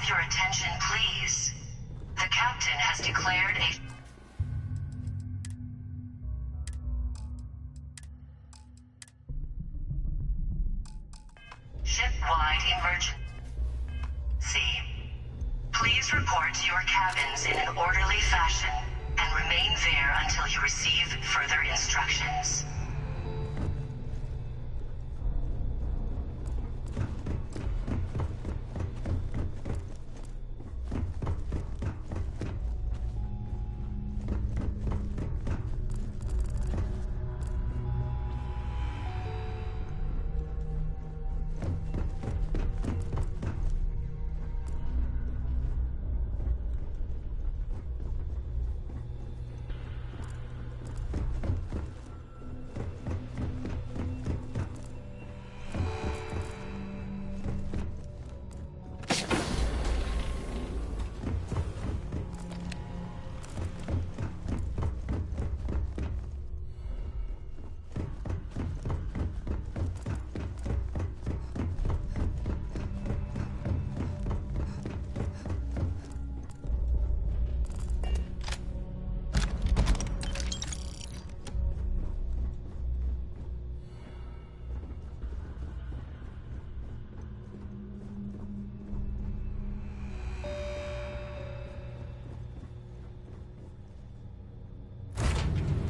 your attention, please. The captain has declared a ship-wide emergency. Please report to your cabins in an orderly fashion and remain there until you receive further instructions.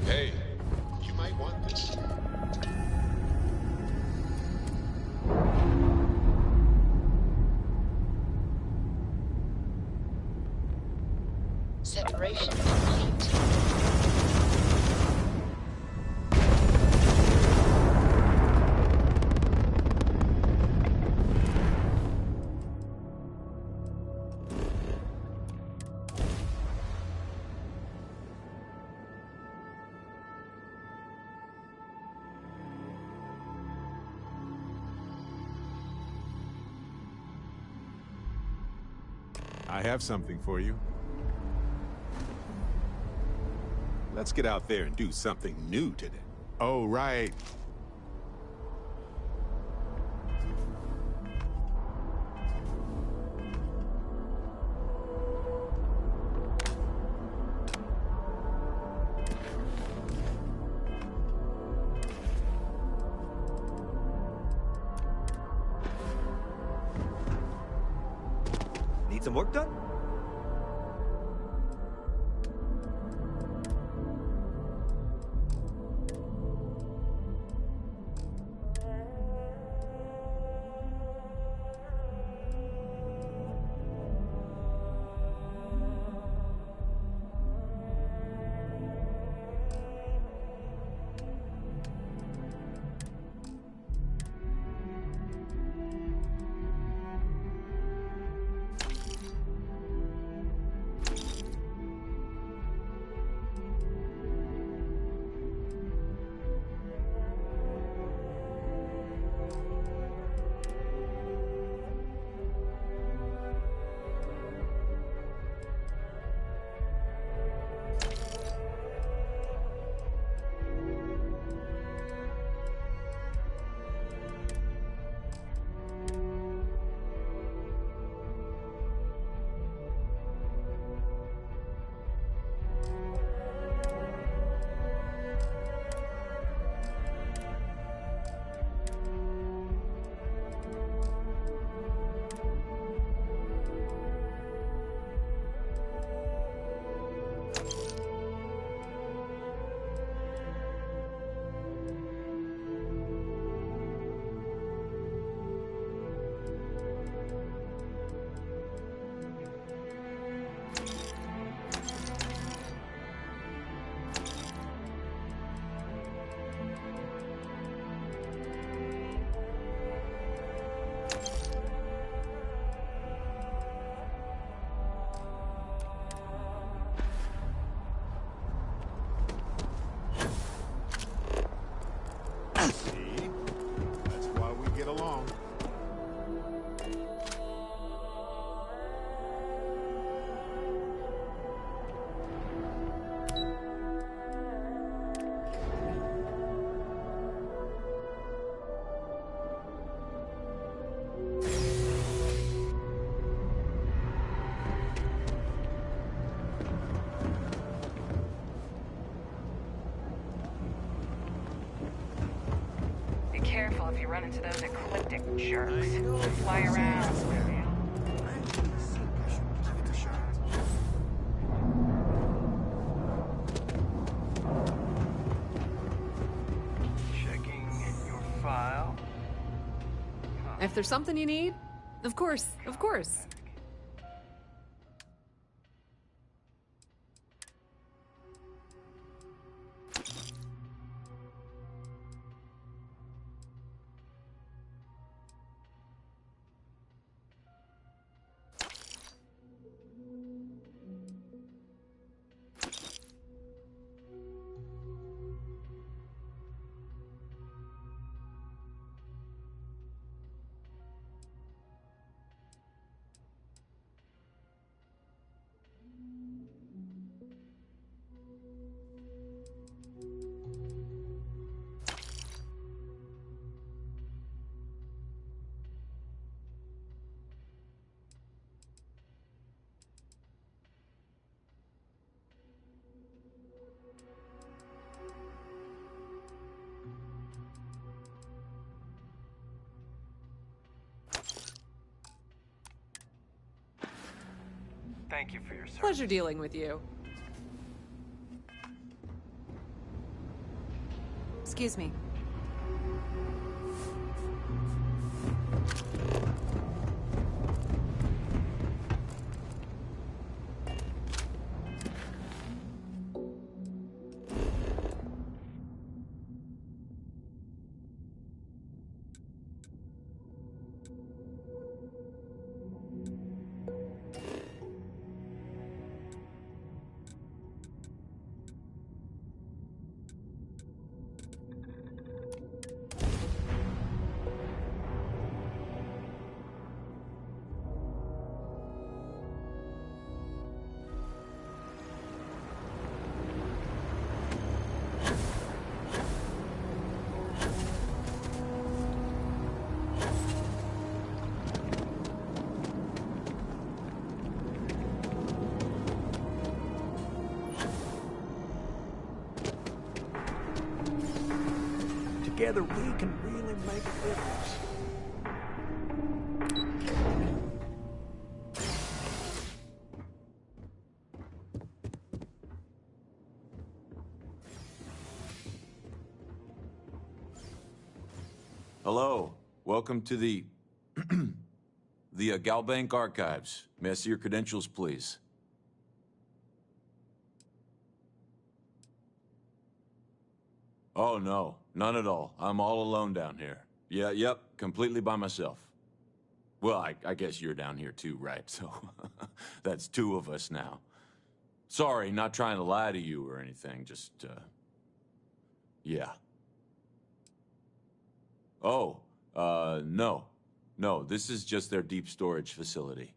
Hey, you might want this. Separation complete. I have something for you. Let's get out there and do something new today. Oh, right. Need some work done? careful if you run into those ecliptic jerks. They'll fly around with you. Checking your file. If there's something you need, of course, of course. Thank you for your service. Pleasure dealing with you. Excuse me. Together we can really make a difference. Hello. Welcome to the Galbank Archives. May I see your credentials, please? Oh, no. None at all. I'm all alone down here. Yep. Completely by myself. Well, I guess you're down here too, right? So, that's two of us now. Sorry, not trying to lie to you or anything, just, yeah. Oh, no. No, this is just their deep storage facility.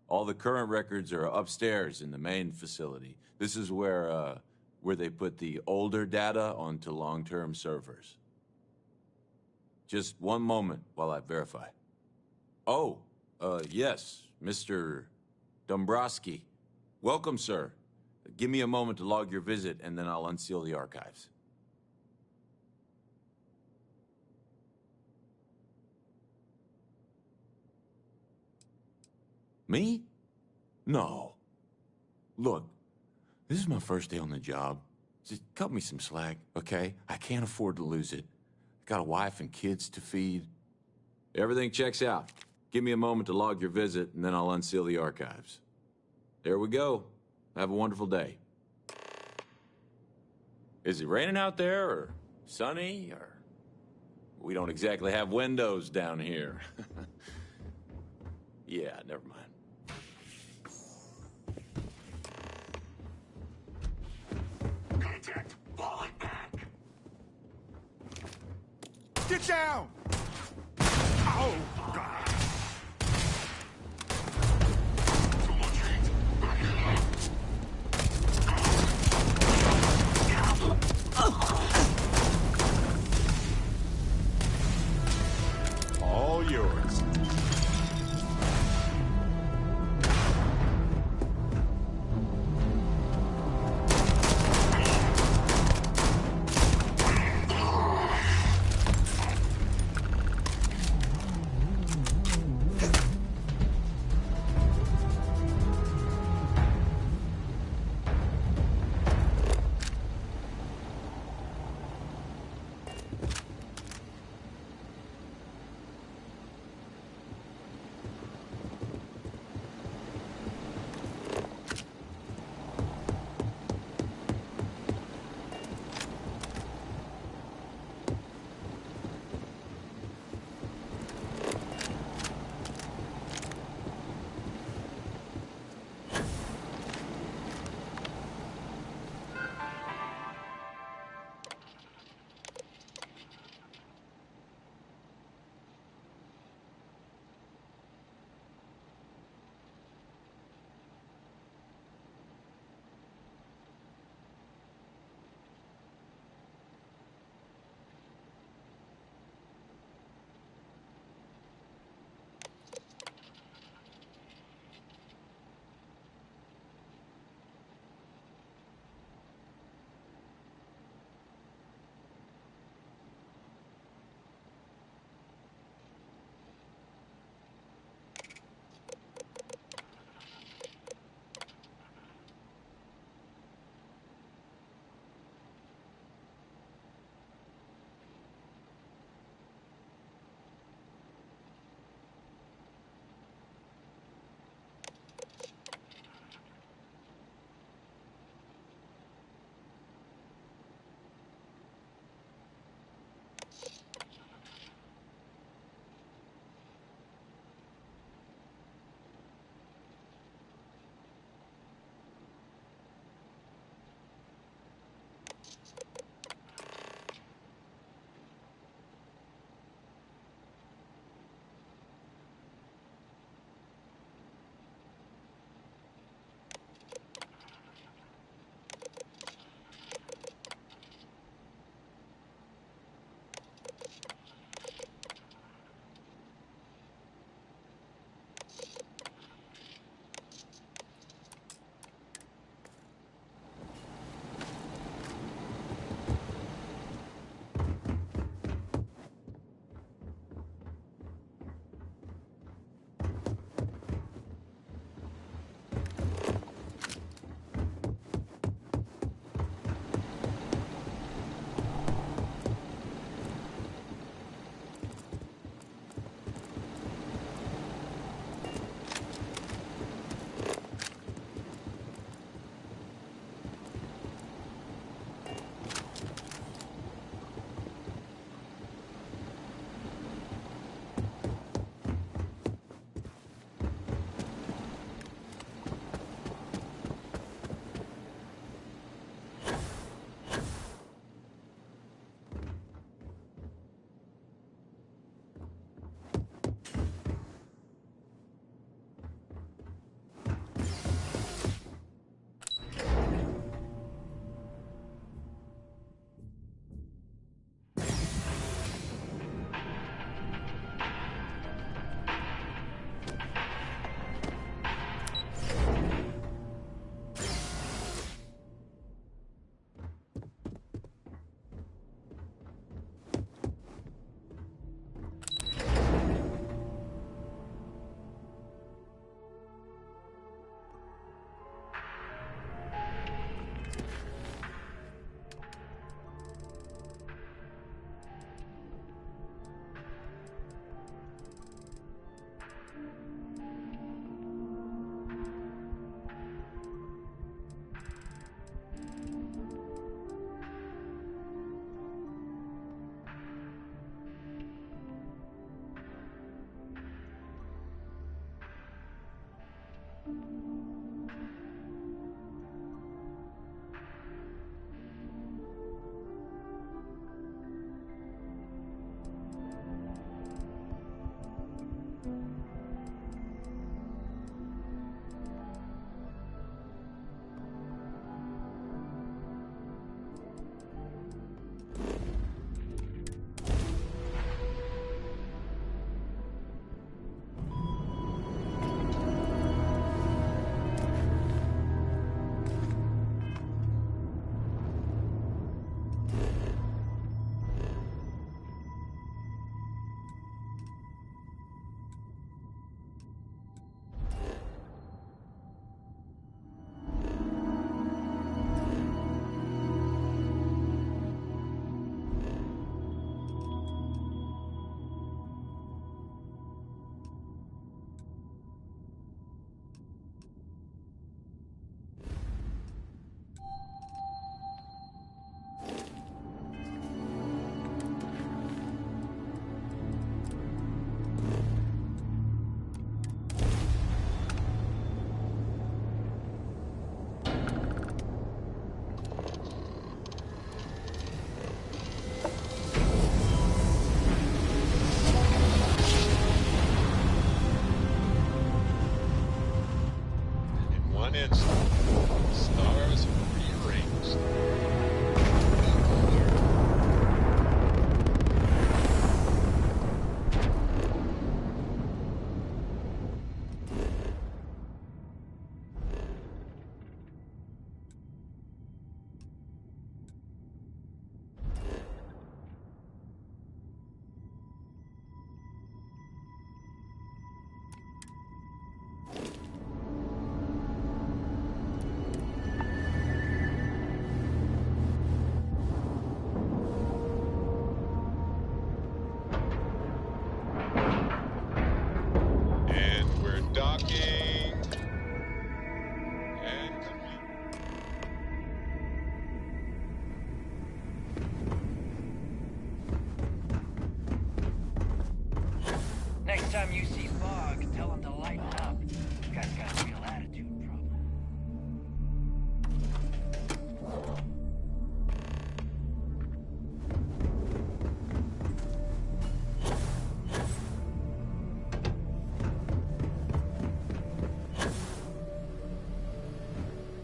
All the current records are upstairs in the main facility. This is where they put the older data onto long-term servers. Just one moment while I verify. Oh, yes, Mr. Dombrowski. Welcome, sir. Give me a moment to log your visit, and then I'll unseal the archives. Me? No. Look, this is my first day on the job. Just cut me some slack, okay? I can't afford to lose it. I got a wife and kids to feed. Everything checks out. Give me a moment to log your visit, and then I'll unseal the archives. There we go. Have a wonderful day. Is it raining out there, or sunny, or... We don't exactly have windows down here. Yeah, never mind. Contact. Falling back. Get down! Oh, God. Too much heat. Back it up. All yours.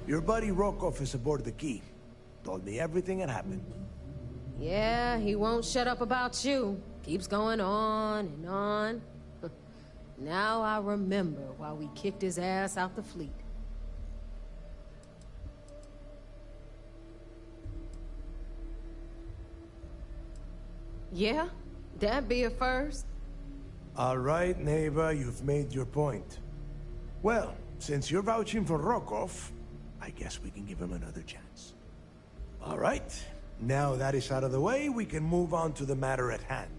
Your buddy Rokov is aboard the Key. Told me everything that happened. Yeah, he won't shut up about you. Keeps going on and on. Now I remember why we kicked his ass out the fleet. Yeah? That'd be a first. All right, neighbor, you've made your point. Well, since you're vouching for Rokov, I guess we can give him another chance. All right. Now that is out of the way, we can move on to the matter at hand.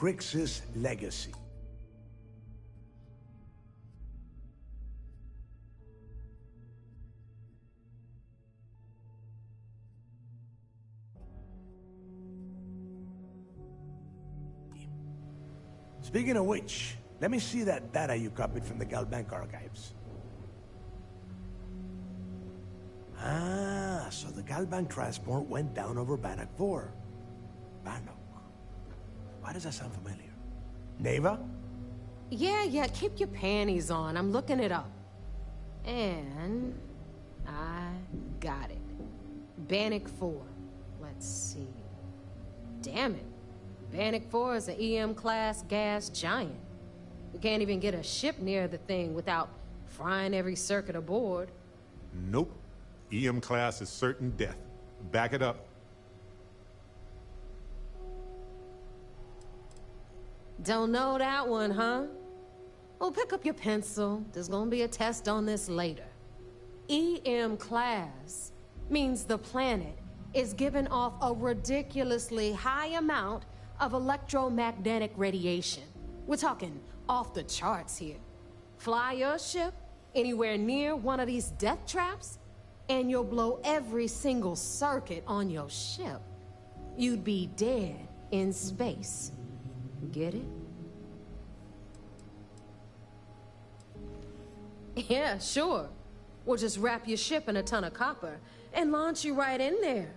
Crix's legacy. Speaking of which, let me see that data you copied from the Galbank archives. Ah, so the Galbank transport went down over Bannock 4. Bannock. Why does that sound familiar? Neva? Yeah, keep your panties on. I'm looking it up. And I got it. Bannock 4. Let's see. Damn it. Bannock 4 is an EM-class gas giant. We can't even get a ship near the thing without frying every circuit aboard. Nope. EM class is certain death. Back it up. Don't know that one, huh? Well, pick up your pencil. There's gonna be a test on this later. EM class means the planet is giving off a ridiculously high amount of electromagnetic radiation. We're talking off the charts here. Fly your ship anywhere near one of these death traps, and you'll blow every single circuit on your ship. You'd be dead in space. Get it? Yeah, sure. We'll just wrap your ship in a ton of copper and launch you right in there.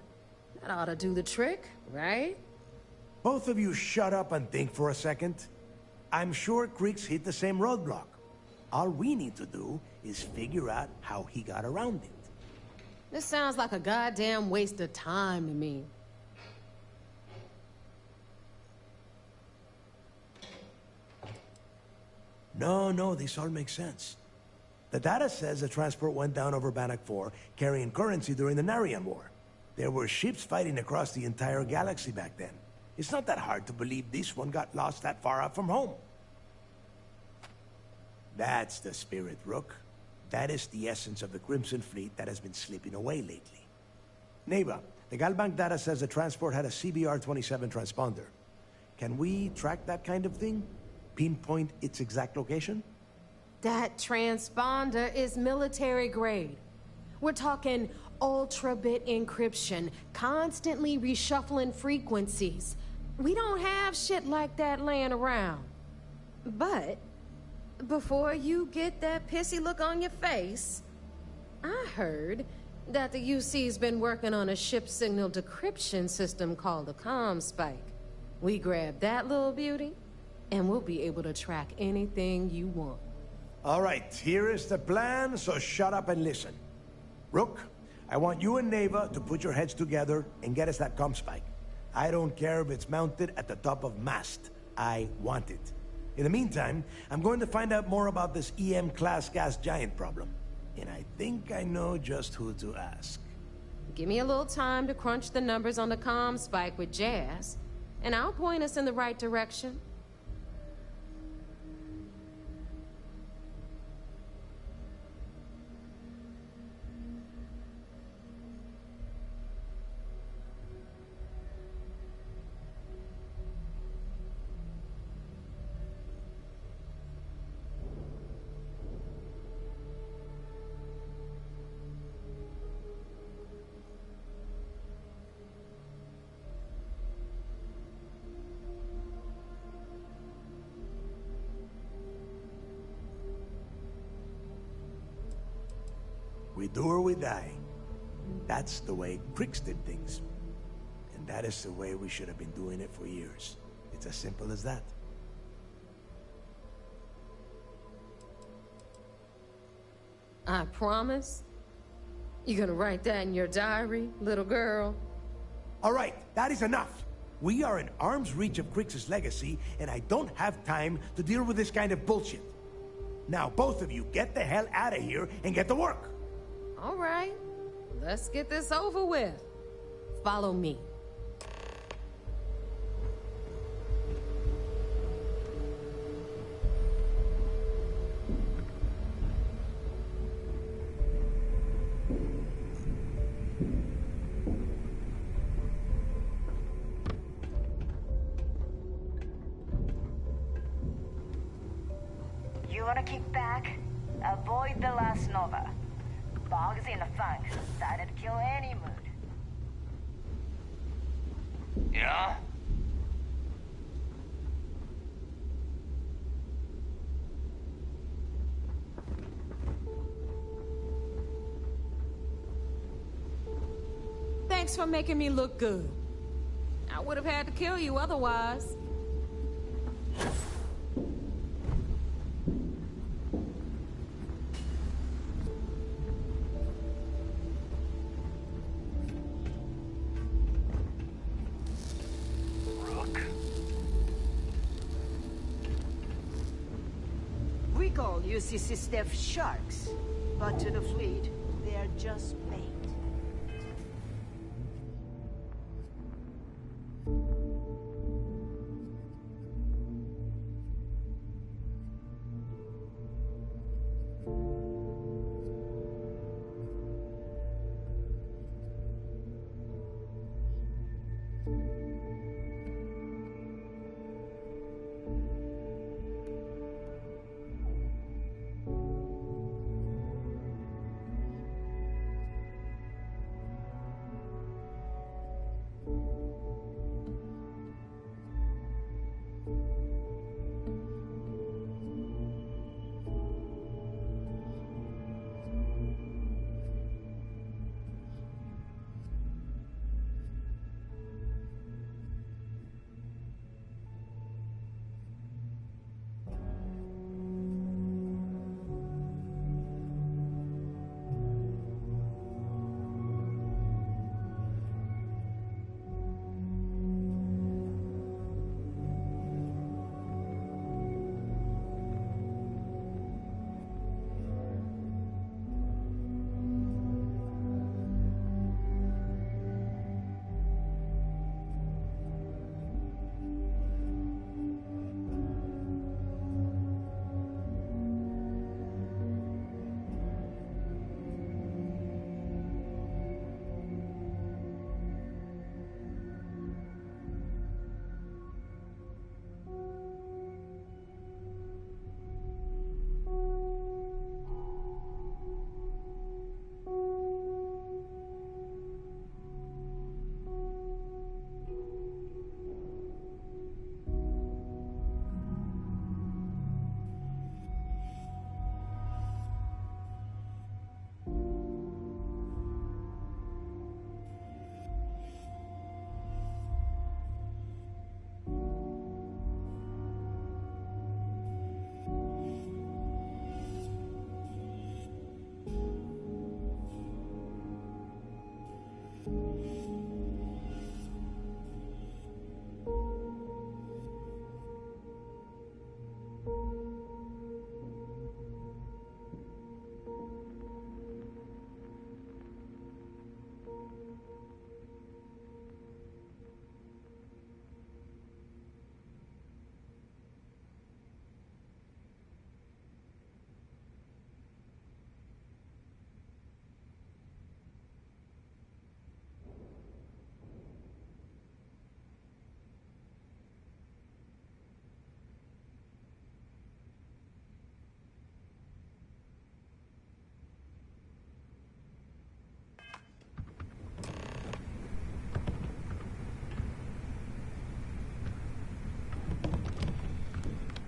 That ought to do the trick, right? Both of you shut up and think for a second. I'm sure Crix hit the same roadblock. All we need to do is figure out how he got around it. This sounds like a goddamn waste of time to me. No, this all makes sense. The data says the transport went down over Bannock 4, carrying currency during the Narian War. There were ships fighting across the entire galaxy back then. It's not that hard to believe this one got lost that far out from home. That's the spirit, Rook. That is the essence of the Crimson Fleet that has been slipping away lately. Neva, the Galbank data says the transport had a CBR-27 transponder. Can we track that kind of thing? Pinpoint its exact location? That transponder is military grade. We're talking ultra-bit encryption, constantly reshuffling frequencies. We don't have shit like that laying around. But before you get that pissy look on your face, I heard that the UC's been working on a ship signal decryption system called the ComSpike. We grab that little beauty, and we'll be able to track anything you want. All right, here is the plan, so shut up and listen. Rook, I want you and Neva to put your heads together and get us that ComSpike. I don't care if it's mounted at the top of mast. I want it. In the meantime, I'm going to find out more about this EM-class gas giant problem. And I think I know just who to ask. Give me a little time to crunch the numbers on the ComSpike with Jazz, and I'll point us in the right direction. We do or we die. That's the way Crix did things. And that is the way we should have been doing it for years. It's as simple as that. I promise. You gonna write that in your diary, little girl? All right, that is enough. We are in arm's reach of Crix's legacy, and I don't have time to deal with this kind of bullshit. Now, both of you, get the hell out of here and get to work. All right, let's get this over with. Follow me. you wanna kick back? Avoid the last nova. Bugs in the funk, that'd kill any mood. Yeah? Thanks for making me look good. I would have had to kill you otherwise. We call UCC staff sharks, but to the fleet, they're just bait.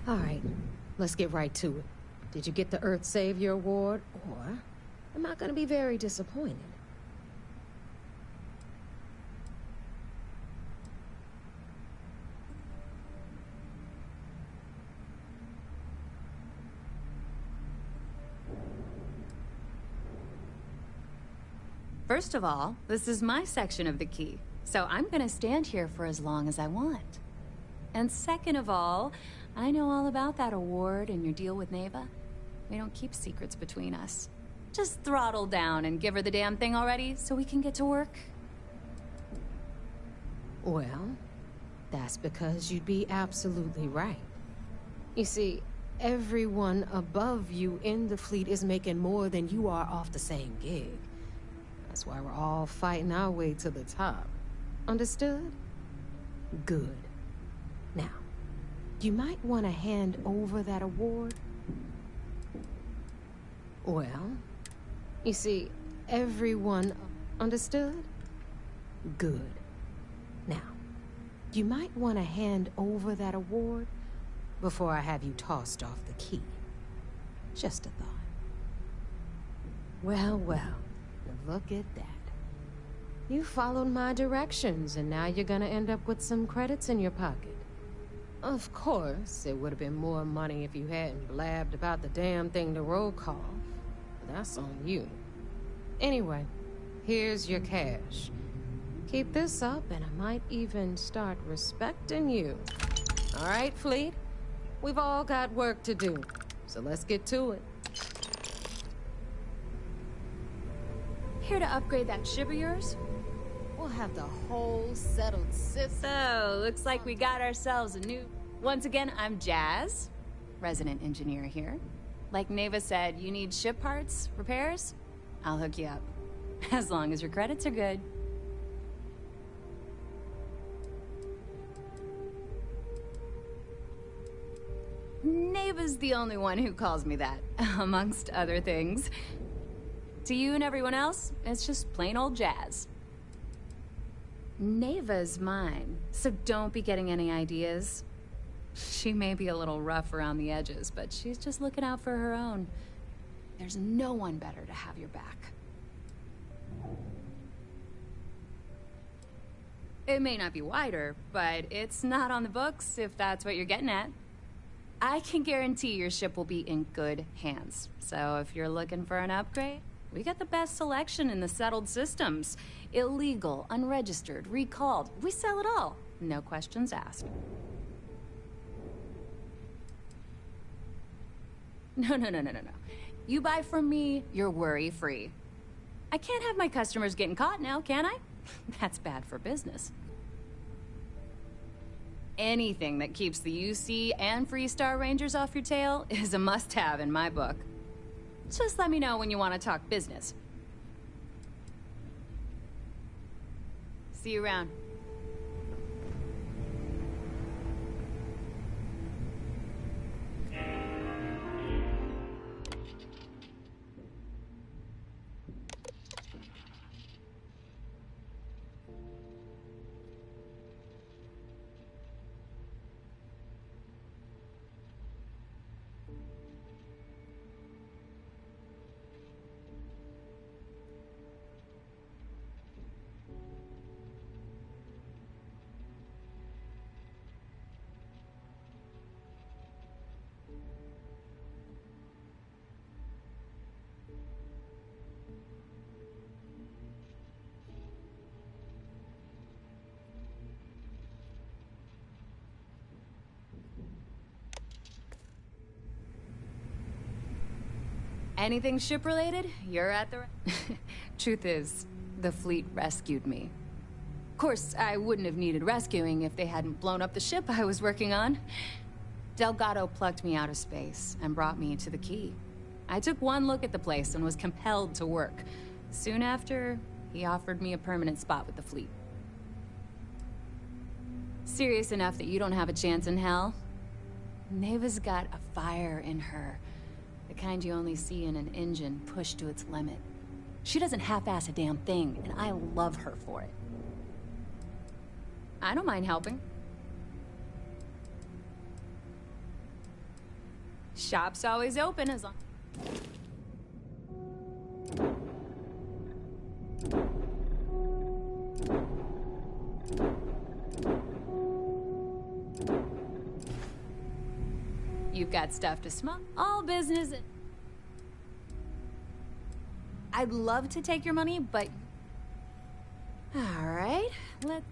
All right, let's get right to it. Did you get the Earth Savior Award, or am I gonna be very disappointed? First of all, this is my section of the key, so I'm gonna stand here for as long as I want. And second of all, I know all about that award and your deal with Neva. We don't keep secrets between us. Just throttle down and give her the damn thing already so we can get to work. Well, that's because you'd be absolutely right. You see, everyone above you in the fleet is making more than you are off the same gig. That's why we're all fighting our way to the top. Understood? Good. Now, you might want to hand over that award. Well, you see, everyone understood? Good. Now, you might want to hand over that award before I have you tossed off the key. Just a thought. Well, well, look at that. You followed my directions, and now you're gonna end up with some credits in your pocket. Of course, it would have been more money if you hadn't blabbed about the damn thing to roll call. That's on you. Anyway, here's your cash. Keep this up, and I might even start respecting you. All right, Fleet? We've all got work to do, so let's get to it. Here to upgrade that ship of yours? We'll have the whole settled system. So, looks like we got ourselves a new... Once again, I'm Jazz, resident engineer here. Like Neva said, you need ship parts, repairs? I'll hook you up. As long as your credits are good. Neva's the only one who calls me that, amongst other things. To you and everyone else, it's just plain old Jazz. Neva's mine, so don't be getting any ideas. She may be a little rough around the edges, but she's just looking out for her own. There's no one better to have your back. It may not be wider, but it's not on the books, if that's what you're getting at. I can guarantee your ship will be in good hands. So if you're looking for an upgrade, we got the best selection in the settled systems. Illegal, unregistered, recalled. We sell it all. No questions asked. No. You buy from me, you're worry-free. I can't have my customers getting caught now, can I? That's bad for business. Anything that keeps the UC and Freestar Rangers off your tail is a must-have in my book. Just let me know when you want to talk business. See you around. Anything ship-related, you're at the... Truth is, the fleet rescued me. Of course, I wouldn't have needed rescuing if they hadn't blown up the ship I was working on. Delgado plucked me out of space and brought me to the Key. I took one look at the place and was compelled to work. Soon after, he offered me a permanent spot with the fleet. Serious enough that you don't have a chance in hell? Neva's got a fire in her. The kind you only see in an engine pushed to its limit. She doesn't half-ass a damn thing, and I love her for it. I don't mind helping. Shop's always open as long... You've got stuff to smoke. All business. I'd love to take your money, but... All right, let's...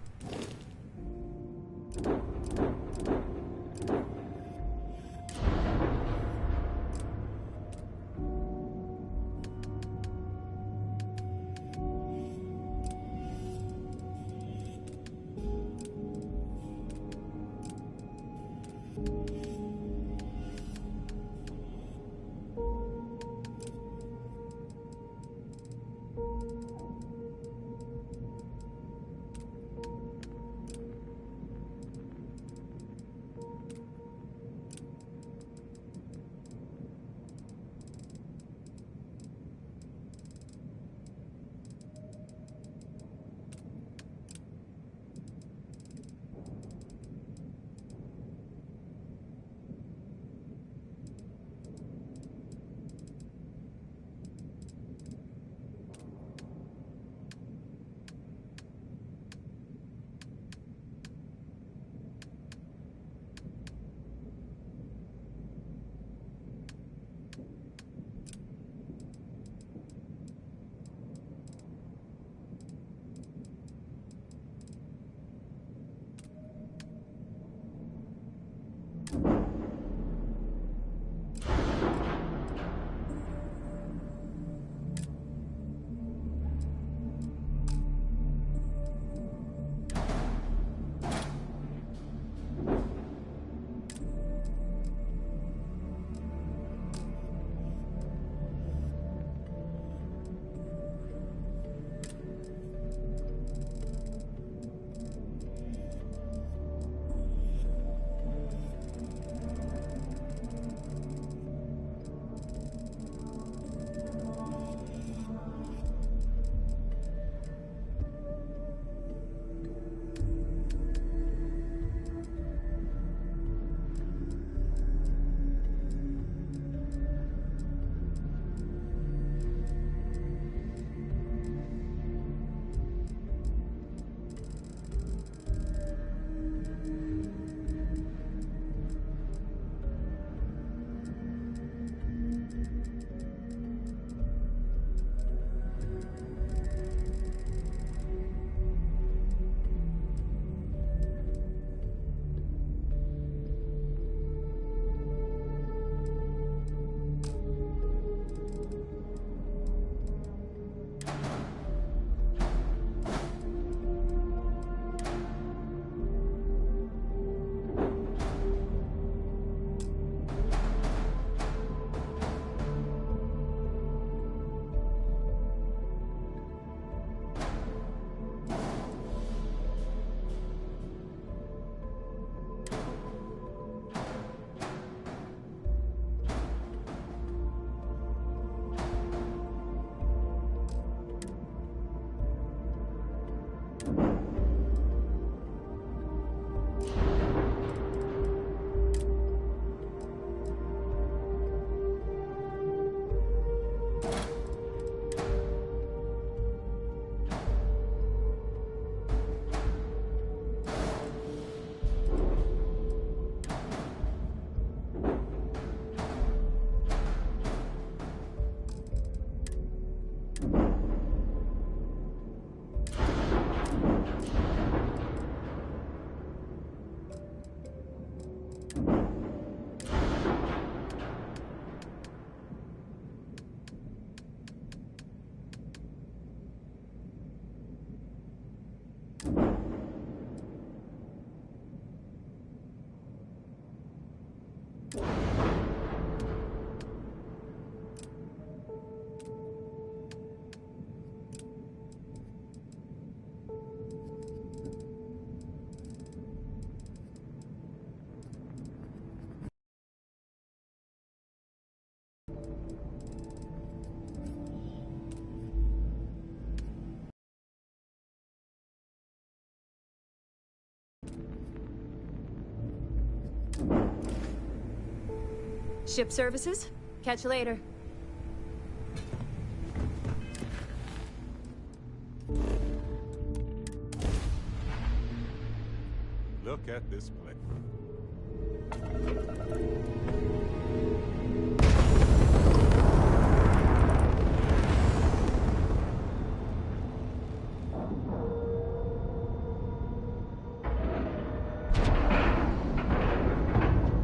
Ship services? Catch you later. Look at this place.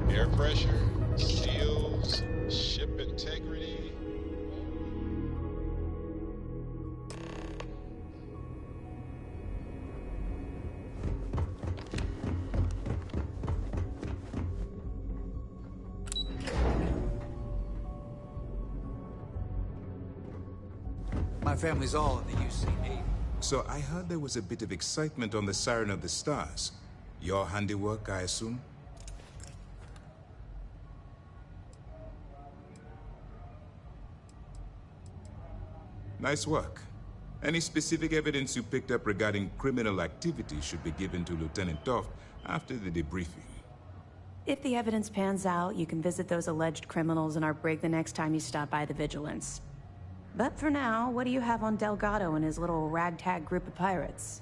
Air pressure, seals, ship integrity. My family's all in the UC Navy. So I heard there was a bit of excitement on the Siren of the Stars. Your handiwork, I assume? Nice work. Any specific evidence you picked up regarding criminal activity should be given to Lieutenant Toft after the debriefing. If the evidence pans out, you can visit those alleged criminals in our brig the next time you stop by the Vigilance. But for now, what do you have on Delgado and his little ragtag group of pirates?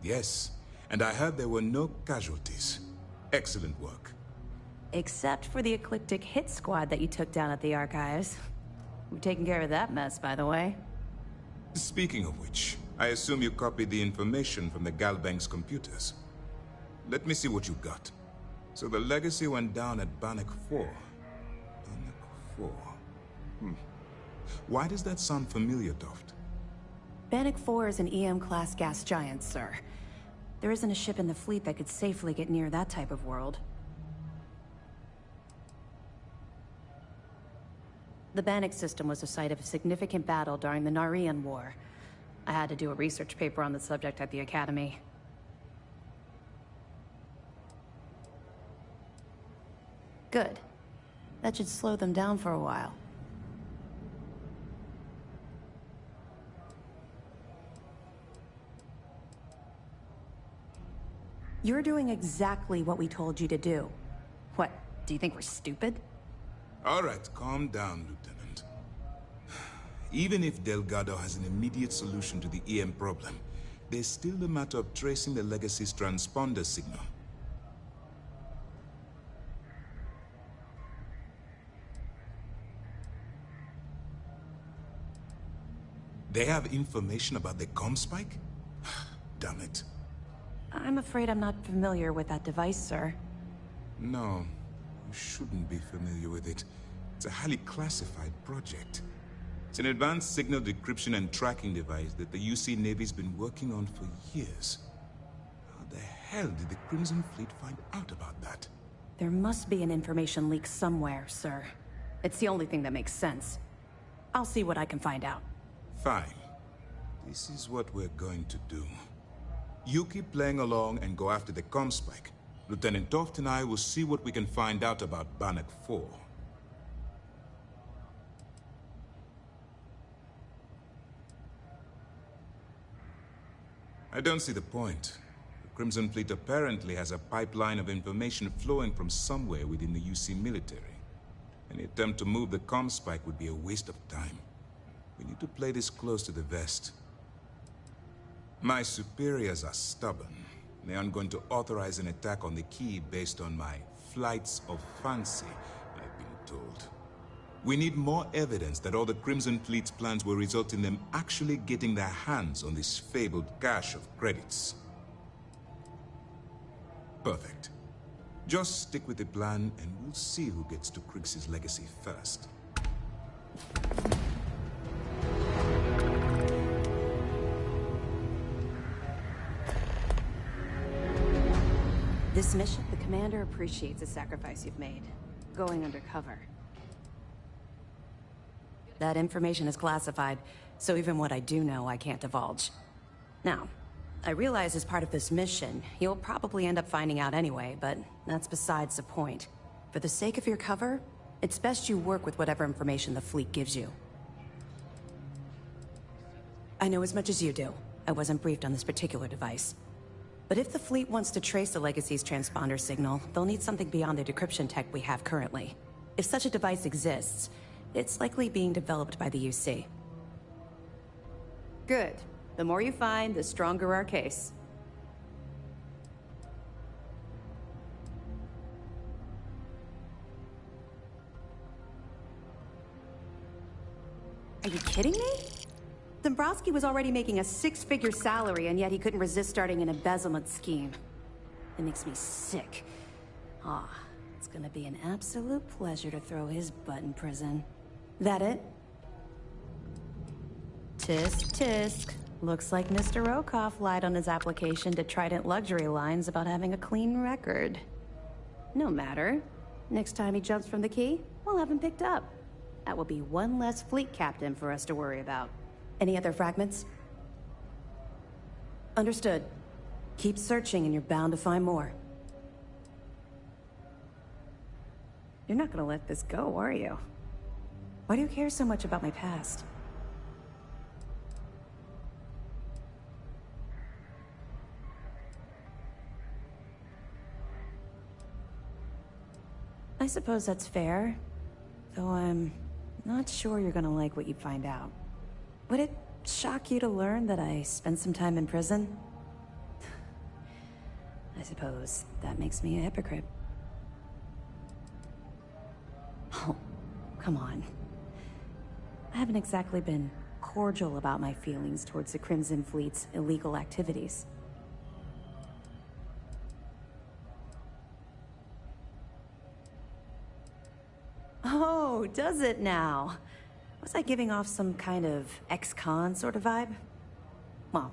Yes, and I heard there were no casualties. Excellent work. Except for the eclectic hit squad that you took down at the archives. We've taken care of that mess, by the way. Speaking of which, I assume you copied the information from the Galbank's computers. Let me see what you got. So the legacy went down at Bannock 4. Bannock 4. Why does that sound familiar, Toft? Bannock 4 is an EM-class gas giant, sir. There isn't a ship in the fleet that could safely get near that type of world. The Bannock system was the site of a significant battle during the Narian War. I had to do a research paper on the subject at the Academy. Good. That should slow them down for a while. You're doing exactly what we told you to do. What, do you think we're stupid? All right, calm down, Lieutenant. Even if Delgado has an immediate solution to the EM problem, there's still the matter of tracing the Legacy's transponder signal. They have information about the comm spike? Damn it. I'm afraid I'm not familiar with that device, sir. No, you shouldn't be familiar with it. It's a highly classified project. It's an advanced signal decryption and tracking device that the UC Navy's been working on for years. How the hell did the Crimson Fleet find out about that? There must be an information leak somewhere, sir. It's the only thing that makes sense. I'll see what I can find out. Fine. This is what we're going to do. You keep playing along and go after the comm spike. Lieutenant Toft and I will see what we can find out about Bannock 4. I don't see the point. The Crimson Fleet apparently has a pipeline of information flowing from somewhere within the UC military. Any attempt to move the comm spike would be a waste of time. We need to play this close to the vest. My superiors are stubborn. They aren't going to authorize an attack on the key based on my flights of fancy, I've been told. We need more evidence that all the Crimson Fleet's plans will result in them actually getting their hands on this fabled cache of credits. Perfect. Just stick with the plan and we'll see who gets to Krix's legacy first. This mission, the commander appreciates the sacrifice you've made. Going undercover. That information is classified, so even what I do know, I can't divulge. Now, I realize as part of this mission, you'll probably end up finding out anyway, but that's besides the point. For the sake of your cover, it's best you work with whatever information the fleet gives you. I know as much as you do. I wasn't briefed on this particular device. But if the fleet wants to trace the Legacy's transponder signal, they'll need something beyond the decryption tech we have currently. If such a device exists, it's likely being developed by the UC. Good. The more you find, the stronger our case. Are you kidding me? Dombrowski was already making a six-figure salary, and yet he couldn't resist starting an embezzlement scheme. It makes me sick. Ah, it's gonna be an absolute pleasure to throw his butt in prison. That it? Tisk, tisk. Looks like Mr. Rokoff lied on his application to Trident Luxury Lines about having a clean record. No matter. Next time he jumps from the key, we'll have him picked up. That will be one less fleet captain for us to worry about. Any other fragments? Understood. Keep searching and you're bound to find more. You're not gonna let this go, are you? Why do you care so much about my past? I suppose that's fair, though I'm not sure you're gonna like what you find out. Would it shock you to learn that I spent some time in prison? I suppose that makes me a hypocrite. Oh, come on. I haven't exactly been cordial about my feelings towards the Crimson Fleet's illegal activities. Oh, does it now? Was I giving off some kind of ex-con sort of vibe? Well,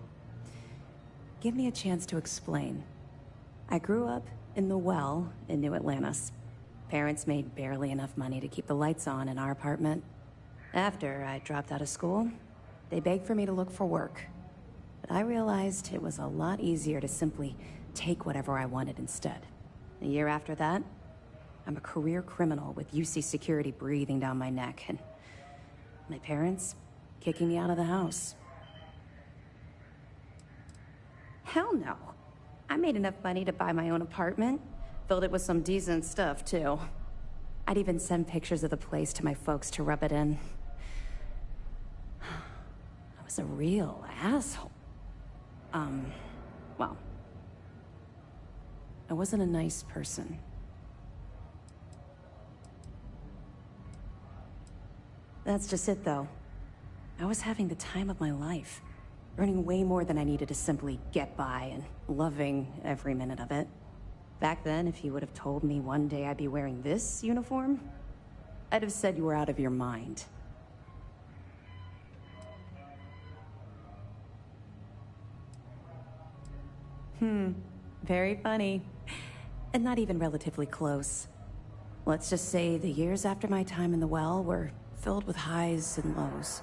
give me a chance to explain. I grew up in the Well in New Atlantis. Parents made barely enough money to keep the lights on in our apartment. After I dropped out of school, they begged for me to look for work. But I realized it was a lot easier to simply take whatever I wanted instead. A year after that, I'm a career criminal with UC security breathing down my neck, and my parents kicking me out of the house. Hell no. I made enough money to buy my own apartment. Filled it with some decent stuff, too. I'd even send pictures of the place to my folks to rub it in. I was a real asshole. Well, I wasn't a nice person. That's just it, though. I was having the time of my life, earning way more than I needed to simply get by and loving every minute of it. Back then, if you would have told me one day I'd be wearing this uniform, I'd have said you were out of your mind. Very funny. And not even relatively close. Let's just say the years after my time in the Well were filled with highs and lows.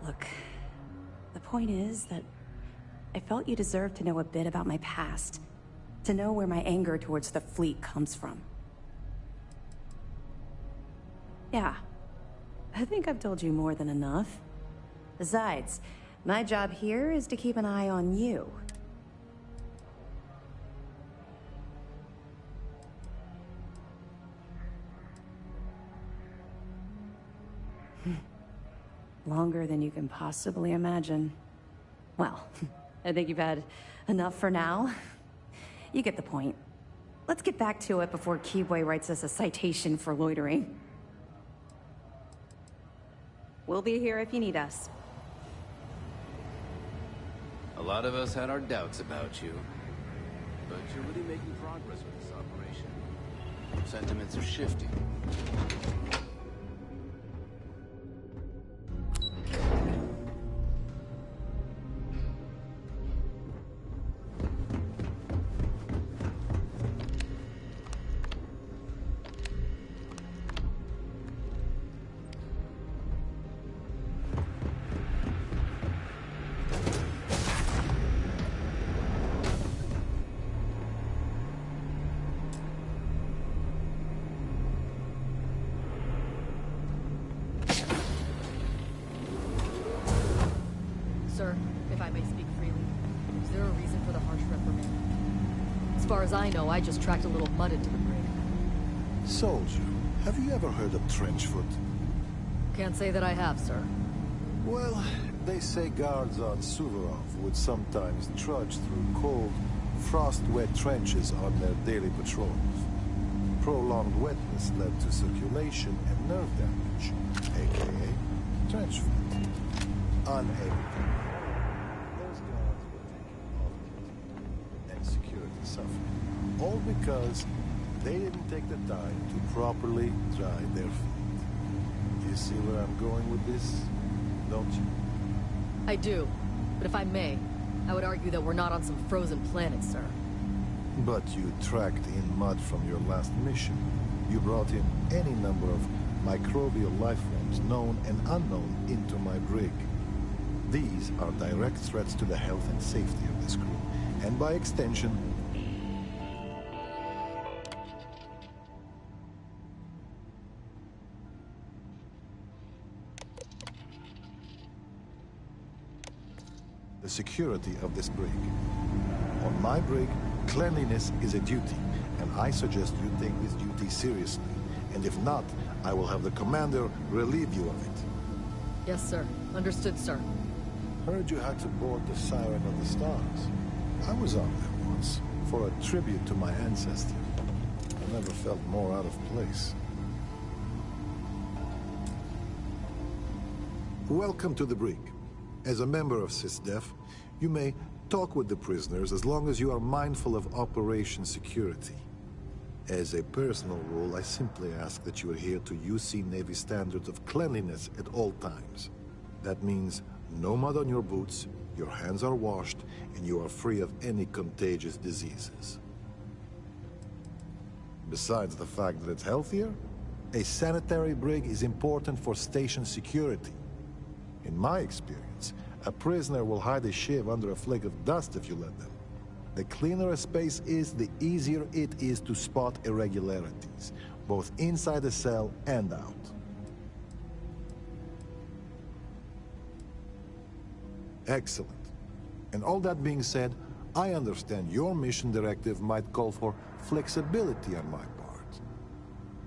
Look, the point is that I felt you deserved to know a bit about my past, to know where my anger towards the fleet comes from. Yeah, I think I've told you more than enough. Besides, my job here is to keep an eye on you. Longer than you can possibly imagine. Well, I think you've had enough for now. You get the point. Let's get back to it before Keyboy writes us a citation for loitering. We'll be here if you need us. A lot of us had our doubts about you. But you're really making progress with this operation. Sentiments are shifting. Sir, if I may speak freely, is there a reason for the hard harsh reprimand. As far as I know, I just tracked a little mud into the brig. Soldier, have you ever heard of trenchfoot? Can't say that I have, sir. Well, they say guards on Suvorov would sometimes trudge through cold, frost-wet trenches on their daily patrols. Prolonged wetness led to circulation and nerve damage, aka trenchfoot. Unable. Those guards were taken off duty, and security suffered. All because they didn't take the time to properly dry their feet. You see where I'm going with this, don't you? I do. But if I may, I would argue that we're not on some frozen planet, sir. But you tracked in mud from your last mission. You brought in any number of microbial life forms, known and unknown, into my brig. These are direct threats to the health and safety of this crew, and by extension, the security of this brig. On my brig, cleanliness is a duty, and I suggest you take this duty seriously. And if not, I will have the commander relieve you of it. Yes, sir. Understood, sir. Heard you had to board the Siren of the Stars. I was on there once, for a tribute to my ancestor. I never felt more out of place. Welcome to the brig. As a member of SysDef, you may talk with the prisoners as long as you are mindful of operation security. As a personal rule, I simply ask that you adhere to UC Navy standards of cleanliness at all times. That means no mud on your boots, your hands are washed, and you are free of any contagious diseases. Besides the fact that it's healthier, a sanitary brig is important for station security. In my experience, a prisoner will hide a shiv under a flake of dust if you let them. The cleaner a space is, the easier it is to spot irregularities, both inside the cell and out. Excellent. And all that being said, I understand your mission directive might call for flexibility on my part.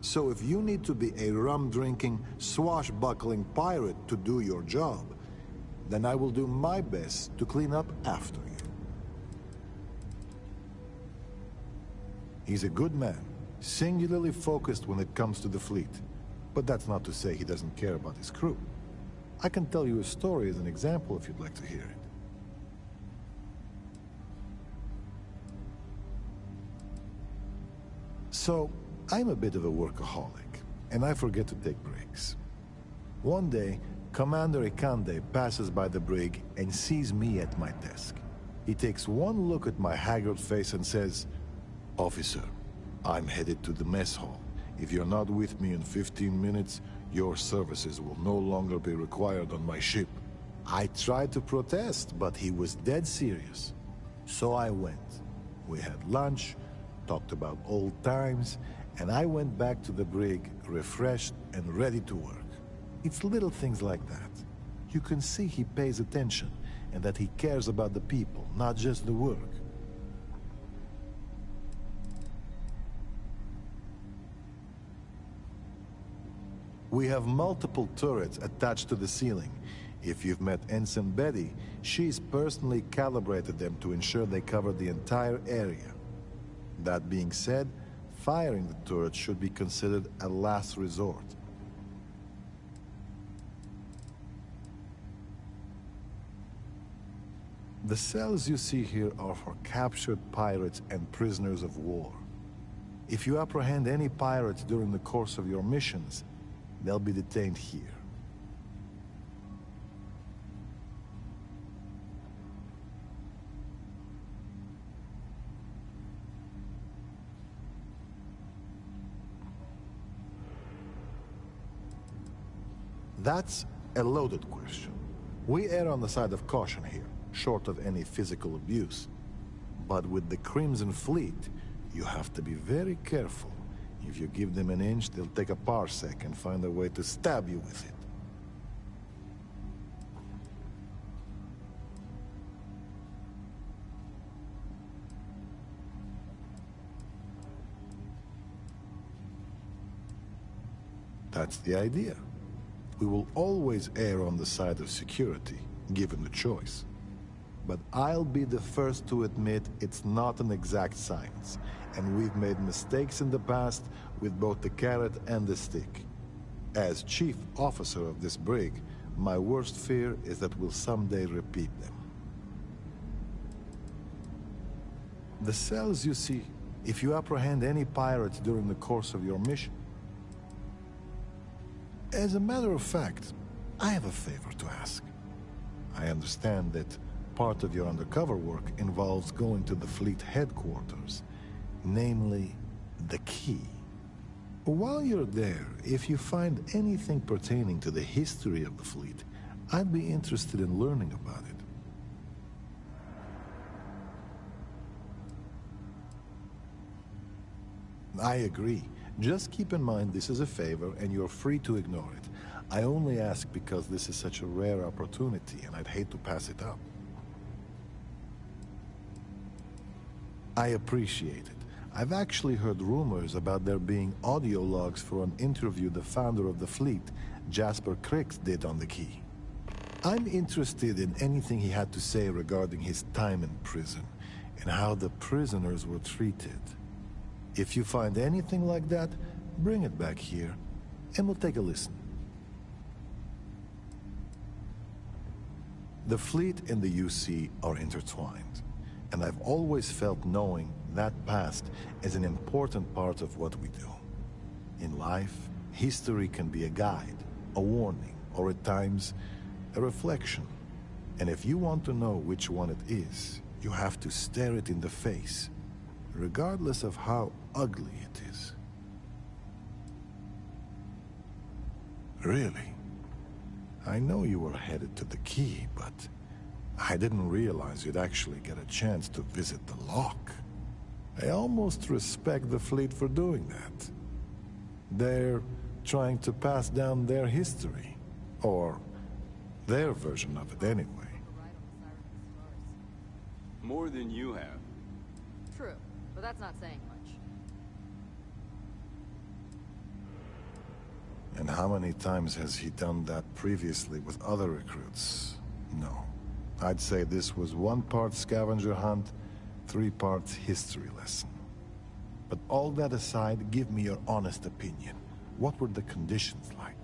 So if you need to be a rum-drinking, swashbuckling pirate to do your job, then I will do my best to clean up after you. He's a good man, singularly focused when it comes to the fleet. But that's not to say he doesn't care about his crew. I can tell you a story as an example if you'd like to hear it. So, I'm a bit of a workaholic, and I forget to take breaks. One day, Commander Ikande passes by the brig and sees me at my desk. He takes one look at my haggard face and says, "Officer, I'm headed to the mess hall. If you're not with me in 15 minutes, your services will no longer be required on my ship." I tried to protest, but he was dead serious. So I went. We had lunch, talked about old times, and I went back to the brig, refreshed and ready to work. It's little things like that. You can see he pays attention, and that he cares about the people, not just the work. We have multiple turrets attached to the ceiling. If you've met Ensign Betty, she's personally calibrated them to ensure they cover the entire area. That being said, firing the turret should be considered a last resort. The cells you see here are for captured pirates and prisoners of war. If you apprehend any pirates during the course of your missions, they'll be detained here. That's a loaded question. We err on the side of caution here, short of any physical abuse. But with the Crimson Fleet, you have to be very careful. If you give them an inch, they'll take a parsec and find a way to stab you with it. That's the idea. We will always err on the side of security, given the choice. But I'll be the first to admit it's not an exact science, and we've made mistakes in the past with both the carrot and the stick. As chief officer of this brig, my worst fear is that we'll someday repeat them. The cells you see, if you apprehend any pirates during the course of your mission. As a matter of fact, I have a favor to ask. I understand that part of your undercover work involves going to the fleet headquarters, namely the key. While you're there, if you find anything pertaining to the history of the fleet, I'd be interested in learning about it. I agree. Just keep in mind this is a favor and you're free to ignore it. I only ask because this is such a rare opportunity and I'd hate to pass it up. I appreciate it. I've actually heard rumors about there being audio logs for an interview the founder of the fleet, Jasper Crix, did on the Key. I'm interested in anything he had to say regarding his time in prison and how the prisoners were treated. If you find anything like that, bring it back here, and we'll take a listen. The fleet and the UC are intertwined, and I've always felt knowing that past is an important part of what we do. In life, history can be a guide, a warning, or at times, a reflection. And if you want to know which one it is, you have to stare it in the face, regardless of how ugly it is. Really? I know you were headed to the Key, but I didn't realize you'd actually get a chance to visit the lock. I almost respect the fleet for doing that. They're trying to pass down their history, or their version of it anyway. More than you have. True, but that's not saying much. And how many times has he done that previously with other recruits? No. I'd say this was 1 part scavenger hunt, 3 parts history lesson. But all that aside, give me your honest opinion. What were the conditions like?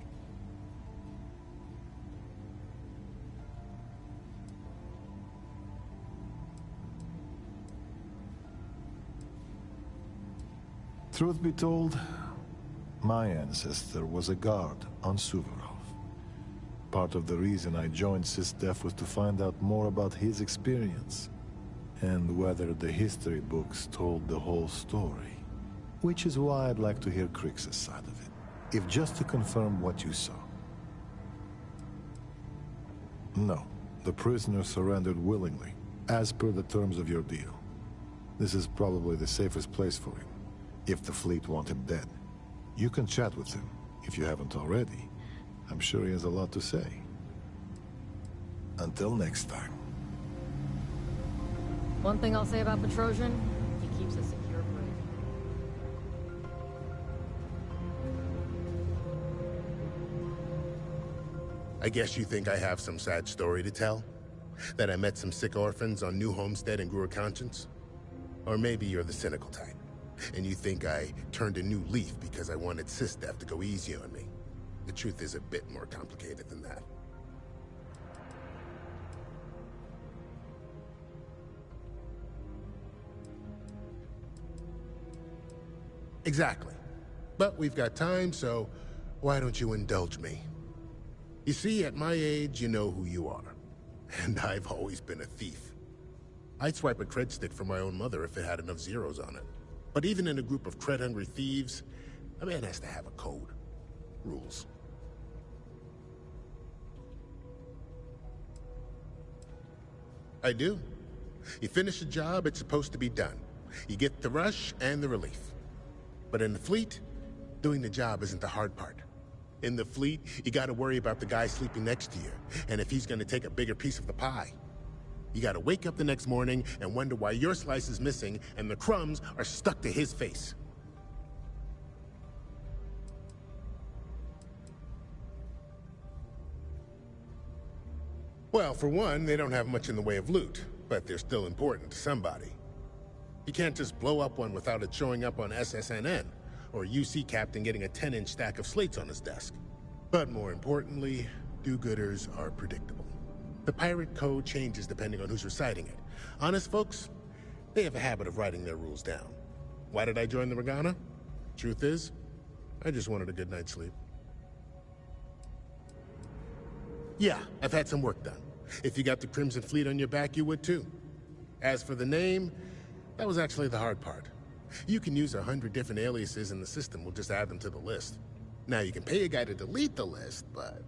Truth be told, my ancestor was a guard on Suvorov. Part of the reason I joined SysDef was to find out more about his experience, and whether the history books told the whole story. Which is why I'd like to hear Crix's side of it, if just to confirm what you saw. No, the prisoner surrendered willingly, as per the terms of your deal. This is probably the safest place for him, if the fleet want him dead. You can chat with him, if you haven't already. I'm sure he has a lot to say. Until next time. One thing I'll say about Petrosian, he keeps a secure bridge. I guess you think I have some sad story to tell? That I met some sick orphans on New Homestead and grew a conscience? Or maybe you're the cynical type, and you think I turned a new leaf because I wanted SysDef to go easy on me. The truth is a bit more complicated than that. Exactly. But we've got time, so why don't you indulge me? You see, at my age, you know who you are. And I've always been a thief. I'd swipe a cred stick for my own mother if it had enough zeros on it. But even in a group of cred-hungry thieves, a man has to have a code. Rules. I do. You finish a job, it's supposed to be done. You get the rush and the relief. But in the fleet, doing the job isn't the hard part. In the fleet, you gotta worry about the guy sleeping next to you, and if he's gonna take a bigger piece of the pie. You gotta wake up the next morning and wonder why your slice is missing and the crumbs are stuck to his face. Well, for one, they don't have much in the way of loot, but they're still important to somebody. You can't just blow up one without it showing up on SSNN, or a UC captain getting a 10-inch stack of slates on his desk. But more importantly, do-gooders are predictable. The pirate code changes depending on who's reciting it. Honest folks, they have a habit of writing their rules down. Why did I join the Regana? Truth is, I just wanted a good night's sleep. Yeah, I've had some work done. If you got the Crimson Fleet on your back, you would too. As for the name, that was actually the hard part. You can use 100 different aliases and the system will just add them to the list. Now you can pay a guy to delete the list, but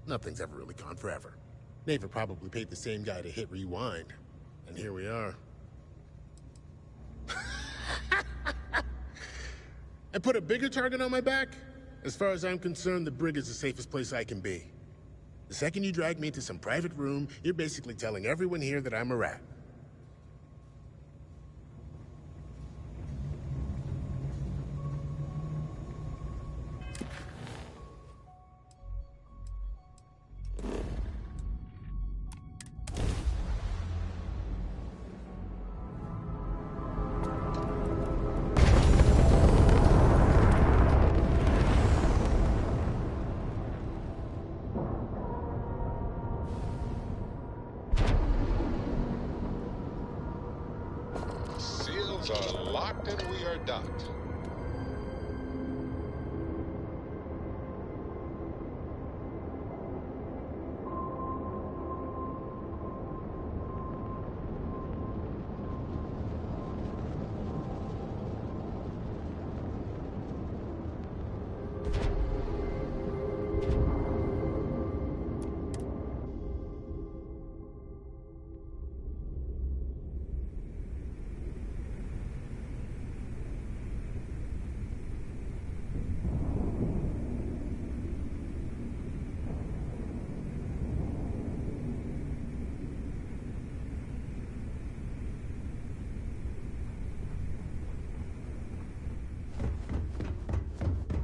nothing's ever really gone forever. Neva probably paid the same guy to hit rewind, and here we are. And put a bigger target on my back? As far as I'm concerned, the brig is the safest place I can be. The second you drag me into some private room, you're basically telling everyone here that I'm a rat. Seals are locked and we are docked.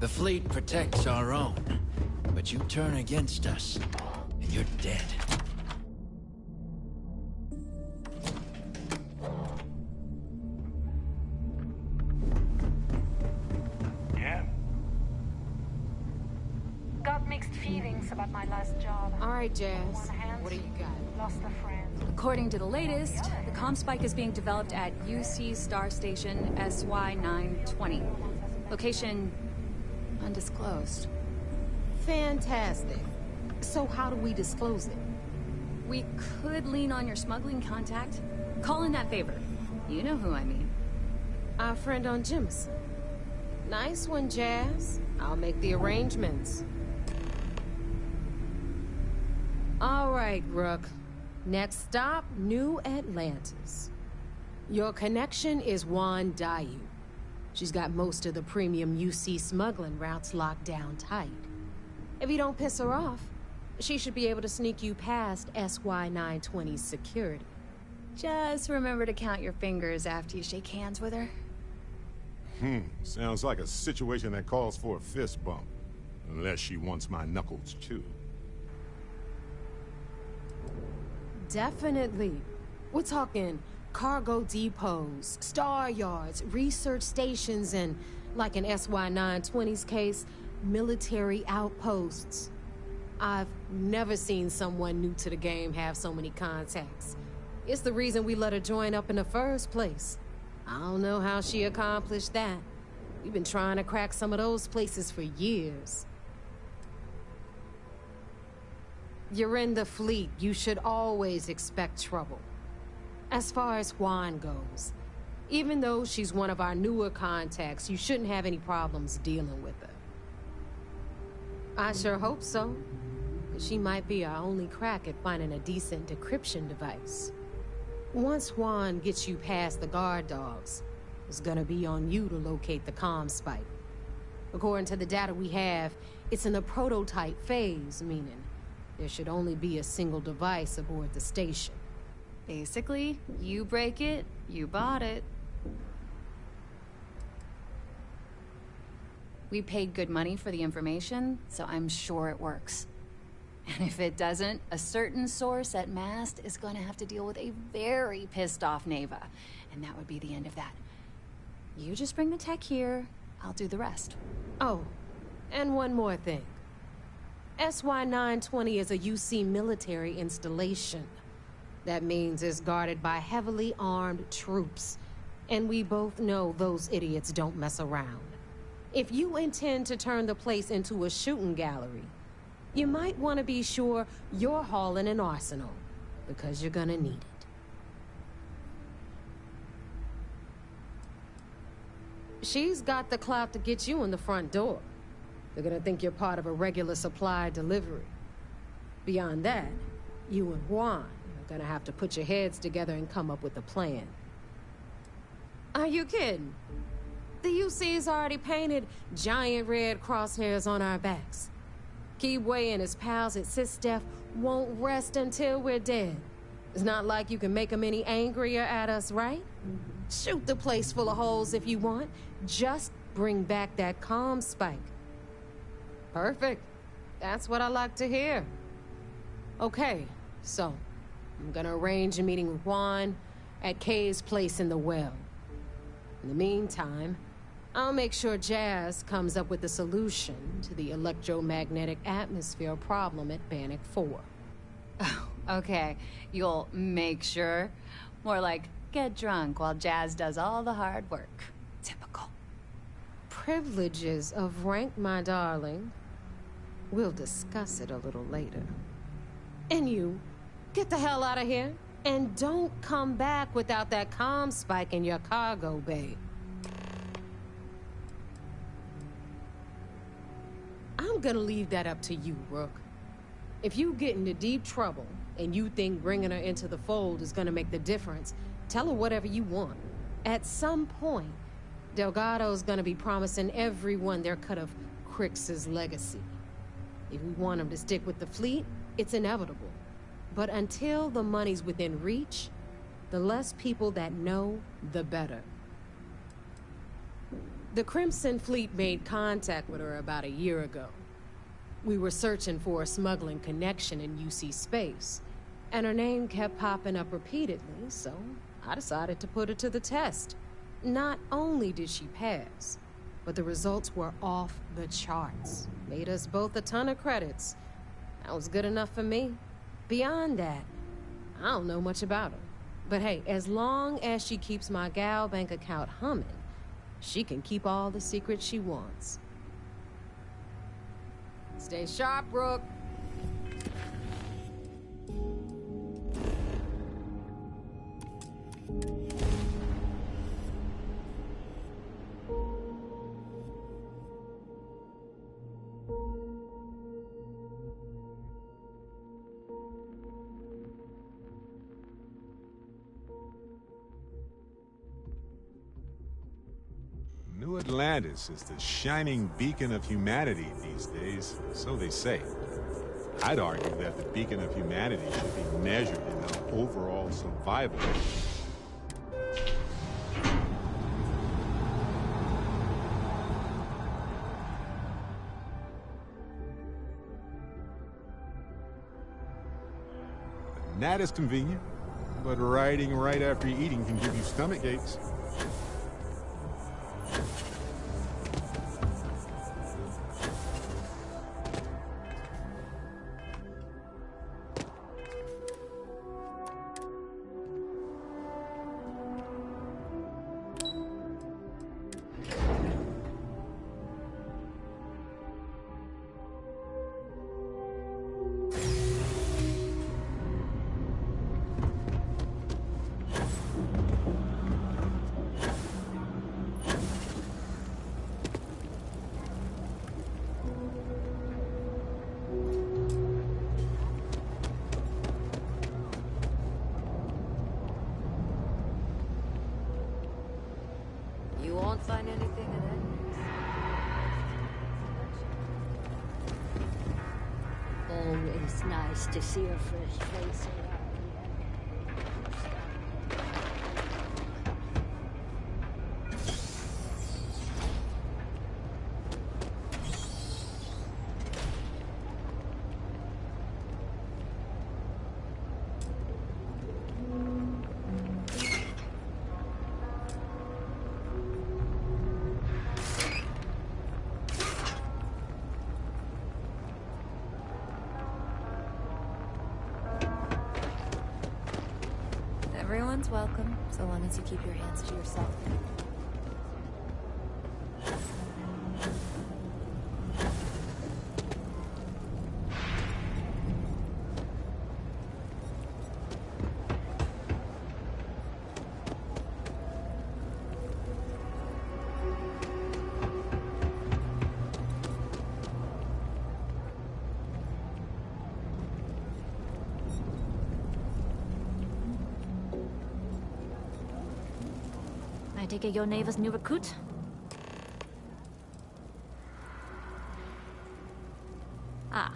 The fleet protects our own, but you turn against us, and you're dead. Yeah? Got mixed feelings about my last job. All right, Jazz. On one hand, What do you got? lost a friend. According to the latest, the comm spike is being developed at UC Star Station SY-920. Location undisclosed. Fantastic. So how do we disclose it? We could lean on your smuggling contact. Call in that favor. You know who I mean. Our friend on Jimson. Nice one, Jazz. I'll make the arrangements. All right, Rook. Next stop, New Atlantis. Your connection is Juan Dayu. She's got most of the premium UC smuggling routes locked down tight. If you don't piss her off, she should be able to sneak you past SY-920's security. Just remember to count your fingers after you shake hands with her. Sounds like a situation that calls for a fist bump. Unless she wants my knuckles, too. Definitely. We're talking cargo depots, star yards, research stations, and, like in SY-920's case, military outposts. I've never seen someone new to the game have so many contacts. It's the reason we let her join up in the first place. I don't know how she accomplished that. We've been trying to crack some of those places for years. You're in the fleet. You should always expect trouble. As far as Juan goes, even though she's one of our newer contacts, you shouldn't have any problems dealing with her. I sure hope so. She might be our only crack at finding a decent decryption device. Once Juan gets you past the guard dogs, it's gonna be on you to locate the comm spike. According to the data we have, it's in the prototype phase, meaning there should only be a single device aboard the station. Basically, you break it, you bought it. We paid good money for the information, so I'm sure it works. And if it doesn't, a certain source at Mast is going to have to deal with a very pissed off Neva. And that would be the end of that. You just bring the tech here, I'll do the rest. Oh, and one more thing. SY-920 is a UC military installation. That means it's guarded by heavily armed troops. And we both know those idiots don't mess around. If you intend to turn the place into a shooting gallery, you might want to be sure you're hauling an arsenal, because you're gonna need it. She's got the clout to get you in the front door. They're gonna think you're part of a regular supply delivery. Beyond that, you and Juan are gonna have to put your heads together and come up with a plan. Are you kidding? The UC's already painted giant red crosshairs on our backs. Keyway and his pals at SysDef won't rest until we're dead. It's not like you can make them any angrier at us, right? Shoot the place full of holes if you want. Just bring back that comm spike. Perfect. That's what I like to hear. Okay, so I'm gonna arrange a meeting with Juan at Kay's place in the well. In the meantime, I'll make sure Jazz comes up with a solution to the electromagnetic atmosphere problem at Bannock 4. Oh, okay. You'll make sure? More like, get drunk while Jazz does all the hard work. Typical. Privileges of rank, my darling. We'll discuss it a little later. And you, get the hell out of here. And don't come back without that comm spike in your cargo bay. I'm gonna leave that up to you, Rook. If you get into deep trouble and you think bringing her into the fold is gonna make the difference, tell her whatever you want. At some point, Delgado's gonna be promising everyone their cut of Crix's legacy. If we want him to stick with the fleet, it's inevitable. But until the money's within reach, the less people that know, the better. The Crimson Fleet made contact with her about a year ago. We were searching for a smuggling connection in UC space, and her name kept popping up repeatedly, so I decided to put her to the test. Not only did she pass, but the results were off the charts. Made us both a ton of credits. That was good enough for me. Beyond that, I don't know much about her. But hey, as long as she keeps my gal bank account humming, she can keep all the secrets she wants. Stay sharp, Rook. New Atlantis is the shining beacon of humanity these days, so they say. I'd argue that the beacon of humanity should be measured in the overall survival. A nap is convenient, but riding right after eating can give you stomach aches. You won't find anything in it. Always nice to see a fresh face around here. Everyone's welcome, so long as you keep your hands to yourself. I take it your neighbor's new recruit? Ah,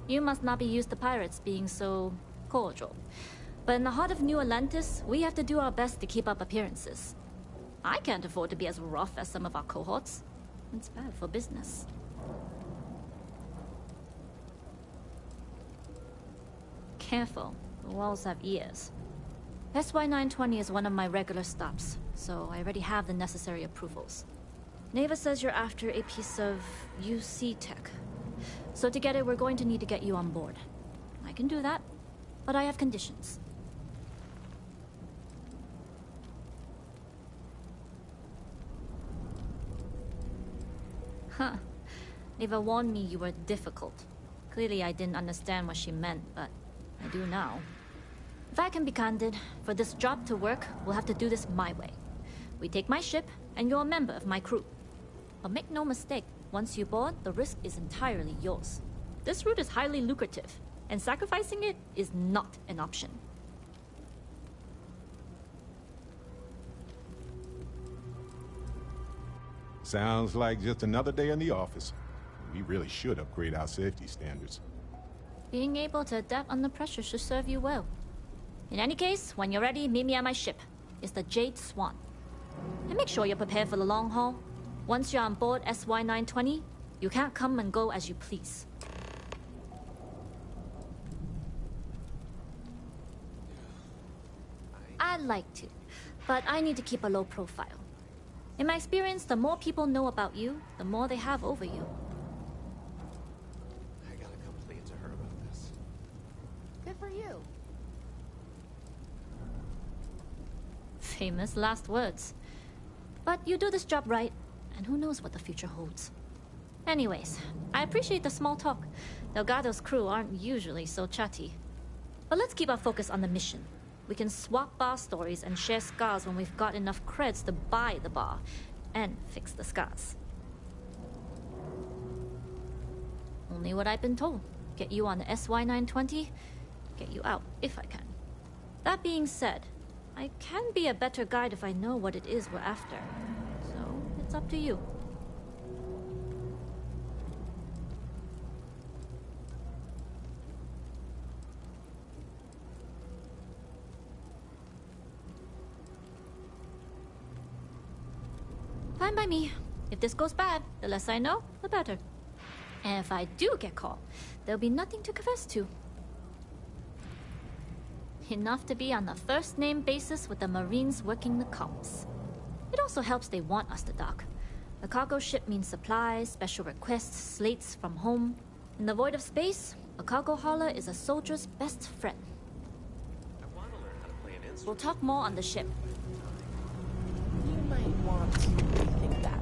you must not be used to pirates being so cordial. But in the heart of New Atlantis, we have to do our best to keep up appearances. I can't afford to be as rough as some of our cohorts. It's bad for business. Careful, the walls have ears. SY-920 is one of my regular stops, so I already have the necessary approvals. Neva says you're after a piece of UC tech. So to get it, we're going to need to get you on board. I can do that, but I have conditions. Huh. Neva warned me you were difficult. Clearly I didn't understand what she meant, but I do now. If I can be candid, for this job to work, we'll have to do this my way. We take my ship, and you're a member of my crew. But make no mistake, once you board, the risk is entirely yours. This route is highly lucrative, and sacrificing it is not an option. Sounds like just another day in the office. We really should upgrade our safety standards. Being able to adapt under pressure should serve you well. In any case, when you're ready, meet me at my ship. It's the Jade Swan. And make sure you're prepared for the long haul. Once you're on board SY-920, you can't come and go as you please. I'd like to, but I need to keep a low profile. In my experience, the more people know about you, the more they have over you. I gotta complain to her about this. Good for you. Famous last words. But you do this job right, and who knows what the future holds. Anyways, I appreciate the small talk. Delgado's crew aren't usually so chatty. But let's keep our focus on the mission. We can swap bar stories and share scars when we've got enough creds to buy the bar and fix the scars. Only what I've been told. Get you on the SY-920, get you out if I can. That being said, I can be a better guide if I know what it is we're after. So, it's up to you. Fine by me. If this goes bad, the less I know, the better. And if I do get caught, there'll be nothing to confess to. Enough to be on the first-name basis with the Marines working the comms. It also helps they want us to dock. A cargo ship means supplies, special requests, slates from home. In the void of space, a cargo hauler is a soldier's best friend. I want to learn how to play an instrument. We'll talk more on the ship. You might want to rethink that.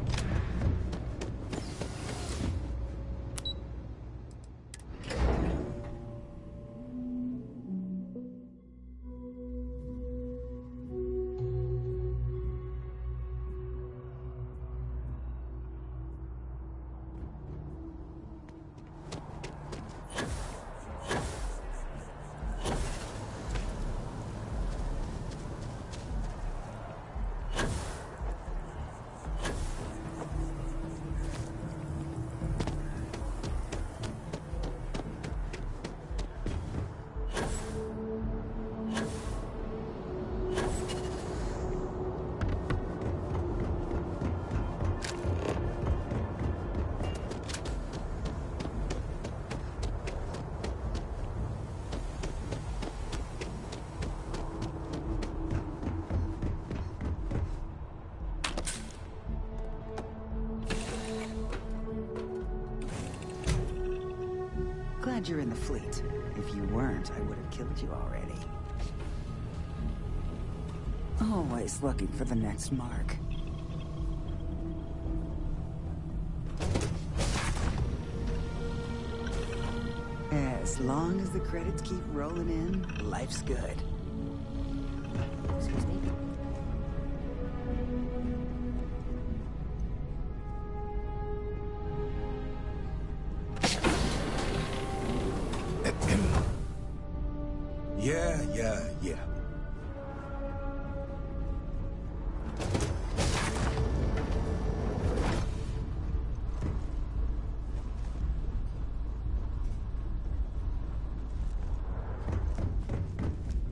Glad you're in the fleet. If you weren't, I would have killed you already. Always looking for the next mark. As long as the credits keep rolling in, life's good. Excuse me. Yeah.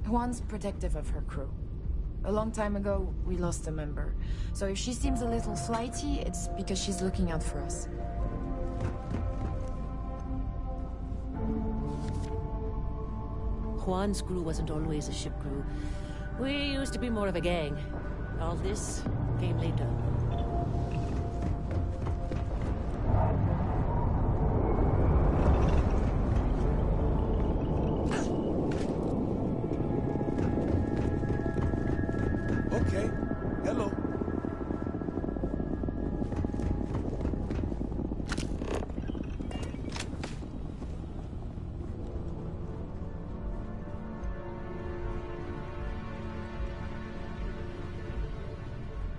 Juan's protective of her crew. A long time ago, we lost a member. So if she seems a little flighty, it's because she's looking out for us. Juan's crew wasn't always a ship crew. We used to be more of a gang. All this came later. Okay. Hello.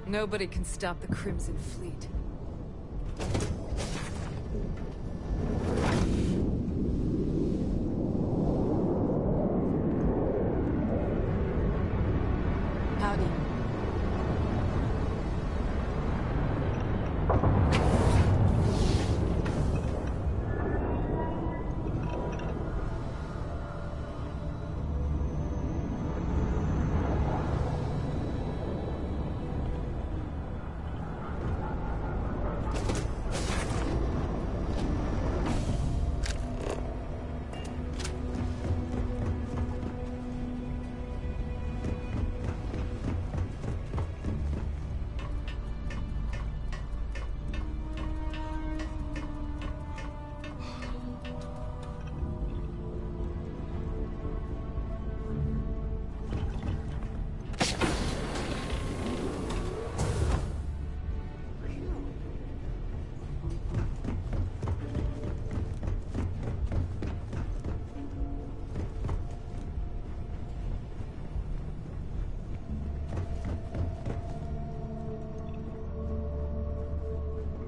Nobody can stop the Crimson Fleet. Howdy.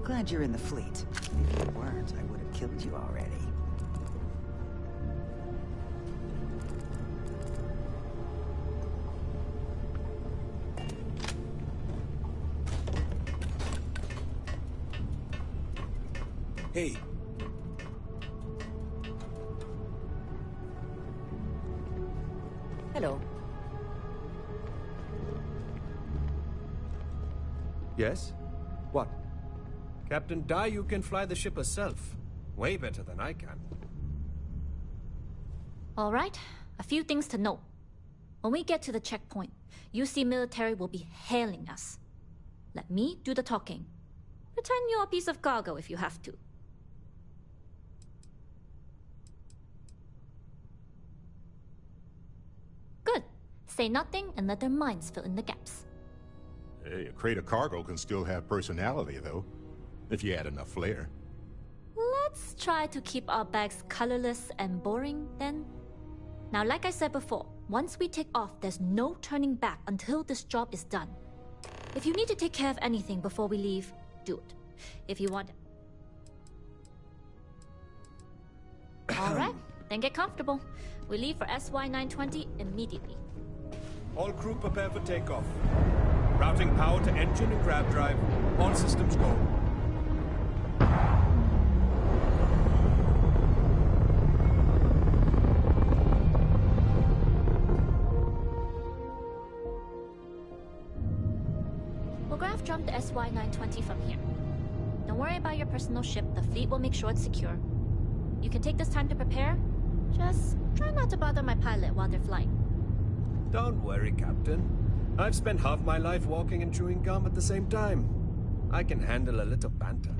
Glad you're in the fleet. If you weren't, I would have killed you already. Hey. Hello. Yes? What? Captain Dai, you can fly the ship herself. Way better than I can. All right, a few things to note. When we get to the checkpoint, UC military will be hailing us. Let me do the talking. Pretend you're a piece of cargo if you have to. Good. Say nothing and let their minds fill in the gaps. Hey, a crate of cargo can still have personality, though, if you add enough flair. Let's try to keep our bags colorless and boring, then. Now, like I said before, once we take off, there's no turning back until this job is done. If you need to take care of anything before we leave, do it. If you want... Alright, then get comfortable. We leave for SY-920 immediately. All crew prepare for takeoff. Routing power to engine and grab drive. All systems go. We'll graph jump the SY-920 from here. Don't worry about your personal ship. The fleet will make sure it's secure. You can take this time to prepare. Just try not to bother my pilot while they're flying. Don't worry, Captain. I've spent half my life walking and chewing gum at the same time. I can handle a little banter.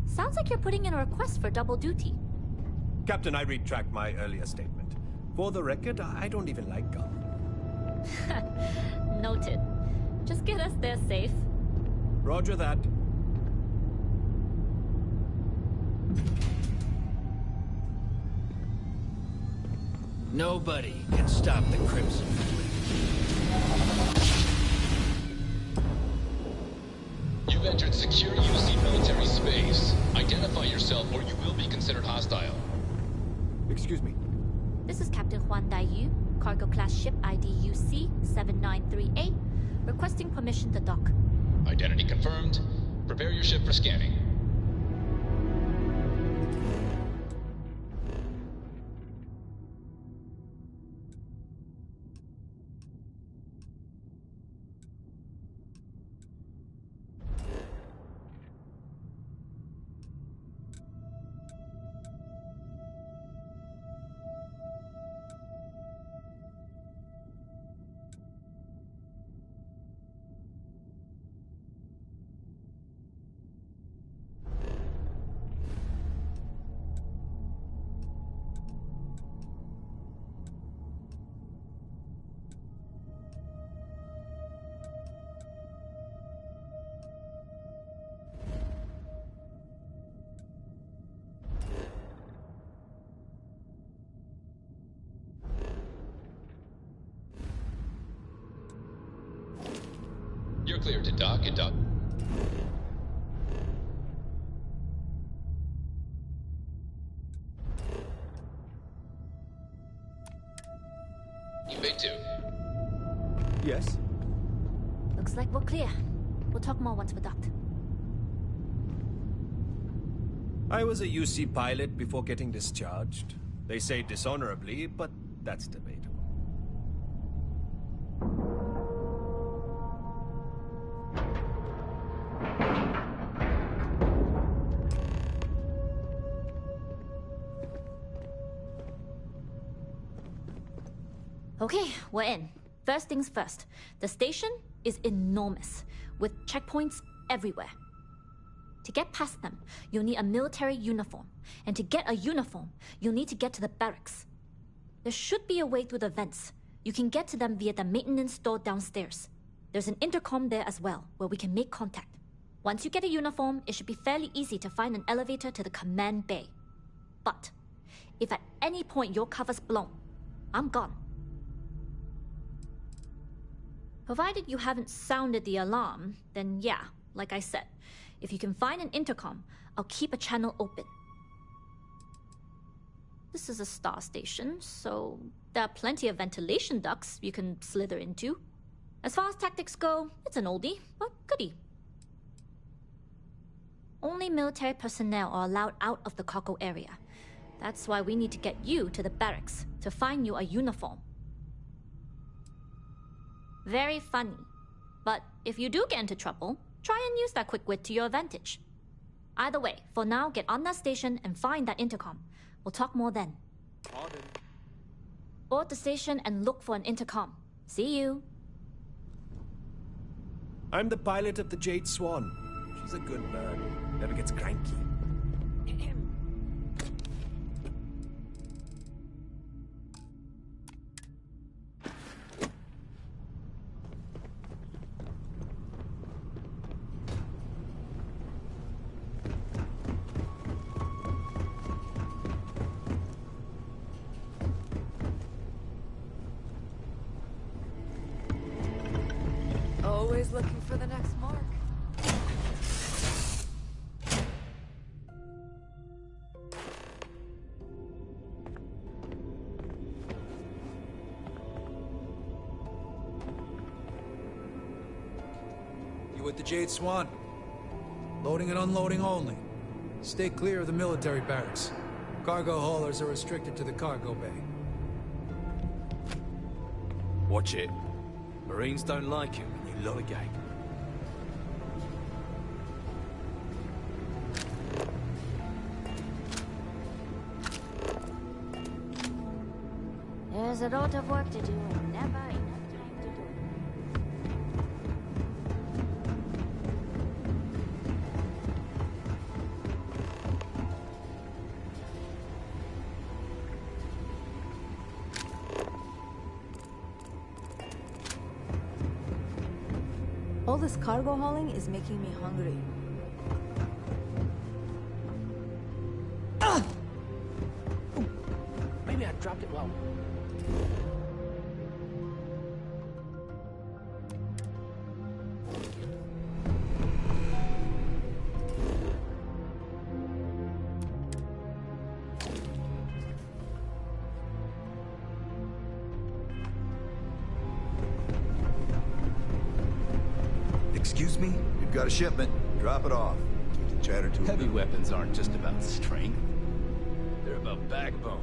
Sounds like you're putting in a request for double duty. Captain, I retract my earlier statement. For the record, I don't even like gum. Noted. Just get us there safe. Roger that. Nobody can stop the Crimson Fleet. You've entered secure UC military space. Identify yourself or you will be considered hostile. Excuse me. This is Captain Huan Daiyu, cargo class ship ID UC 7938, requesting permission to dock. Identity confirmed. Prepare your ship for scanning. You're cleared to dock and dock. Bay 2. Yes? Looks like we're clear. We'll talk more once we're docked. I was a UC pilot before getting discharged. They say dishonorably, but that's debatable. Okay, we're in. First things first. The station is enormous, with checkpoints everywhere. To get past them, you'll need a military uniform. And to get a uniform, you'll need to get to the barracks. There should be a way through the vents. You can get to them via the maintenance store downstairs. There's an intercom there as well, where we can make contact. Once you get a uniform, it should be fairly easy to find an elevator to the command bay. But if at any point your cover's blown, I'm gone. Provided you haven't sounded the alarm, then yeah, like I said, if you can find an intercom, I'll keep a channel open. This is a star station, so there are plenty of ventilation ducts you can slither into. As far as tactics go, it's an oldie, but goodie. Only military personnel are allowed out of the cargo area. That's why we need to get you to the barracks to find you a uniform. Very funny. But if you do get into trouble, try and use that quick wit to your advantage. Either way, for now, get on that station and find that intercom. We'll talk more then. Pardon. Board the station and look for an intercom. See you. I'm the pilot of the Jade Swan. She's a good bird. Never gets cranky. Always looking for the next mark. You with the Jade Swan? Loading and unloading only. Stay clear of the military barracks. Cargo haulers are restricted to the cargo bay. Watch it. Marines don't like it when you lollygag. There's a lot of work to do and never enough time to do it. this cargo hauling is making me hungry. Maybe I dropped it well. Excuse me? You've got a shipment. Drop it off. We can chatter to Heavy weapons aren't just about strength. They're about backbone.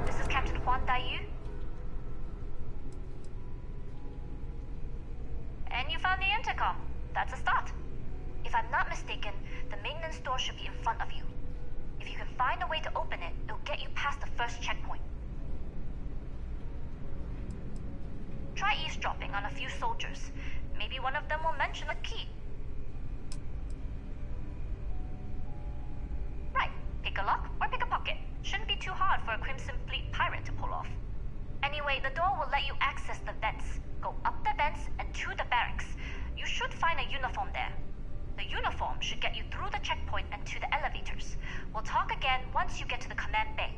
This is Captain Huan Daiyu. And you found the intercom. That's a start. If I'm not mistaken, the maintenance door should be in front of you. If you can find a way to open it, it'll get you past the first checkpoint. Try eavesdropping on a few soldiers. Maybe one of them will mention a key. Right, pick a lock or pick a pocket. Shouldn't be too hard for a Crimson Fleet pirate to pull off. Anyway, the door will let you access the vents. Go up the vents and to the barracks. You should find a uniform there. The uniform should get you through the checkpoint and to the elevators. We'll talk again once you get to the command bay.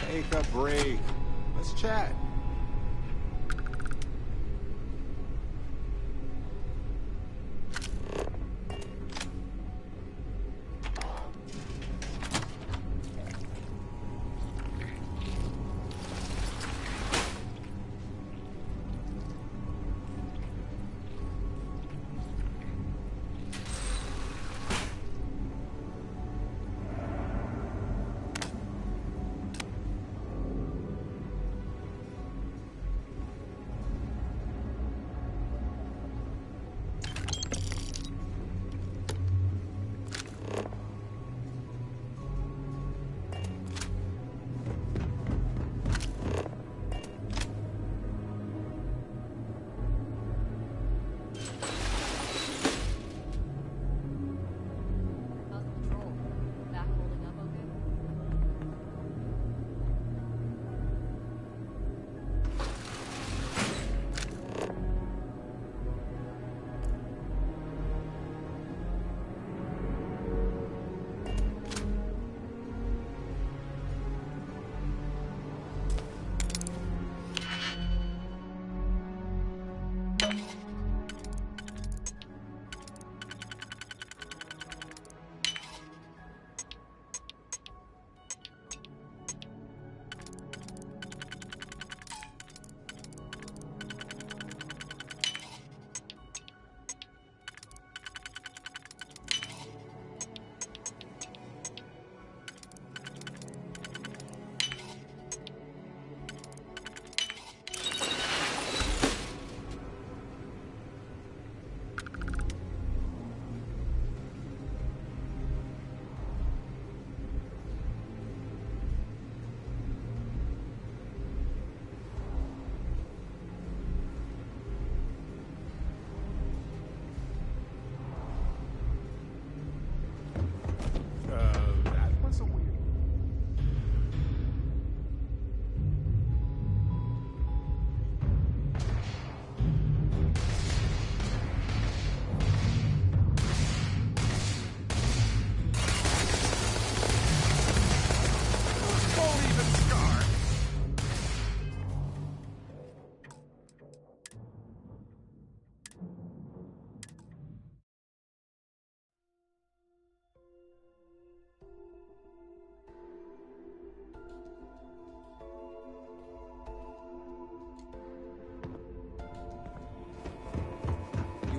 Take a break. Let's chat.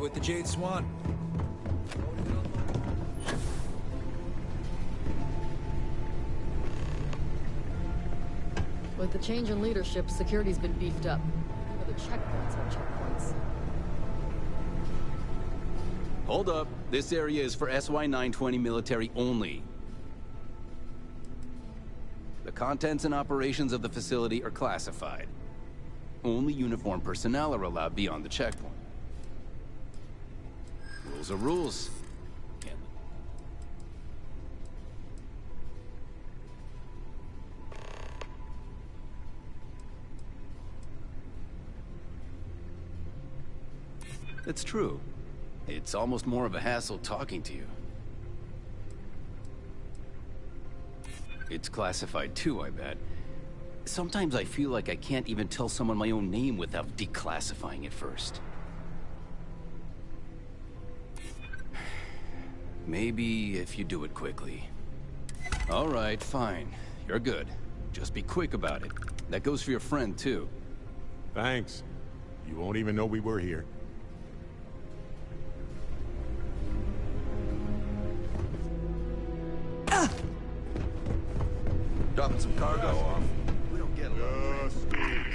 You with the Jade Swan? With the change in leadership, security's been beefed up. The checkpoints are checkpoints. Hold up. This area is for SY-920 military only. The contents and operations of the facility are classified. Only uniformed personnel are allowed beyond the checkpoint. Rules are rules. It's true. It's almost more of a hassle talking to you. It's classified too, I bet. Sometimes I feel like I can't even tell someone my own name without declassifying it first. Maybe if you do it quickly. All right, fine. You're good. Just be quick about it. That goes for your friend, too. Thanks. You won't even know we were here. Dropping some cargo off. We don't get a lot. Just easy.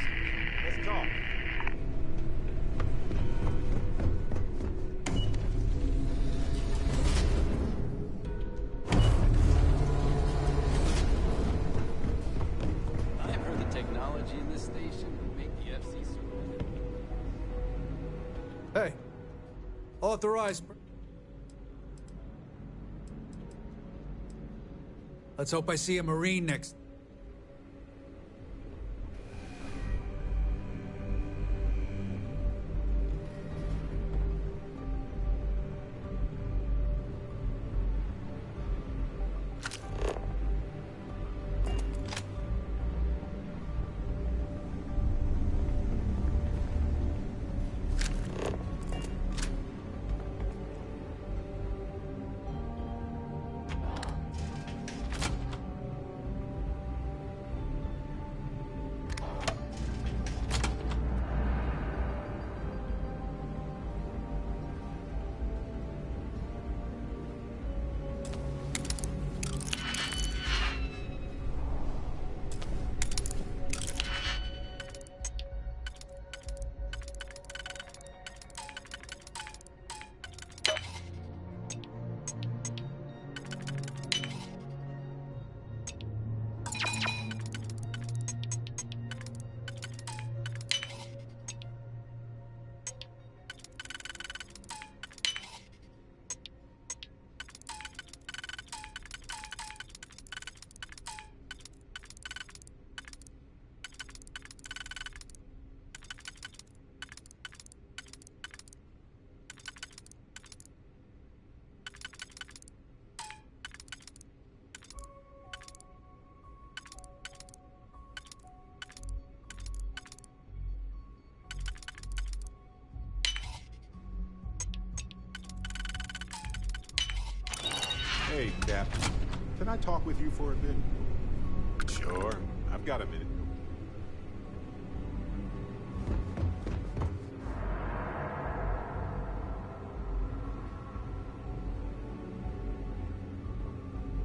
Let's talk. I've heard the technology in this station would make the FC survive. Hey, authorized. Let's hope I see a Marine next. Hey, Captain. Can I talk with you for a bit? Sure. I've got a minute.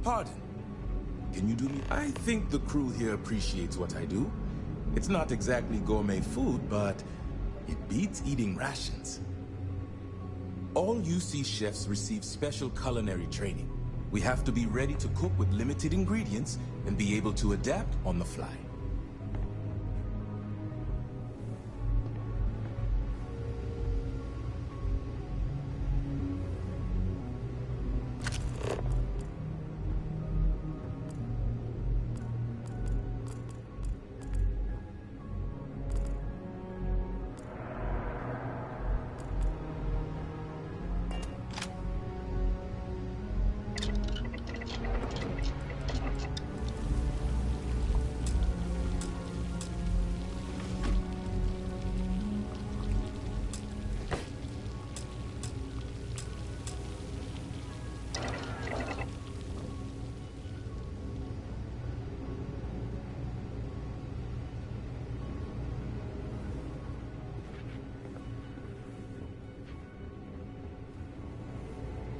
Pardon. Can you do me? I think the crew here appreciates what I do. It's not exactly gourmet food, but it beats eating rations. All UC chefs receive special culinary training. We have to be ready to cook with limited ingredients and be able to adapt on the fly.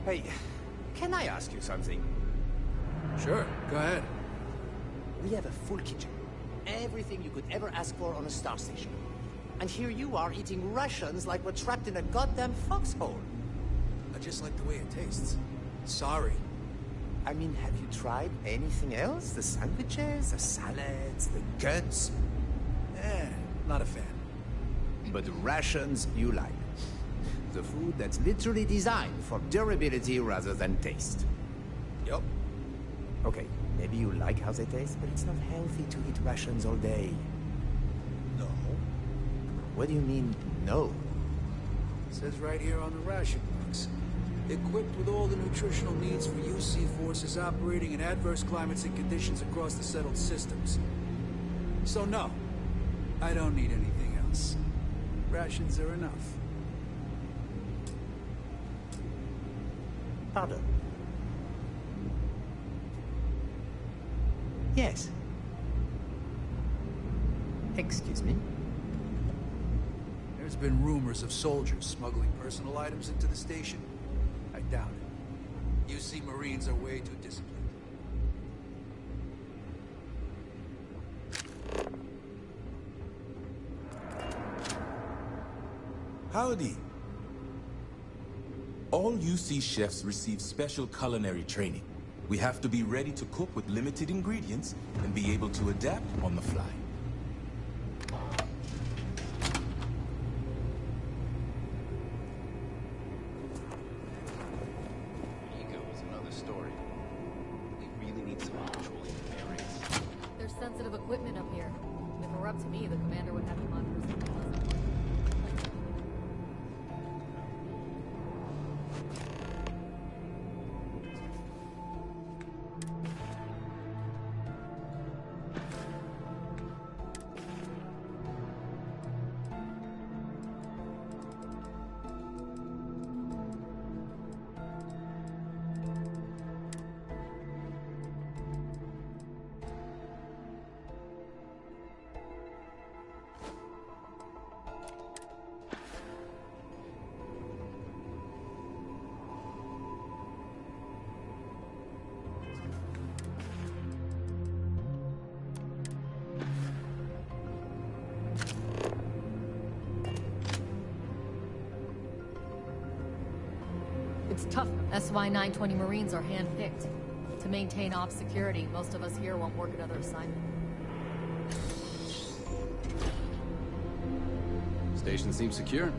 Hey, can I ask you something? Sure, go ahead. We have a full kitchen. Everything you could ever ask for on a star station. And here you are eating rations like we're trapped in a goddamn foxhole. I just like the way it tastes. Sorry. I mean, have you tried anything else? The sandwiches, the salads, the guts? Not a fan. But rations you like. The food that's literally designed for durability rather than taste. Yup. Okay, maybe you like how they taste, but it's not healthy to eat rations all day. No. What do you mean, no? It says right here on the ration box. Equipped with all the nutritional needs for UC forces operating in adverse climates and conditions across the settled systems. So no, I don't need anything else. Rations are enough. Pardon? Yes. Excuse me? There's been rumors of soldiers smuggling personal items into the station. I doubt it. UC Marines are way too disciplined. Howdy. All UC chefs receive special culinary training. We have to be ready to cook with limited ingredients and be able to adapt on the fly. Ego is another story. We really need someone controlling the bearings. There's sensitive equipment up here. If it were up to me, the commander would have to monitor something else. It's tough. SY-920 Marines are hand-picked. To maintain ops security, most of us here won't work another assignment. Station seems secure.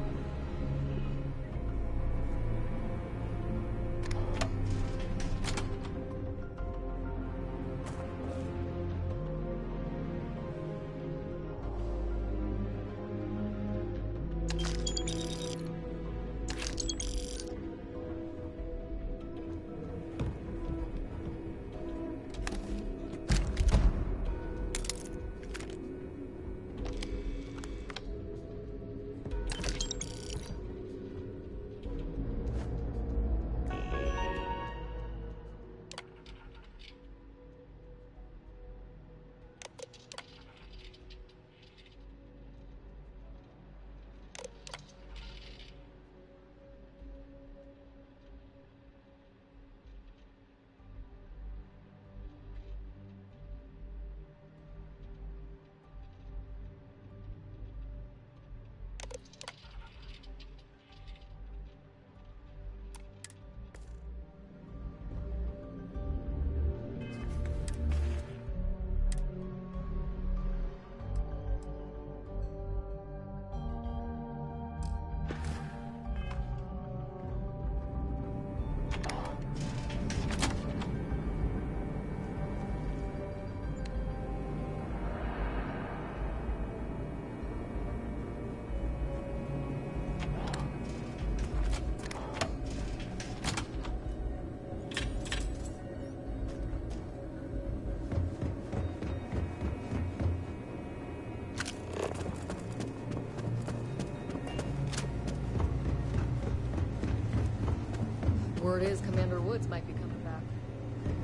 Word is Commander Woods might be coming back.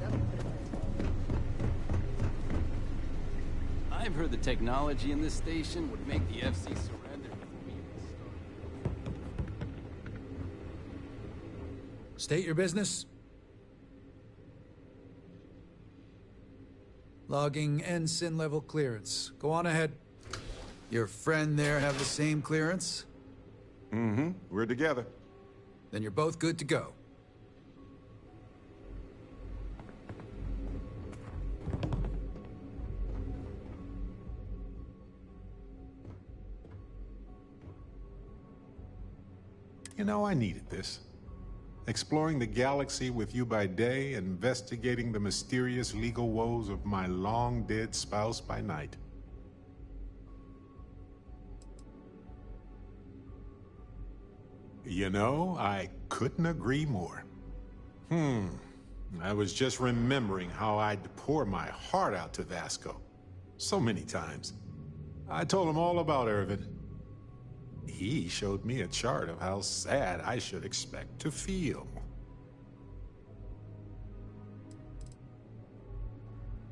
That would fit my I've heard the technology in this station would make the FC surrender before we even State your business. Logging ensign level clearance. Go on ahead. Your friend there have the same clearance? Mm-hmm. We're together. Then you're both good to go. You know, I needed this. Exploring the galaxy with you by day, investigating the mysterious legal woes of my long-dead spouse by night. You know, I couldn't agree more. I was just remembering how I'd pour my heart out to Vasco. So many times. I told him all about Irvin. He showed me a chart of how sad I should expect to feel.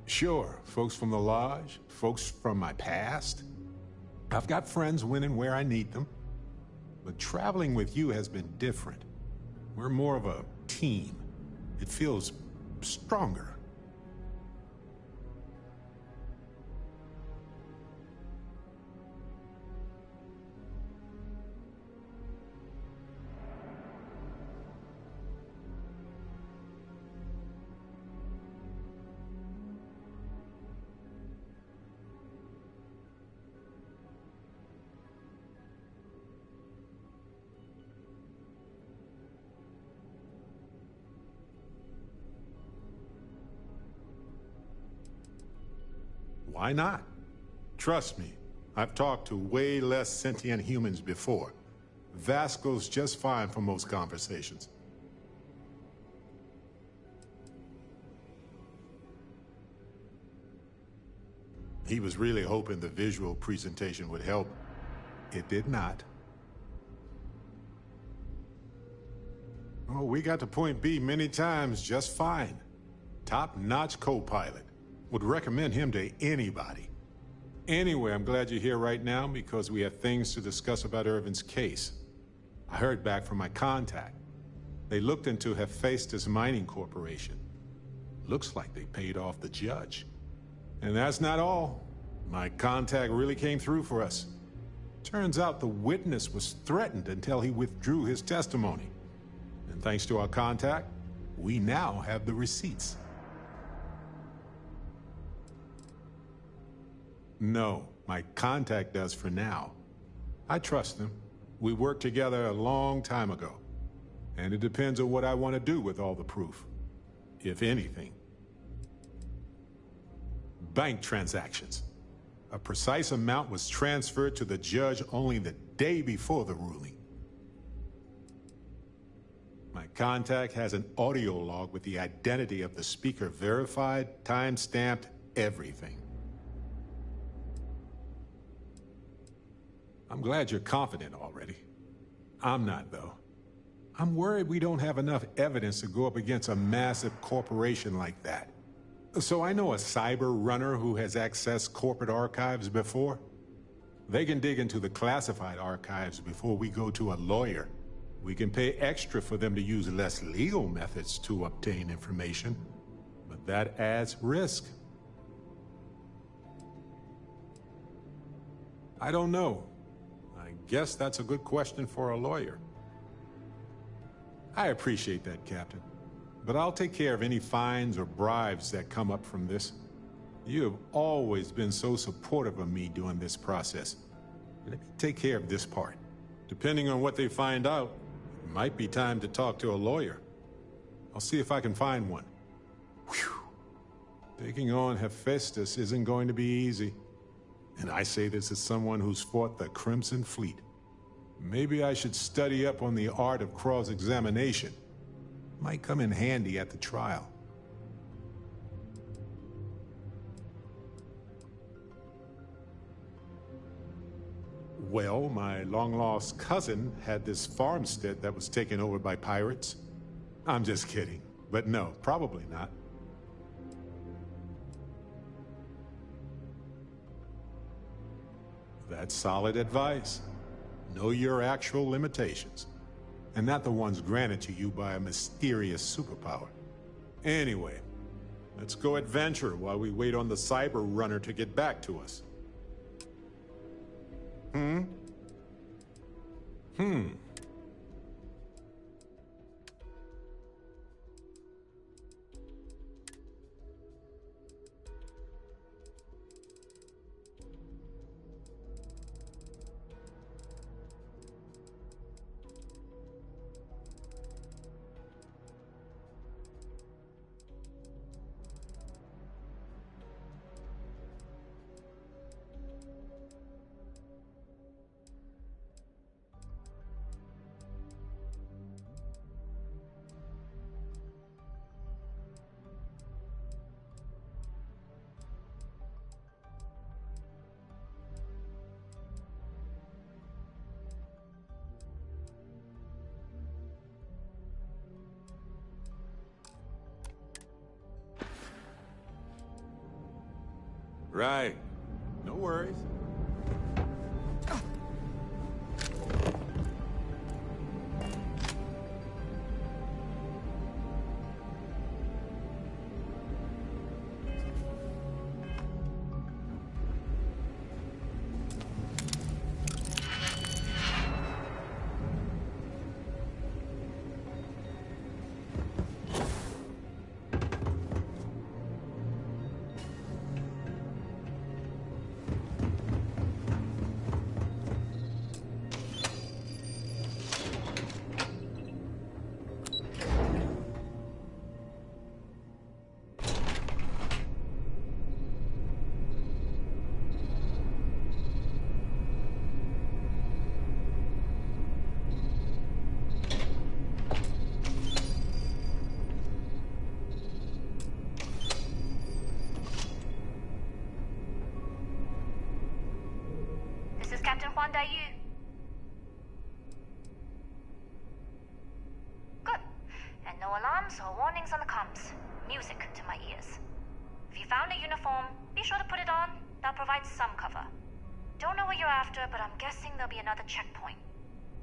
Sure, folks from the Lodge, folks from my past. I've got friends when and where I need them. But traveling with you has been different. We're more of a team. It feels stronger. Why not? Trust me, I've talked to way less sentient humans before. Vasco's just fine for most conversations. He was really hoping the visual presentation would help. It did not. Oh, we got to point B many times just fine. Top-notch co-pilot. Would recommend him to anybody. Anyway, I'm glad you're here right now because we have things to discuss about Irvin's case. I heard back from my contact. They looked into Hephaestus Mining Corporation. Looks like they paid off the judge. And that's not all. My contact really came through for us. Turns out the witness was threatened until he withdrew his testimony. And thanks to our contact, we now have the receipts. No, my contact does for now. I trust him. We worked together a long time ago. And it depends on what I want to do with all the proof. If anything. Bank transactions. A precise amount was transferred to the judge only the day before the ruling. My contact has an audio log with the identity of the speaker verified, time-stamped, everything. I'm glad you're confident already. I'm not, though. I'm worried we don't have enough evidence to go up against a massive corporation like that. So I know a cyber runner who has accessed corporate archives before. They can dig into the classified archives before we go to a lawyer. We can pay extra for them to use less legal methods to obtain information, but that adds risk. I don't know. I guess that's a good question for a lawyer. I appreciate that, Captain. But I'll take care of any fines or bribes that come up from this. You have always been so supportive of me during this process. Let me take care of this part. Depending on what they find out, it might be time to talk to a lawyer. I'll see if I can find one. Whew. Taking on Hephaestus isn't going to be easy. And I say this as someone who's fought the Crimson Fleet. Maybe I should study up on the art of cross-examination. Might come in handy at the trial. Well, my long-lost cousin had this farmstead that was taken over by pirates. I'm just kidding, but no, probably not. That's solid advice. Know your actual limitations. and not the ones granted to you by a mysterious superpower. Anyway, let's go adventure while we wait on the cyber runner to get back to us. Hmm? Right. No worries. Captain Huan Daiyu. Good. And no alarms or warnings on the comms. Music to my ears. If you found a uniform, be sure to put it on. That'll provide some cover. Don't know what you're after, but I'm guessing there'll be another checkpoint.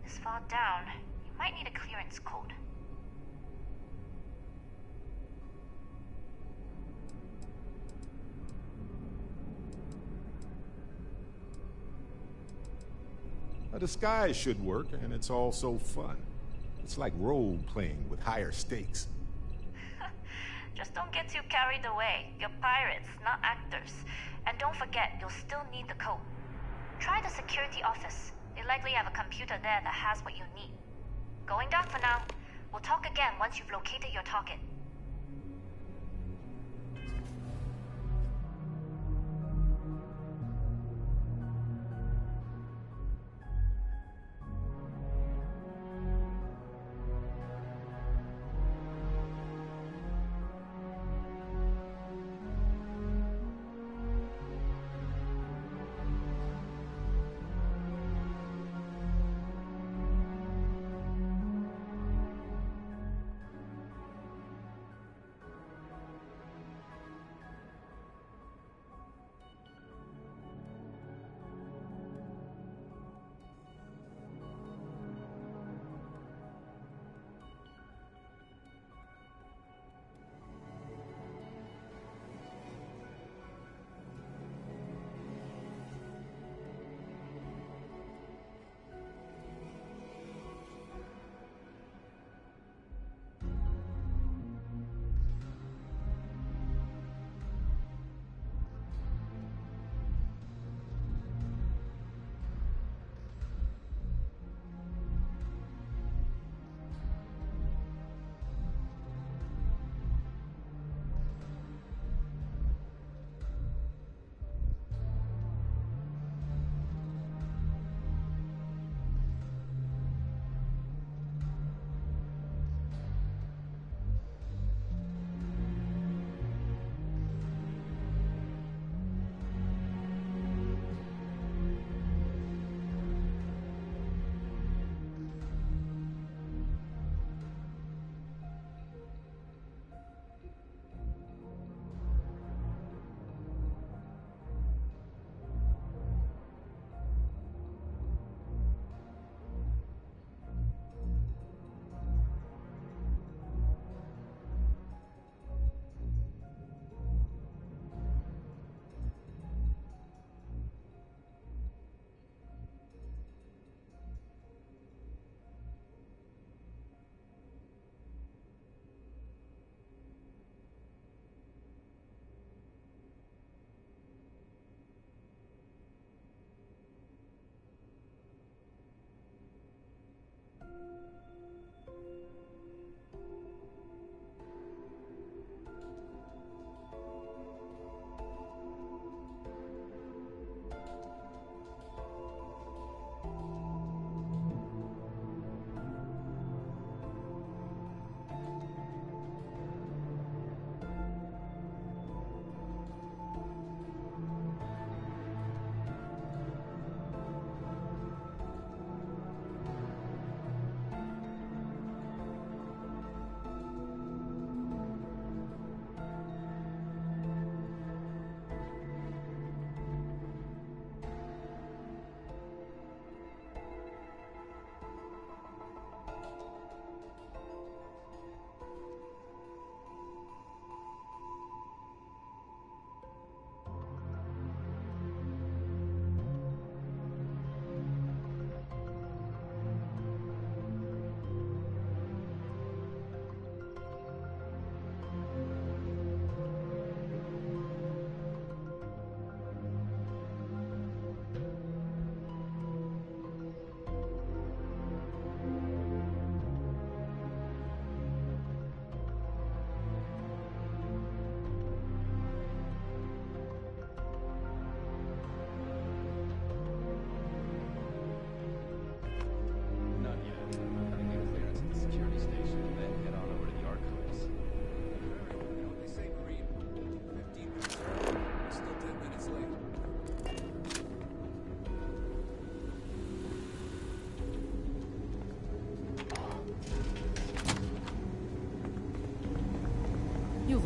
This far down, you might need a clearance code. A disguise should work, and it's all so fun. It's like role-playing with higher stakes. Just don't get too carried away. You're pirates, not actors. And don't forget, you'll still need the code. Try the security office. They likely have a computer there that has what you need. Going down for now. We'll talk again once you've located your target.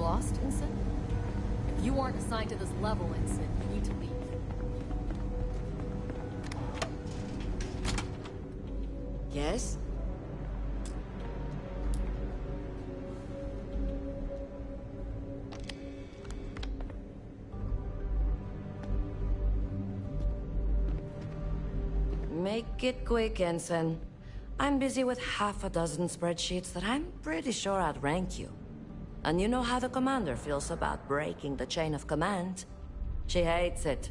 lost, Ensign? If you weren't assigned to this level, Ensign, you need to leave. Yes? Make it quick, Ensign. I'm busy with half a dozen spreadsheets that I'm pretty sure outrank you. And you know how the commander feels about breaking the chain of command. She hates it.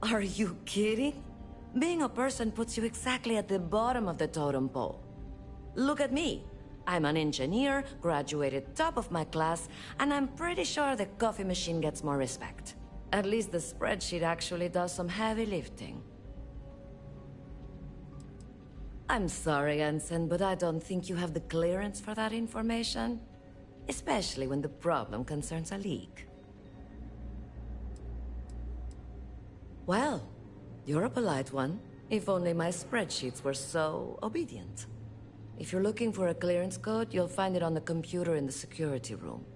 Are you kidding? Being a person puts you exactly at the bottom of the totem pole. Look at me. I'm an engineer, graduated top of my class, and I'm pretty sure the coffee machine gets more respect. At least the spreadsheet actually does some heavy lifting. I'm sorry, Ensign, but I don't think you have the clearance for that information. Especially when the problem concerns a leak. Well, you're a polite one. If only my spreadsheets were so obedient. If you're looking for a clearance code, you'll find it on the computer in the security room.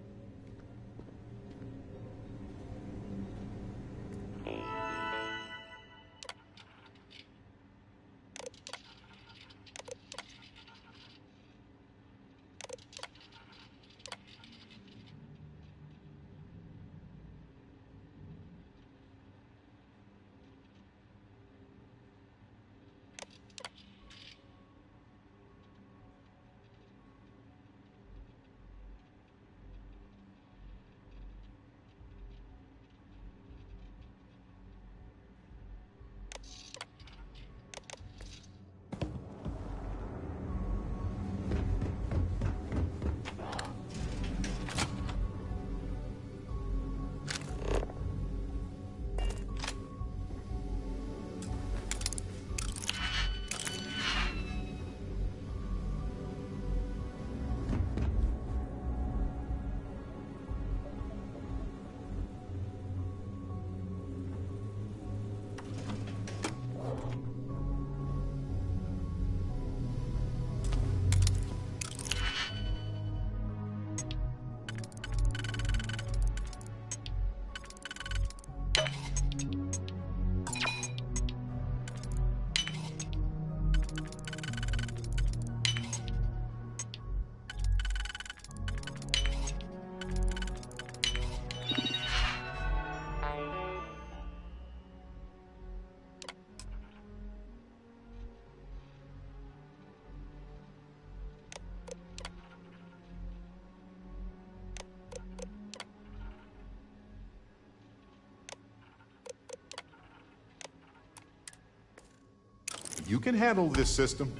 You can handle this system.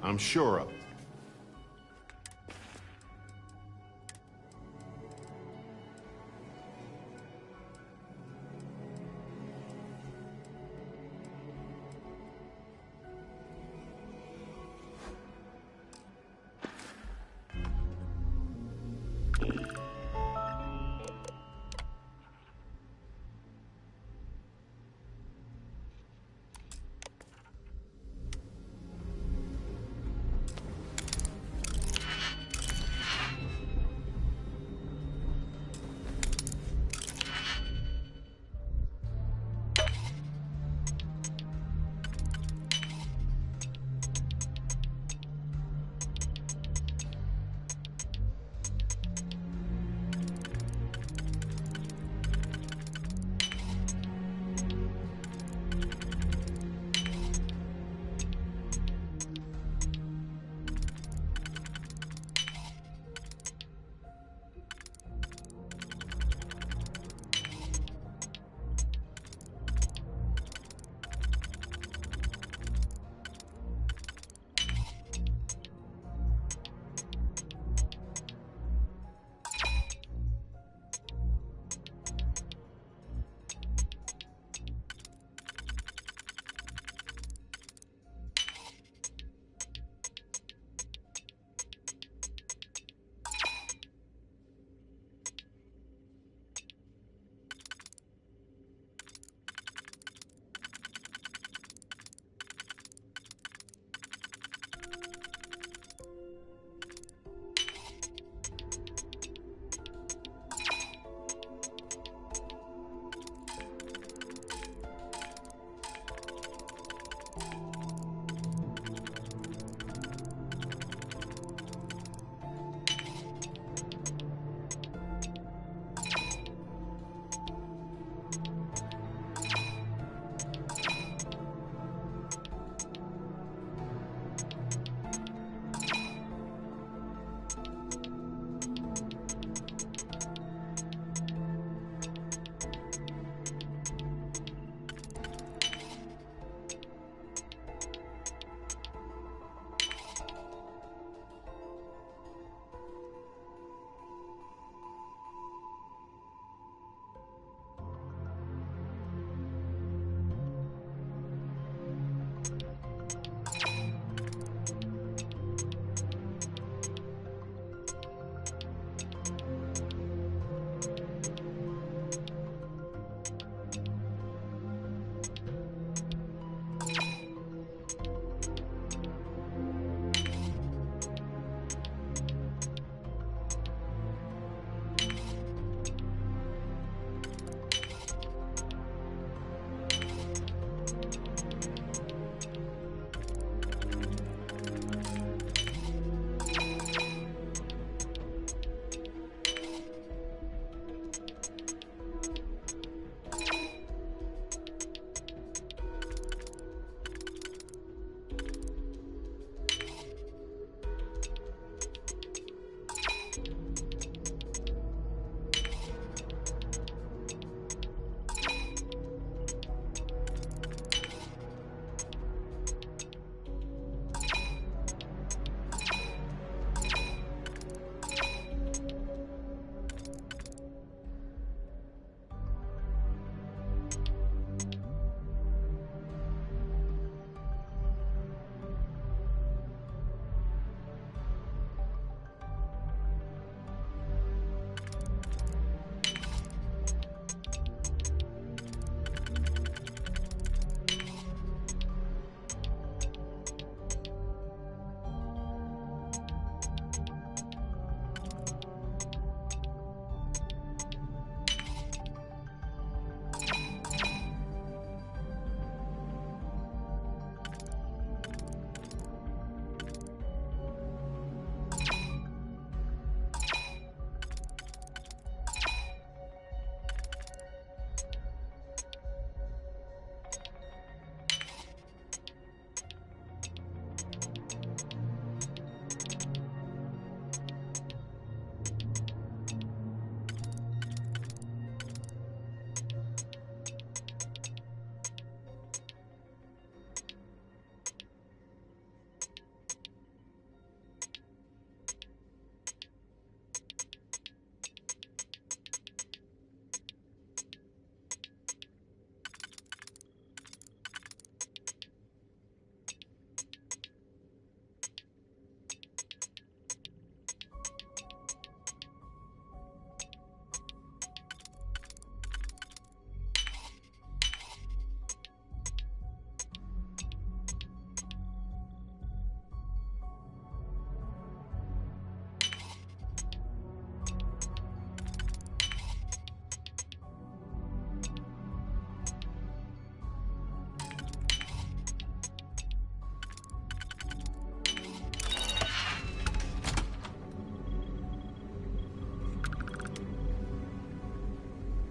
I'm sure of it.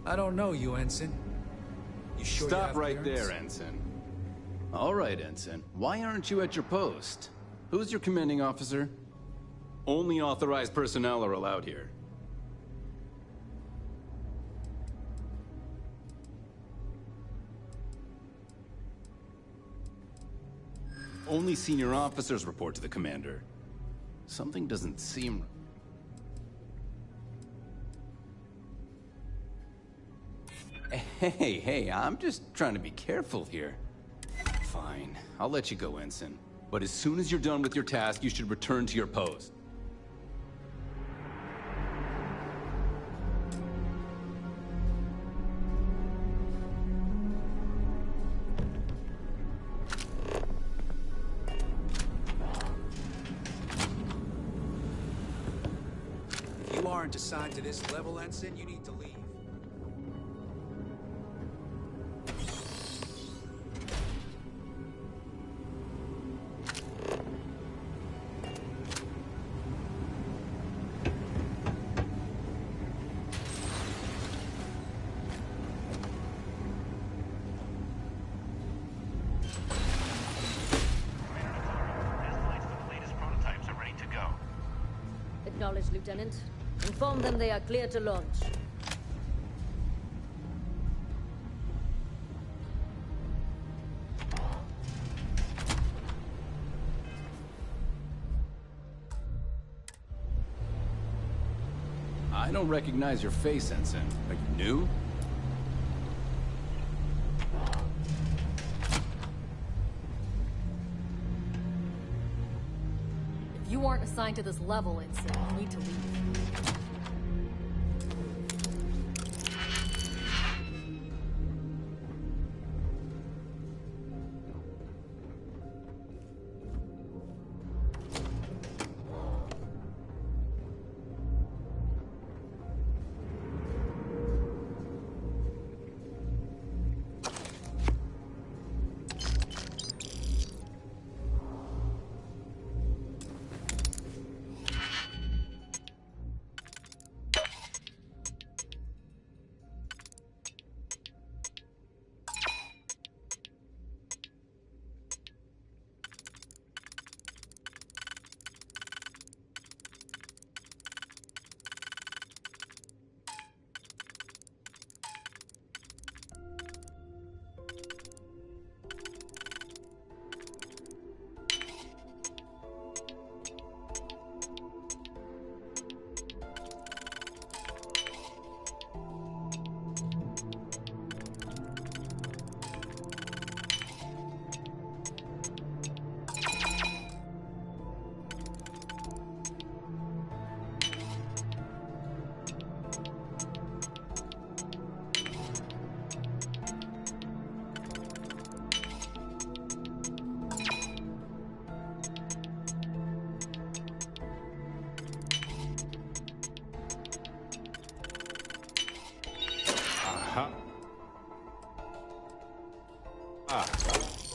I don't know you, Ensign. You sure you Stop have right clearance? there, Ensign. All right, Ensign. Why aren't you at your post? Who's your commanding officer? Only authorized personnel are allowed here. Only senior officers report to the commander. Something doesn't seem... Hey, I'm just trying to be careful here. Fine, I'll let you go, Ensign. But as soon as you're done with your task, you should return to your post. If you aren't assigned to this level, Ensign, you need to leave. Acknowledged, Lieutenant. Inform them they are clear to launch. I don't recognize your face, Ensign. Are you new? If you aren't assigned to this level, Ensign, you need to leave.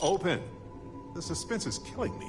Open. The suspense is killing me.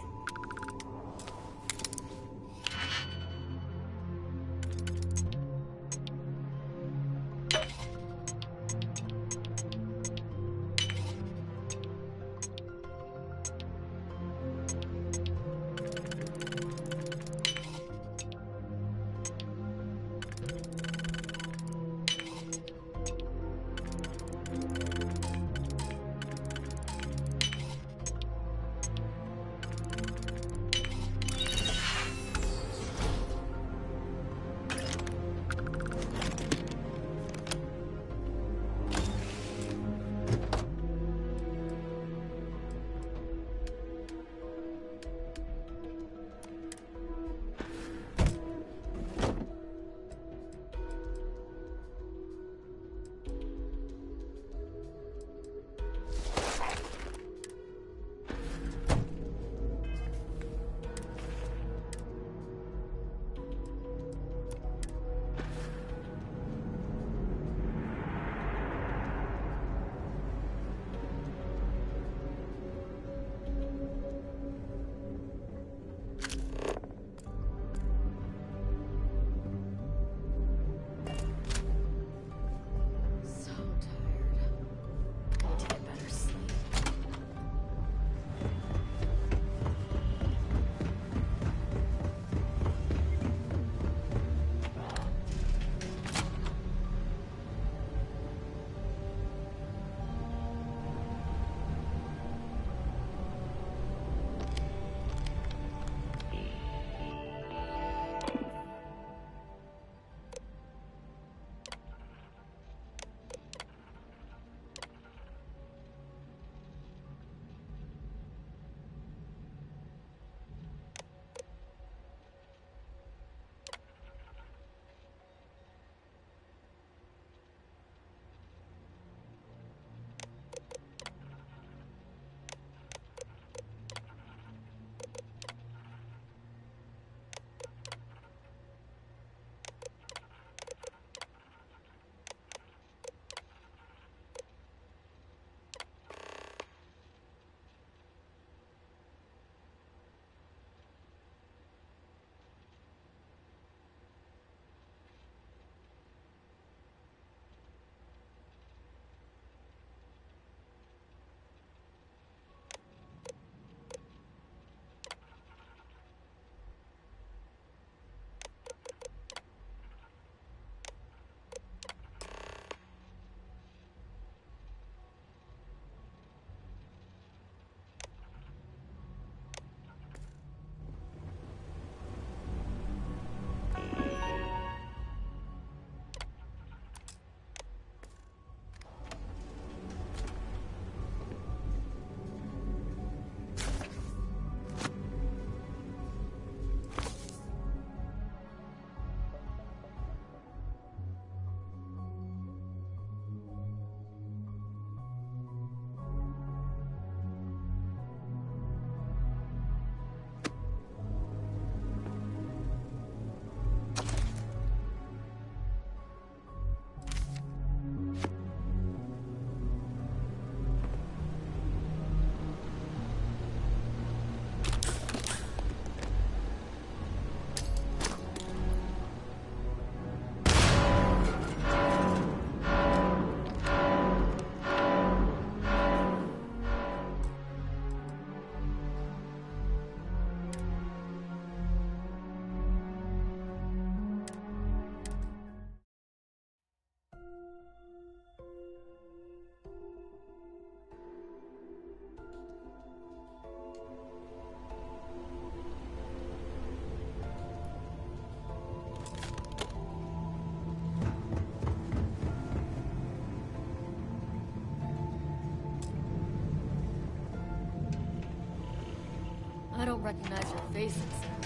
recognize your faces.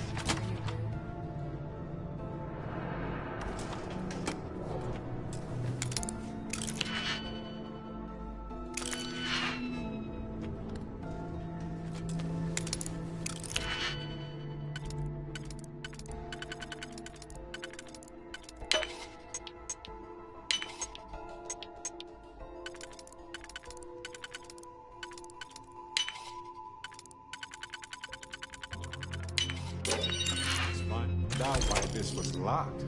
You do. Find out why this was locked.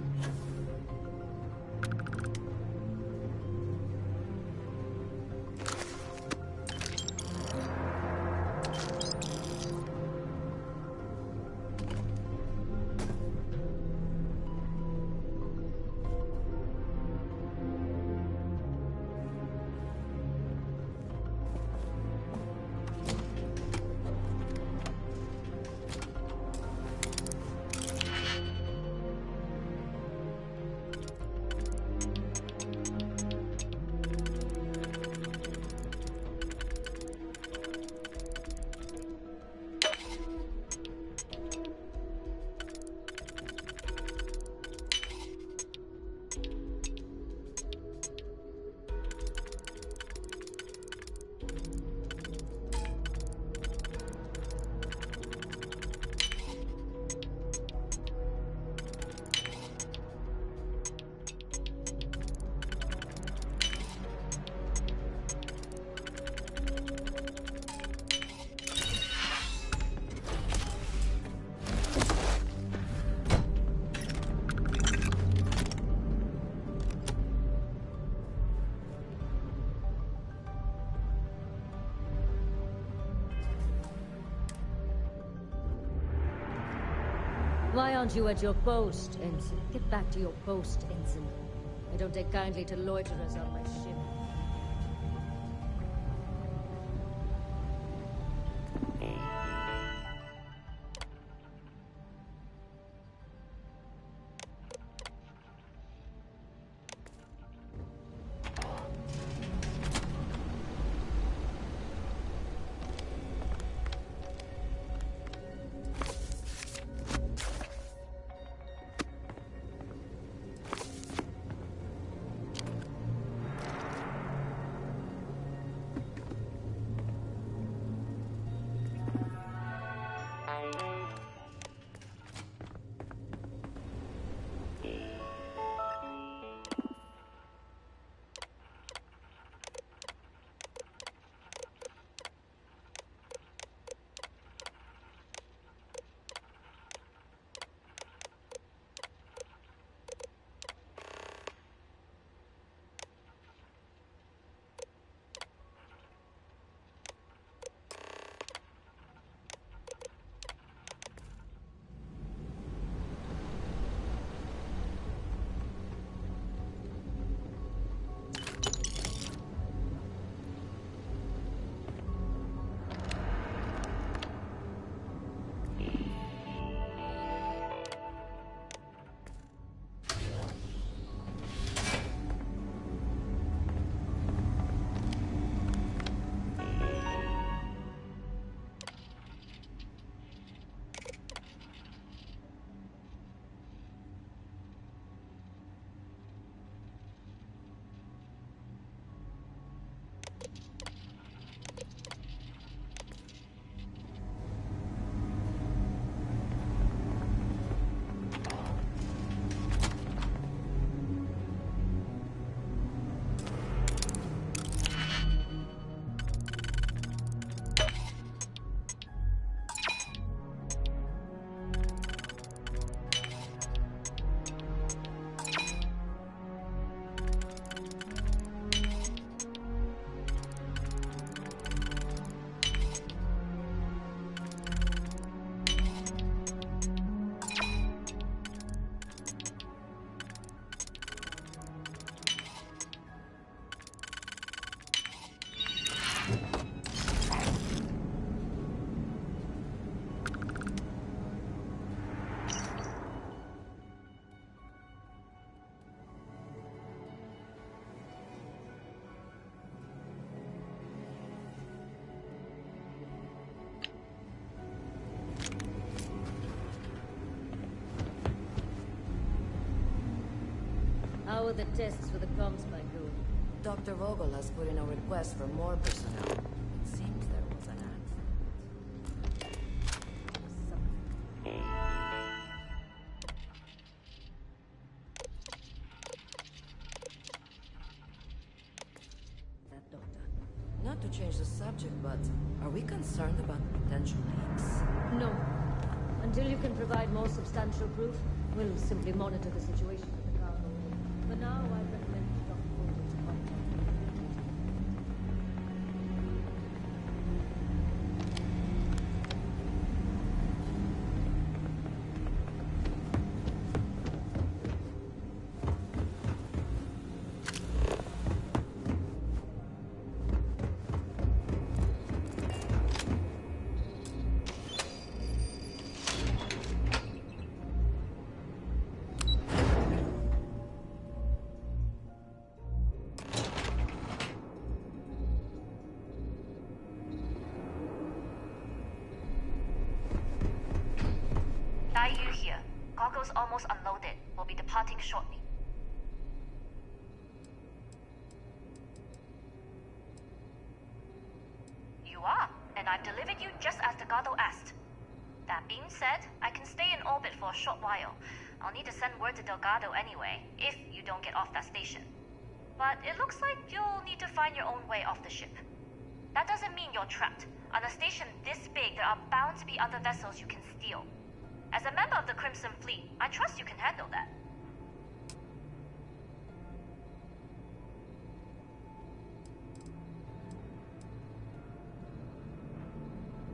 Why aren't you at your post, Ensign? Get back to your post, Ensign. I don't take kindly to loiterers on my ship. How are the tests for the comms spy going? Dr. Vogel has put in a request for more personnel. It seems there was an That doctor. Not to change the subject, but are we concerned about potential leaks? No. Until you can provide more substantial proof, we'll simply monitor the situation at the cargo. For now, I recommend you drop Vogel's contact. Daiyu here. Cargo's almost unloaded. We'll be departing shortly. You are, and I've delivered you just as Delgado asked. That being said, I can stay in orbit for a short while. I'll need to send word to Delgado anyway, if you don't get off that station. But it looks like you'll need to find your own way off the ship. That doesn't mean you're trapped. On a station this big, there are bound to be other vessels you can steal. As a member of the Crimson Fleet, I trust you can handle that.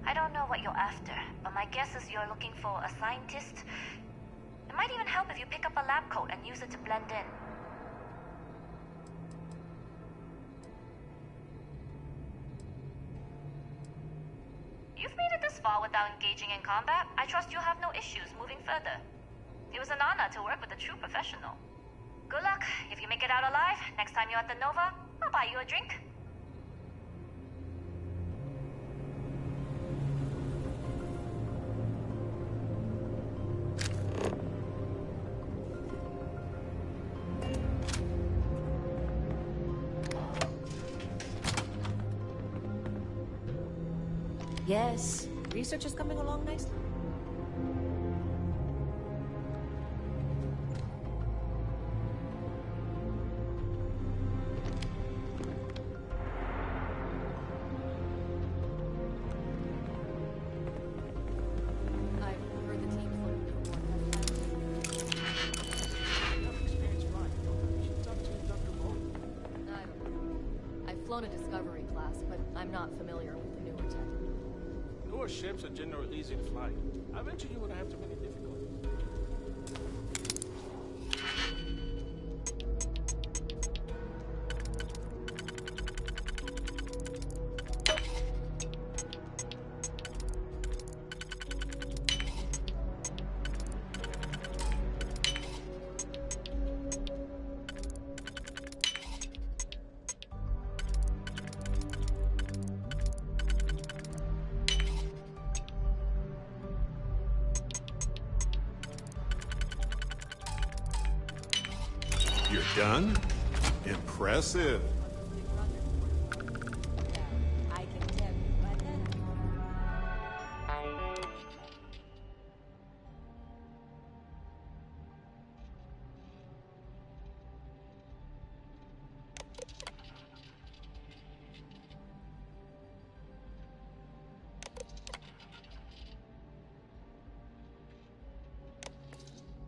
I don't know what you're after, but my guess is you're looking for a scientist. It might even help if you pick up a lab coat and use it to blend in. You've made it this far without engaging in combat. I trust you'll have no issues moving further. It was an honor to work with a true professional. Good luck. If you make it out alive, next time you're at the Nova, I'll buy you a drink. Yes. Research is coming along nicely. I've heard the team I've flown a Discovery class, but I'm not familiar with the newer tech. Newer ships are generally easy to fly. I venture you wouldn't have too many difficulties. You're done? Impressive. I can tell you by then.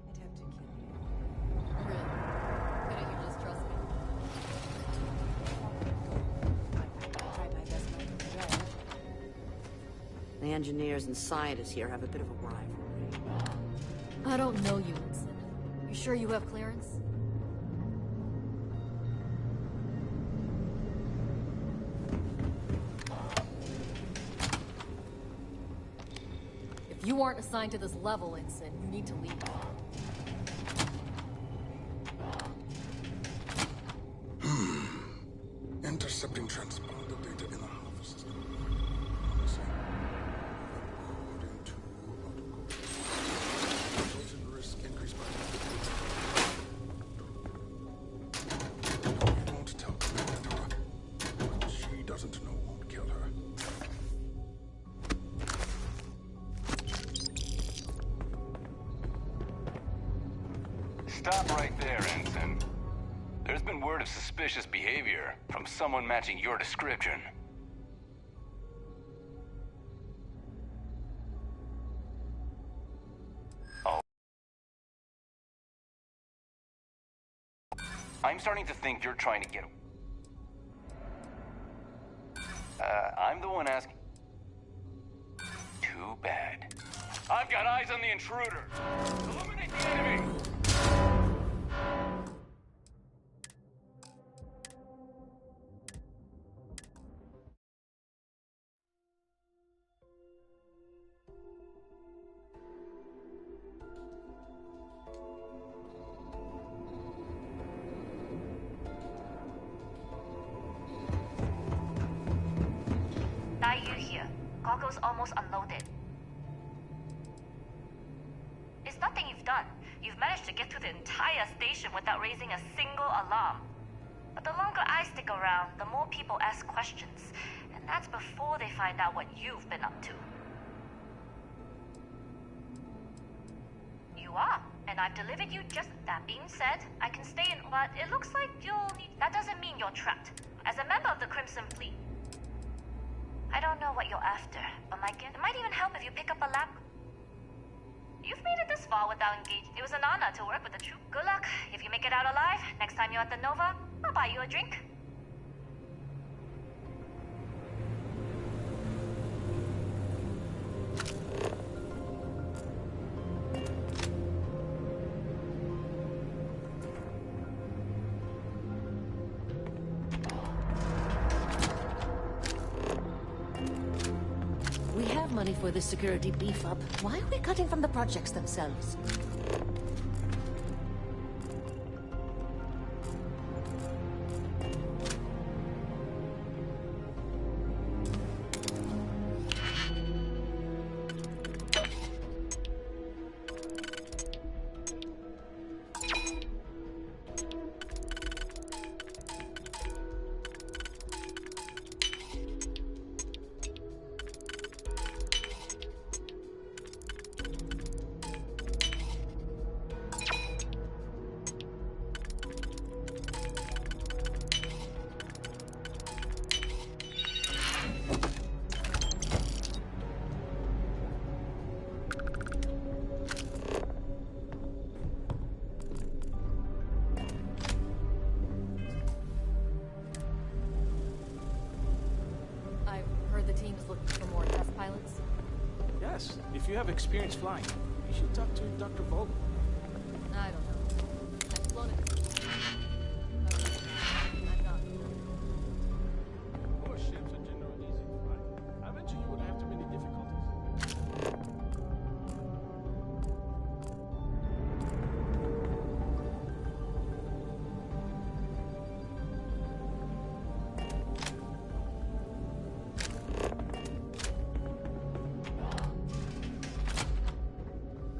I'd have to kill you. Really? Couldn't you just trust me? I tried my best not to regret it. The engineers and scientists here have a bit of a rivalry. I don't know you, Ensign. You sure you have clearance? If you aren't assigned to this level, Ensign, you need to leave. Intercepting transponder data in the Alpha system. According to protocol. Poison risk increased by Stop right there, Ensign. There's been word of suspicious behavior from someone matching your description. Oh. I'm starting to think you're trying to get... I'm the one asking... Too bad. I've got eyes on the intruder. Eliminate the enemy! Yu here. Cargo's almost unloaded. It's nothing you've done. You've managed to get through the entire station without raising a single alarm. But the longer I stick around, the more people ask questions. And that's before they find out what you've been up to. You are, and I've delivered you just... That being said, I can stay in, but it looks like you'll need... That doesn't mean you're trapped. As a member of the Crimson Fleet, I don't know what you're after, but it might even help if you pick up a lab... You've made it this far without engaging. It was an honor to work with the troop. Good luck. If you make it out alive, next time you're at the Nova, I'll buy you a drink. We have money for this security beef up. Why are we cutting from the projects themselves? Yes, if you have experience flying, you should talk to Dr. Vogel. I don't know. I've flown it. I'm not. More ships are generally easy to fly. I bet you wouldn't have too many difficulties.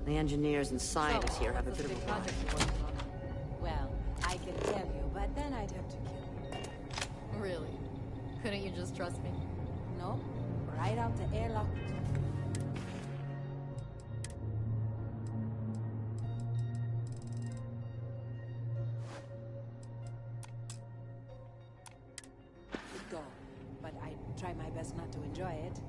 The engineers and scientists here have a bit of a project problem. you're working on. Well, I can tell you, but then I'd have to kill you. Really? Couldn't you just trust me? No, right out the airlock. Good go, but I'd try my best not to enjoy it.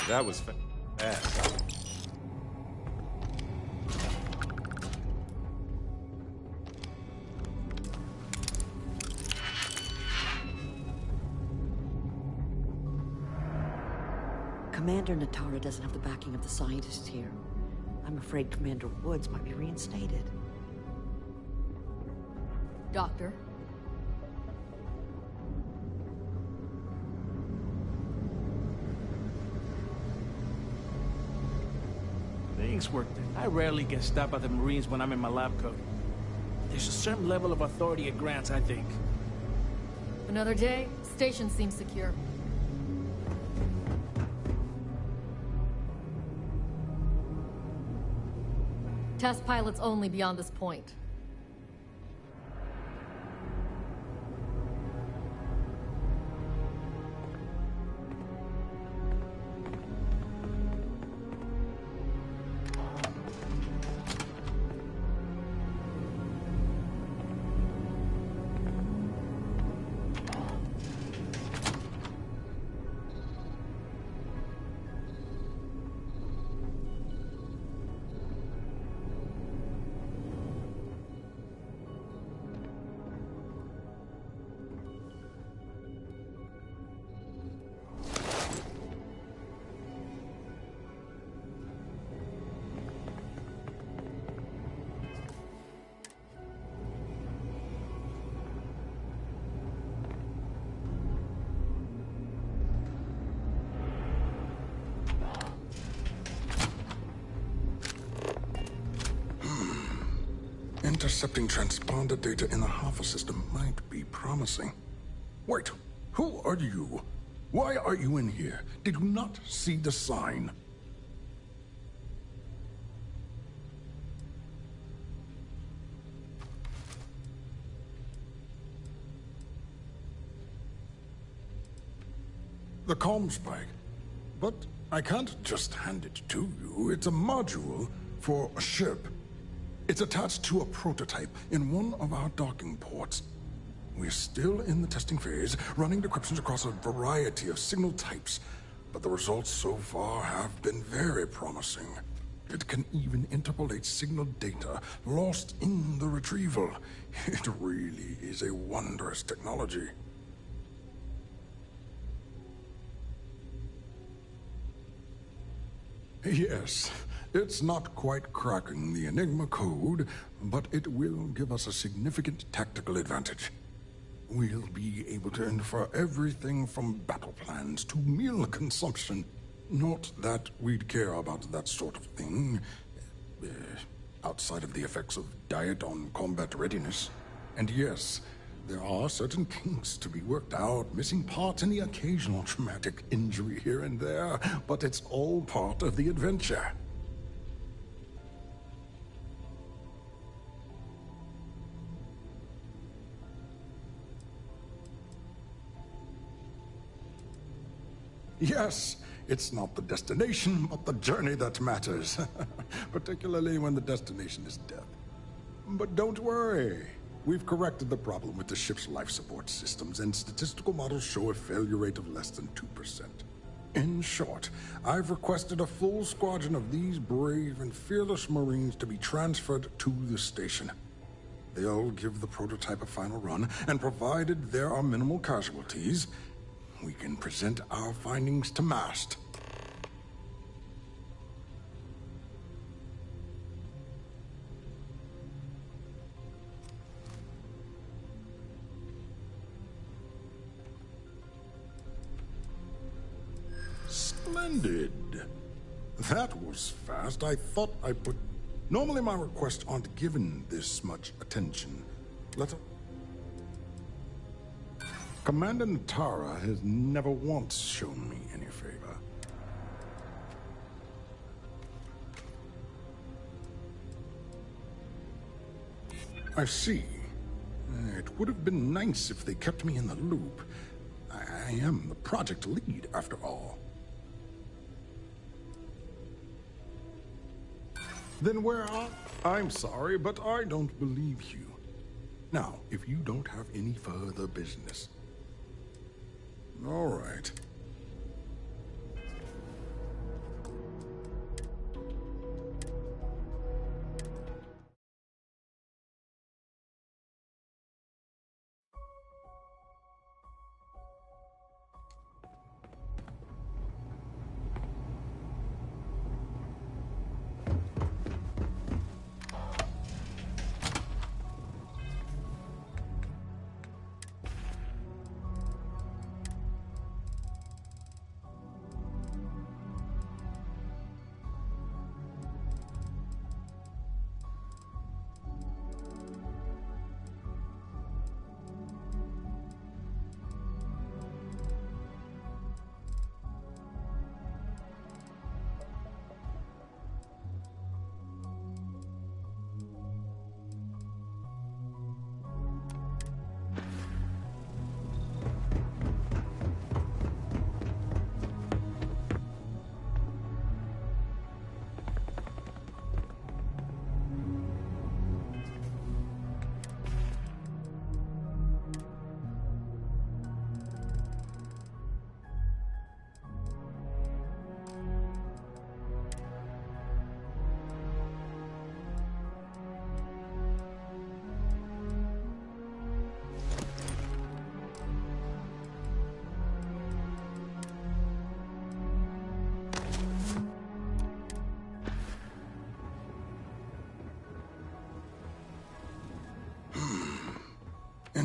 That was fast. Commander Natara doesn't have the backing of the scientists here. I'm afraid Commander Woods might be reinstated. Doctor? Things worked. I rarely get stopped by the Marines when I'm in my lab coat. There's a certain level of authority it grants, I think. Another day, station seems secure. Test pilots only beyond this point. Intercepting transponder data in the Hava system might be promising. Wait, who are you? Why are you in here? Did you not see the sign? The comm spike. But I can't just hand it to you. It's a module for a ship. It's attached to a prototype in one of our docking ports. We're still in the testing phase, running decryptions across a variety of signal types, but the results so far have been very promising. It can even interpolate signal data lost in the retrieval. It really is a wondrous technology. Yes. It's not quite cracking the Enigma code, but it will give us a significant tactical advantage. We'll be able to infer everything from battle plans to meal consumption. Not that we'd care about that sort of thing, outside of the effects of diet on combat readiness. And yes, there are certain kinks to be worked out, missing parts and the occasional traumatic injury here and there, but it's all part of the adventure. Yes, it's not the destination, but the journey that matters. Particularly when the destination is death. But don't worry. We've corrected the problem with the ship's life support systems, and statistical models show a failure rate of less than 2%. In short, I've requested a full squadron of these brave and fearless Marines to be transferred to the station. They'll give the prototype a final run, and provided there are minimal casualties, we can present our findings to MAST. Splendid. That was fast. I thought I put... Normally my requests aren't given this much attention. Commander Natara has never once shown me any favor. I see. It would have been nice if they kept me in the loop. I am the project lead, after all. Then where are... I'm sorry, but I don't believe you. Now, if you don't have any further business... All right.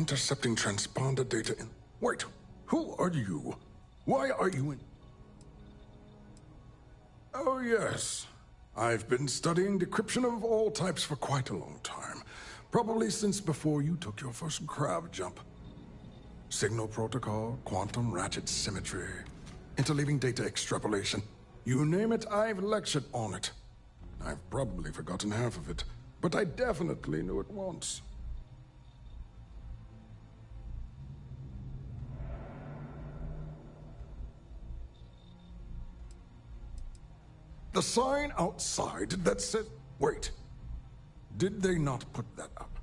Intercepting transponder data in... Wait, who are you? Why are you in... Oh, yes. I've been studying decryption of all types for quite a long time. Probably since before you took your first grav jump. Signal protocol, quantum ratchet symmetry, interleaving data extrapolation. You name it, I've lectured on it. I've probably forgotten half of it, but I definitely knew it once. The sign outside that says... Wait. Did they not put that up?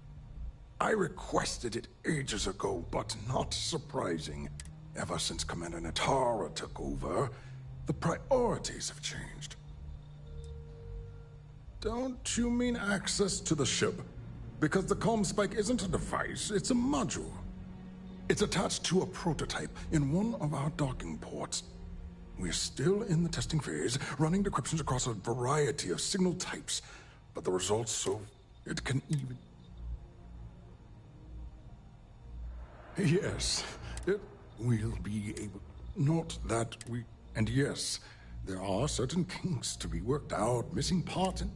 I requested it ages ago, but not surprising. Ever since Commander Natara took over, the priorities have changed. Don't you mean access to the ship? Because the comm spike isn't a device, it's a module. It's attached to a prototype in one of our docking ports. We're still in the testing phase, running decryptions across a variety of signal types, but the results, so it can even... Yes, it will be able... Not that we... And yes, there are certain kinks to be worked out, missing parts and...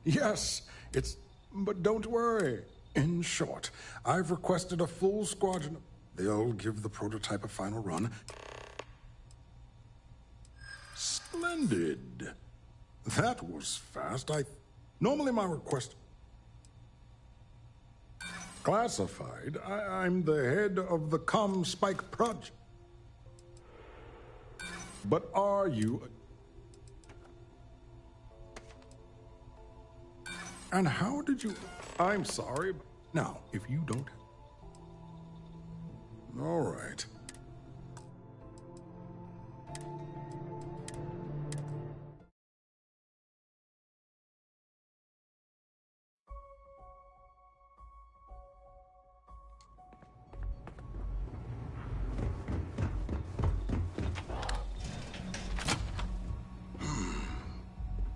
Yes, it's... But don't worry. In short, I've requested a full squadron. They'll give the prototype a final run. Splendid. That was fast. Normally my request... Classified. I'm the head of the comm spike project. But are you... And how did you... I'm sorry, but now, if you don't... All right.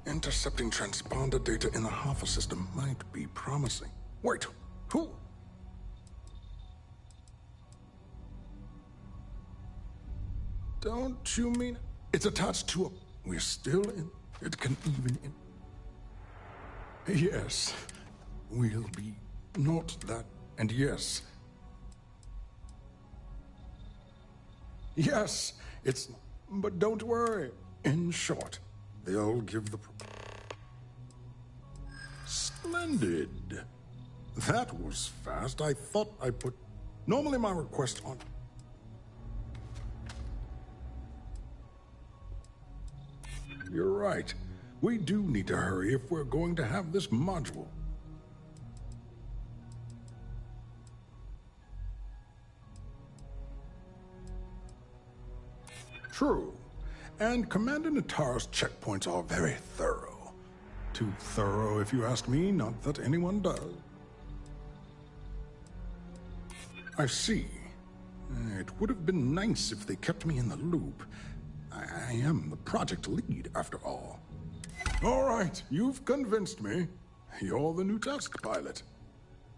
Intercepting transponder data in the Alpha system might be promising. Wait, who? Don't you mean... It's attached to a... We're still in... It can even in... Yes. We'll be... Not that... And yes. Yes, it's... But don't worry. In short, they'll give the... Splendid. That was fast. I thought I put... Normally my request on... You're right. We do need to hurry if we're going to have this module. True. And Commander Natara's checkpoints are very thorough. Too thorough, if you ask me, not that anyone does. I see. It would have been nice if they kept me in the loop. I am the project lead, after all. All right, you've convinced me. You're the new test pilot.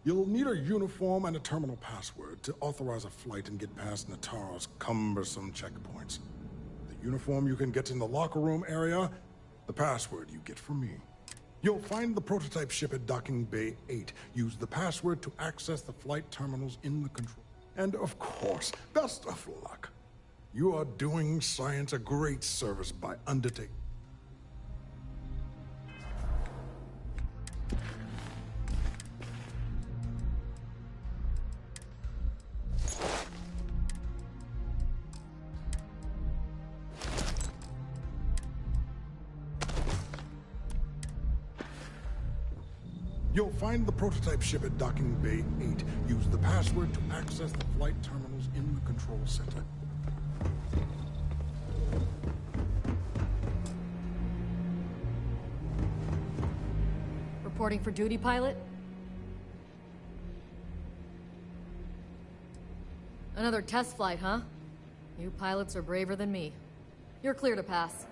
You'll need a uniform and a terminal password to authorize a flight and get past Natara's cumbersome checkpoints. The uniform you can get in the locker room area, the password you get from me. You'll find the prototype ship at Docking Bay 8. Use the password to access the flight terminals in the control. And of course, best of luck. You are doing science a great service by undertaking. You'll find the prototype ship at Docking Bay 8. Use the password to access the flight terminals in the control center. Reporting for duty, pilot? Another test flight, huh? You pilots are braver than me. You're clear to pass.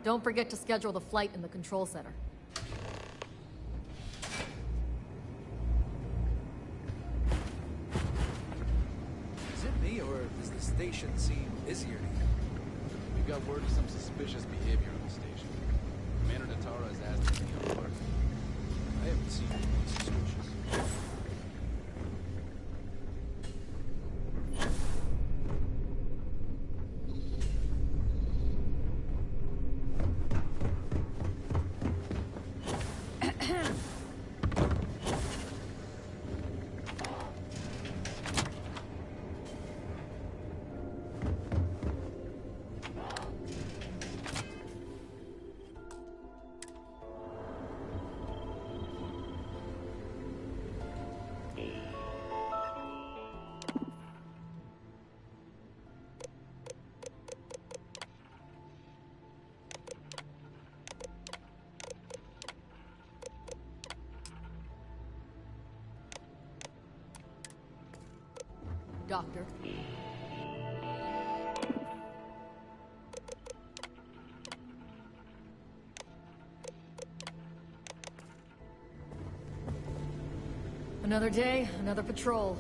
Don't forget to schedule the flight in the control center. station seem busier to you? We got word of some suspicious behavior on the station. Commander Natara has asked us to be on alert. I haven't seen anything suspicious. Doctor. Another day, another patrol.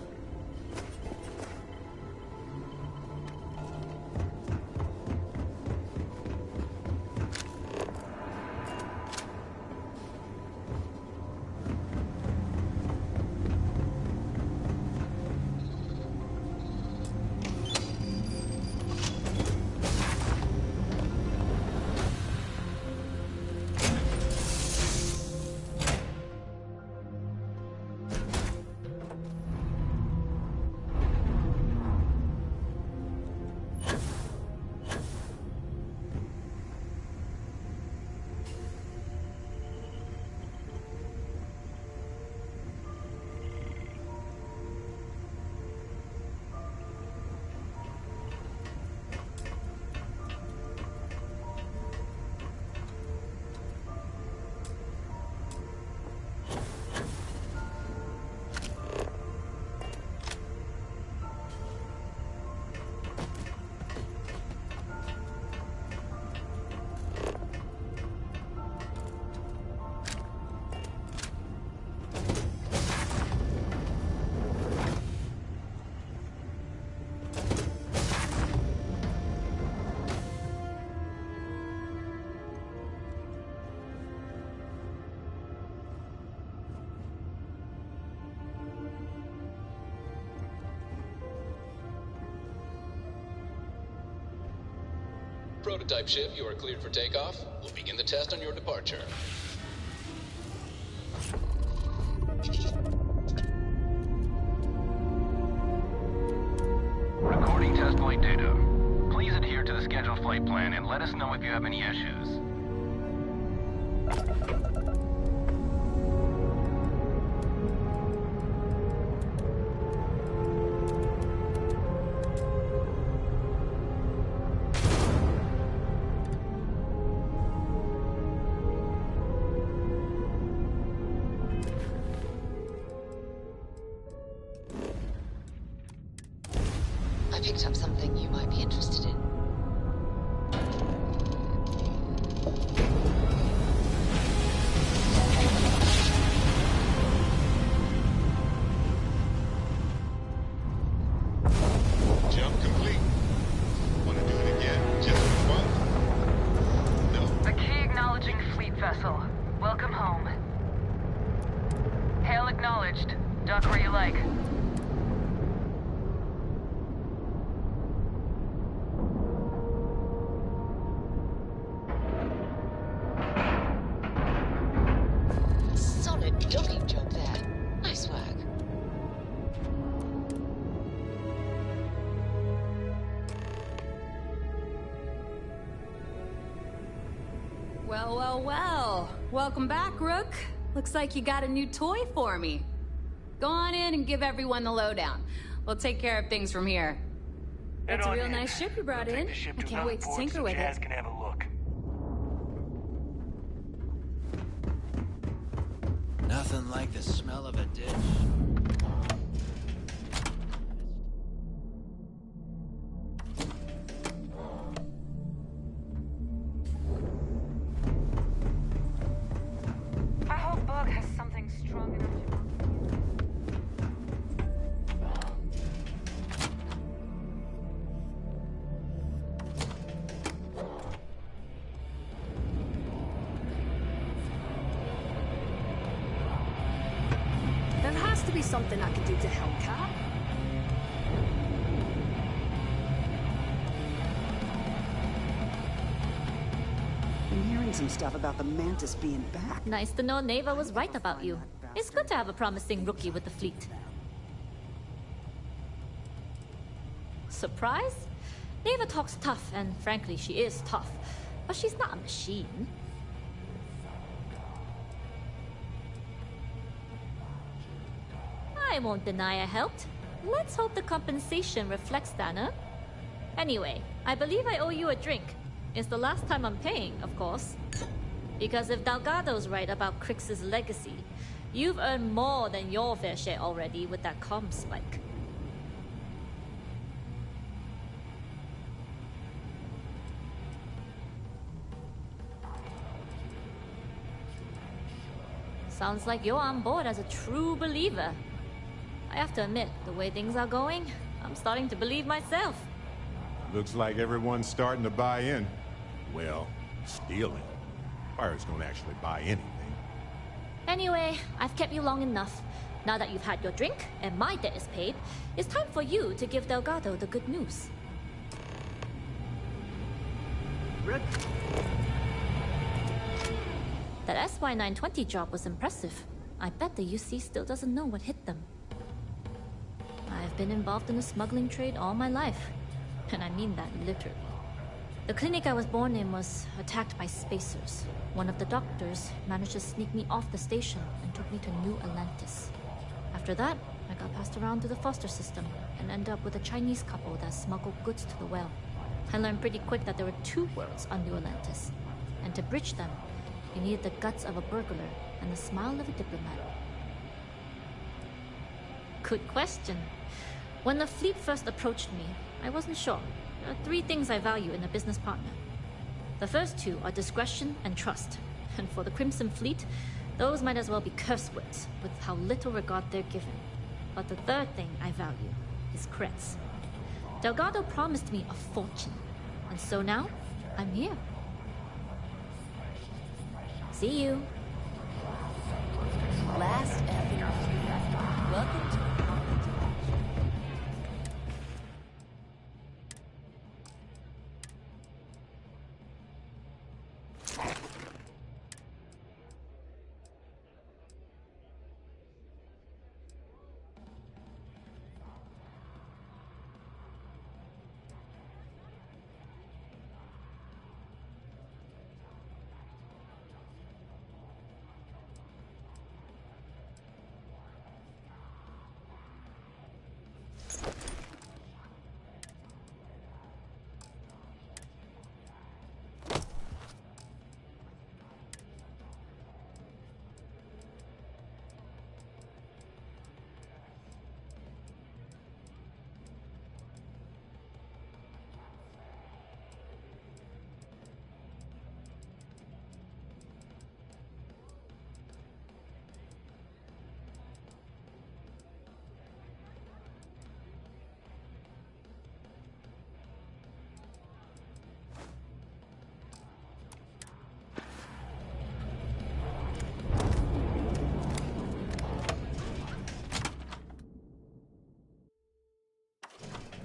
Prototype ship, you are cleared for takeoff. We'll begin the test on your departure. Recording test flight data. Please adhere to the scheduled flight plan and let us know if you have any issues. I picked up something you might be interested in. Jump complete. Want to do it again? Just for fun? No. The key acknowledging fleet vessel. Welcome home. Hail acknowledged. Dock where you like. Solid docking job there. Nice work. Well, well, well. Welcome back, Rook. Looks like you got a new toy for me. Go on in and give everyone the lowdown. We'll take care of things from here. Head That's a on real in. nice ship you brought in. The ship I to can't wait to another port tinker so with Jazz it. can have a look. Nothing like the smell of a ditch. I hope Bug has something strong enough to... be something I could do to help, Cap. Been hearing some stuff about the Mantis being back. Nice to know Neva was right about you. It's good to have a promising rookie with the fleet. Surprise? Neva talks tough, and frankly, she is tough. But she's not a machine. I won't deny I helped. Let's hope the compensation reflects that, huh? Anyway, I believe I owe you a drink. It's the last time I'm paying, of course. Because if Delgado's right about Crix's legacy, you've earned more than your fair share already with that comm spike. Sounds like you're on board as a true believer. I have to admit, the way things are going, I'm starting to believe myself. Looks like everyone's starting to buy in. Well, stealing. Pirates don't actually buy anything. Anyway, I've kept you long enough. Now that you've had your drink, and my debt is paid, it's time for you to give Delgado the good news. Rick? That SY-920 job was impressive. I bet the UC still doesn't know what hit them. I've been involved in the smuggling trade all my life. And I mean that literally. The clinic I was born in was attacked by spacers. One of the doctors managed to sneak me off the station and took me to New Atlantis. After that, I got passed around to the foster system and ended up with a Chinese couple that smuggled goods to the well. I learned pretty quick that there were two worlds on New Atlantis. And to bridge them, you needed the guts of a burglar and the smile of a diplomat. Good question. When the fleet first approached me, I wasn't sure. There are three things I value in a business partner. The first two are discretion and trust. And for the Crimson Fleet, those might as well be curse words, with how little regard they're given. But the third thing I value is creds. Delgado promised me a fortune. And so now, I'm here. See you. Last effing. Welcome to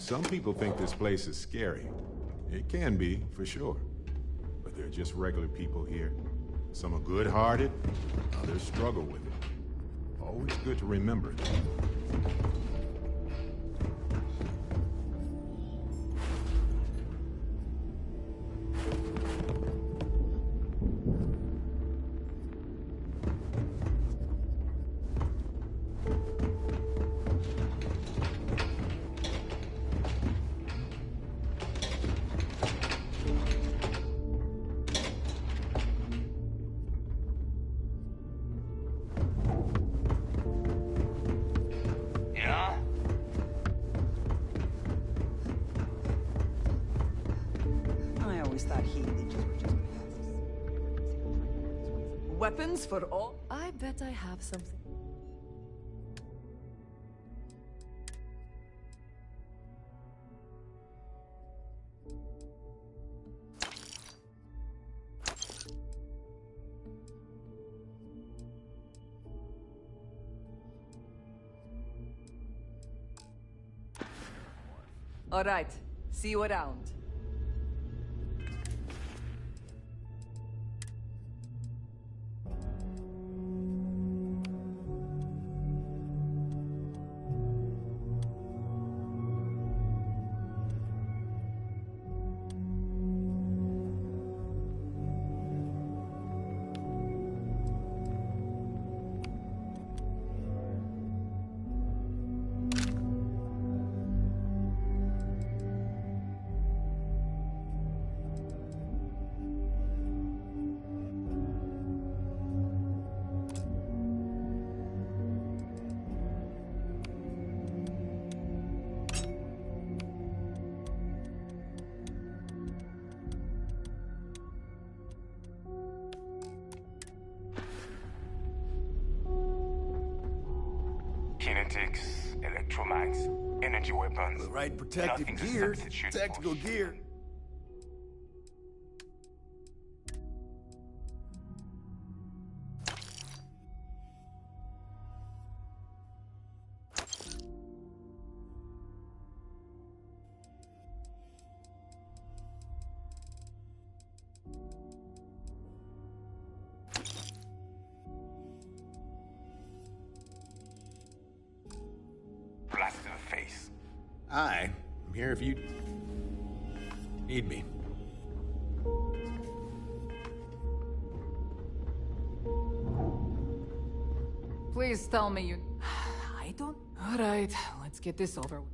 Some people think this place is scary. It can be, for sure. But they're just regular people here. Some are good-hearted, others struggle with it. Always good to remember that. Weapons for all? I bet I have something. All right. See you around. Kinetics, electromags, energy weapons. The right protective Nothing's a gear, substitute tactical for gear. blast to the face. I'm here if you need me. Please tell me you... I don't... Alright, let's get this over with.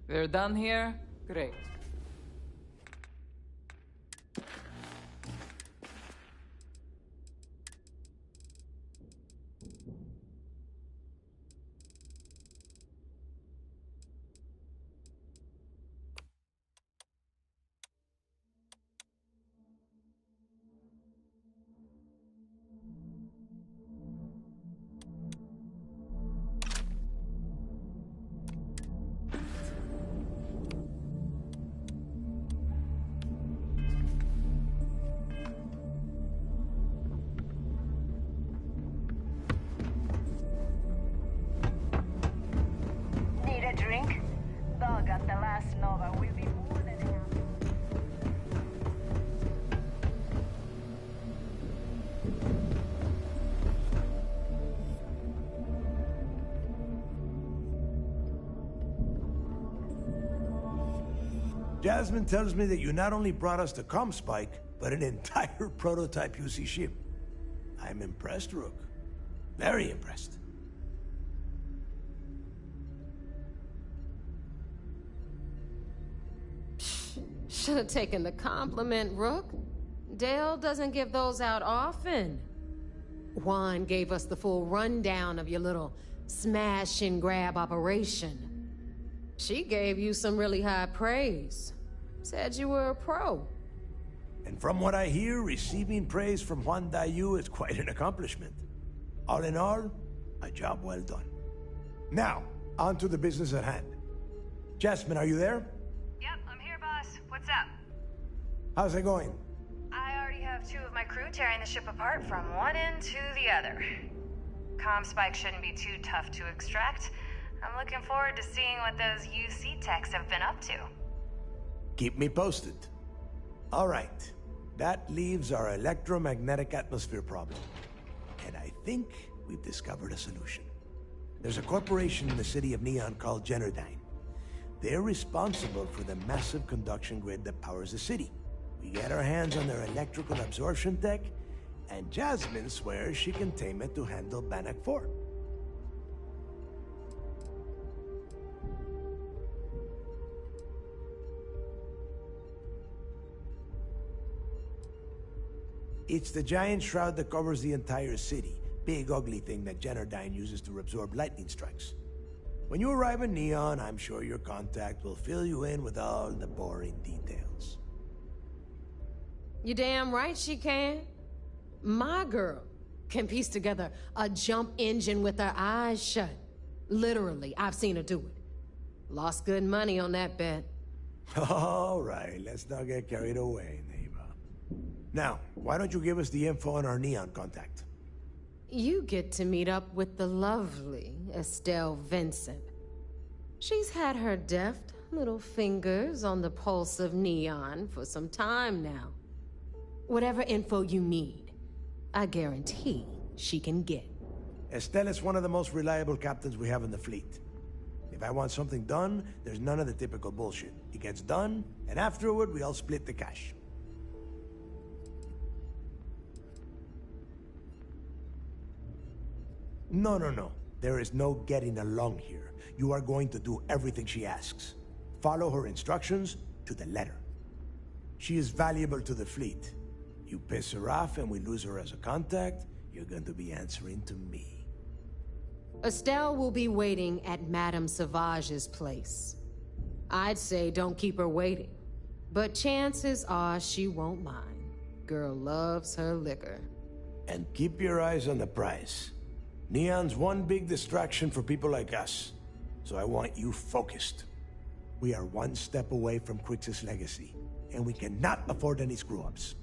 They're done here? Great. Need a drink? Dog at the last Nova will be more than happy. Jasmine tells me that you not only brought us the comm spike, but an entire prototype UC ship. I'm impressed, Rook. Very impressed. Should have taken the compliment, Rook. Dale doesn't give those out often. Juan gave us the full rundown of your little smash and grab operation. She gave you some really high praise. Said you were a pro. And from what I hear, receiving praise from Juan Dayu is quite an accomplishment. All in all, a job well done. Now, on to the business at hand. Jasmine, are you there? Yep, I'm here, boss. What's up? How's it going? I already have 2 of my crew tearing the ship apart from one end to the other. Comm spike shouldn't be too tough to extract. I'm looking forward to seeing what those UC techs have been up to. Keep me posted. All right. That leaves our electromagnetic atmosphere problem. And I think we've discovered a solution. There's a corporation in the city of Neon called Generdyne. They're responsible for the massive conduction grid that powers the city. We get our hands on their electrical absorption tech, and Jasmine swears she can tame it to handle Bannock 4. It's the giant shroud that covers the entire city. Big, ugly thing that Generdyne uses to absorb lightning strikes. When you arrive in Neon, I'm sure your contact will fill you in with all the boring details. You damn right she can. My girl can piece together a jump engine with her eyes shut. Literally, I've seen her do it. Lost good money on that bet. All right, let's not get carried away, neighbor. Now, why don't you give us the info on our Neon contact? You get to meet up with the lovely Estelle Vincent. She's had her deft little fingers on the pulse of Neon for some time now. Whatever info you need, I guarantee she can get. Estelle is one of the most reliable captains we have in the fleet. If I want something done, there's none of the typical bullshit. It gets done, and afterward, we all split the cash. No. There is no getting along here. You are going to do everything she asks. Follow her instructions to the letter. She is valuable to the fleet. You piss her off and we lose her as a contact, you're going to be answering to me. Estelle will be waiting at Madame Sauvage's place. I'd say don't keep her waiting, but chances are she won't mind. Girl loves her liquor. And keep your eyes on the prize. Neon's one big distraction for people like us, so I want you focused. We are one step away from Crix's legacy, and we cannot afford any screw-ups.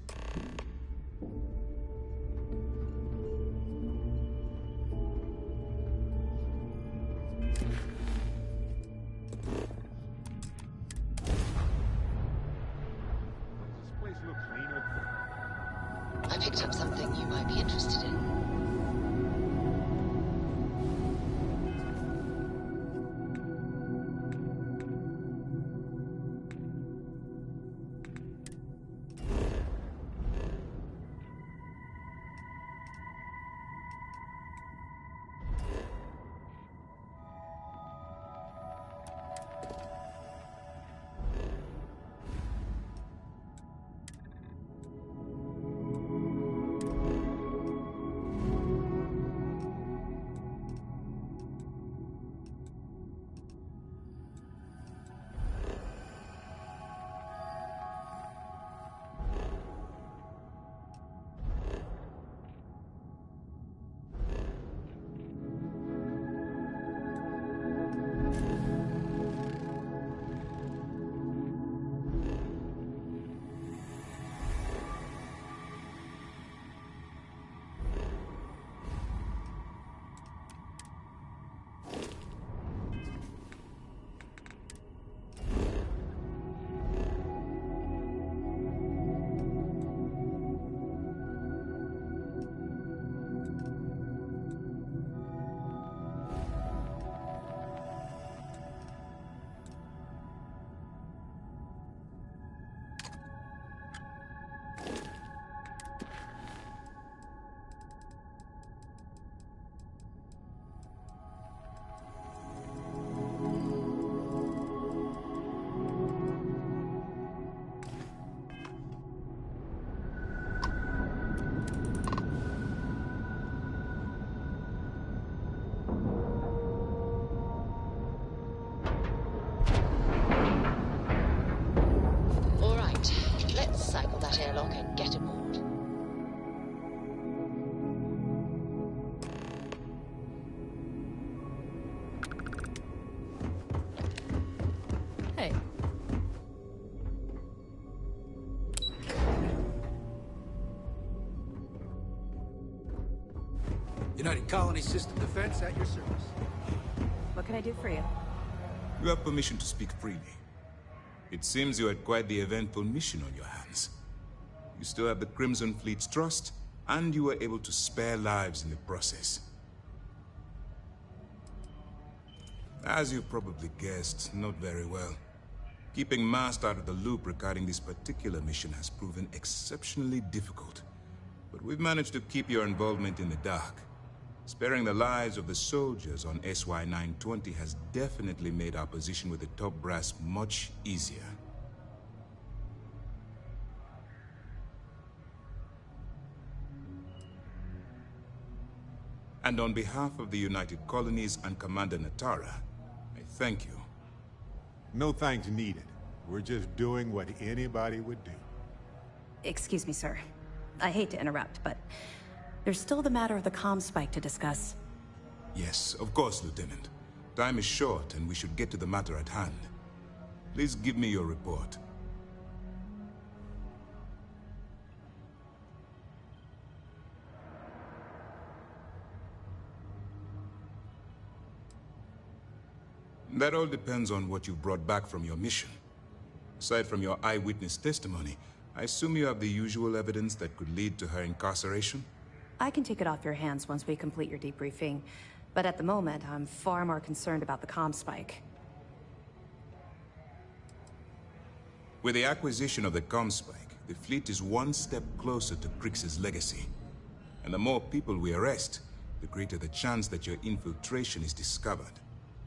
I picked up something you might be interested in. Airlock and get aboard. Hey. United Colony System Defense at your service. What can I do for you? You have permission to speak freely. It seems you had quite the eventful mission on your hands. You still have the Crimson Fleet's trust, and you were able to spare lives in the process. As you probably guessed, not very well. Keeping Mast out of the loop regarding this particular mission has proven exceptionally difficult. But we've managed to keep your involvement in the dark. Sparing the lives of the soldiers on SY-920 has definitely made our position with the top brass much easier. And on behalf of the United Colonies and Commander Natara, I thank you. No thanks needed. We're just doing what anybody would do. Excuse me, sir. I hate to interrupt, but There's still the matter of the comm spike to discuss. Yes, of course, Lieutenant. Time is short, and we should get to the matter at hand. Please give me your report. That all depends on what you've brought back from your mission. Aside from your eyewitness testimony, I assume you have the usual evidence that could lead to her incarceration? I can take it off your hands once we complete your debriefing, but at the moment, I'm far more concerned about the comm spike. With the acquisition of the comm spike, the fleet is one step closer to Krix's legacy. And the more people we arrest, the greater the chance that your infiltration is discovered.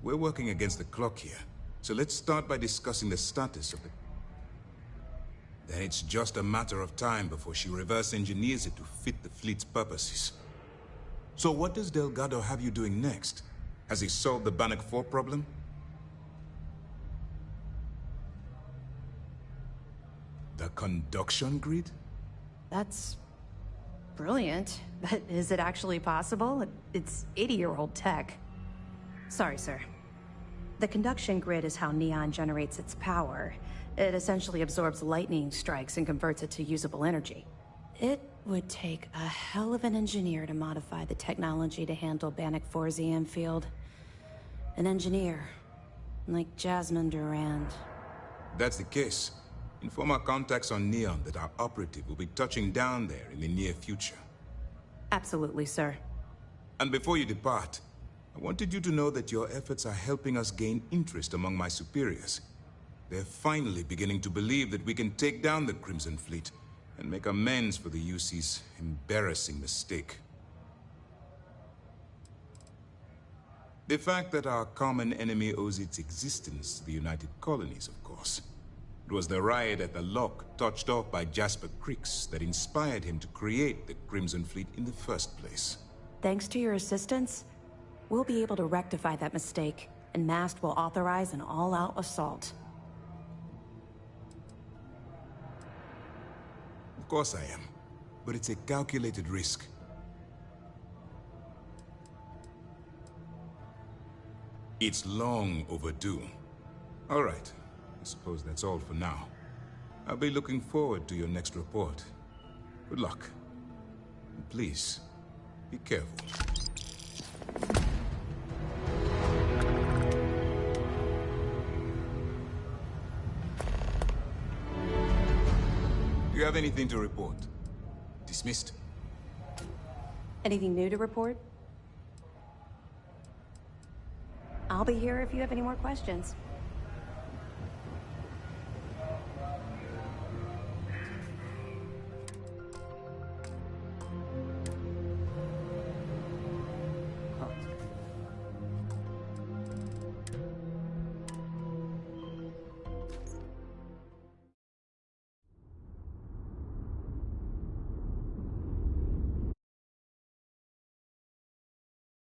We're working against the clock here, so let's start by discussing the status of the... Then it's just a matter of time before she reverse engineers it to fit the fleet's purposes. So what does Delgado have you doing next? Has he solved the Bannock 4 problem? The conduction grid? That's brilliant, but is it actually possible? It's 80-year-old tech. Sorry, sir. The conduction grid is how Neon generates its power. It essentially absorbs lightning strikes and converts it to usable energy. It would take a hell of an engineer to modify the technology to handle Bannock 4's EM field. An engineer, like Jasmine Durand. That's the case. Inform our contacts on Neon that our operative will be touching down there in the near future. Absolutely, sir. And before you depart, I wanted you to know that your efforts are helping us gain interest among my superiors. They're finally beginning to believe that we can take down the Crimson Fleet and make amends for the UC's embarrassing mistake. The fact that our common enemy owes its existence to the United Colonies, of course. It was the riot at the Lock, touched off by Jasper Krix, that inspired him to create the Crimson Fleet in the first place. Thanks to your assistance, we'll be able to rectify that mistake, and Mast will authorize an all-out assault. Of course I am, but it's a calculated risk. It's long overdue. All right, I suppose that's all for now. I'll be looking forward to your next report. Good luck. And please, be careful. Do you have anything to report? Dismissed. Anything new to report? I'll be here if you have any more questions.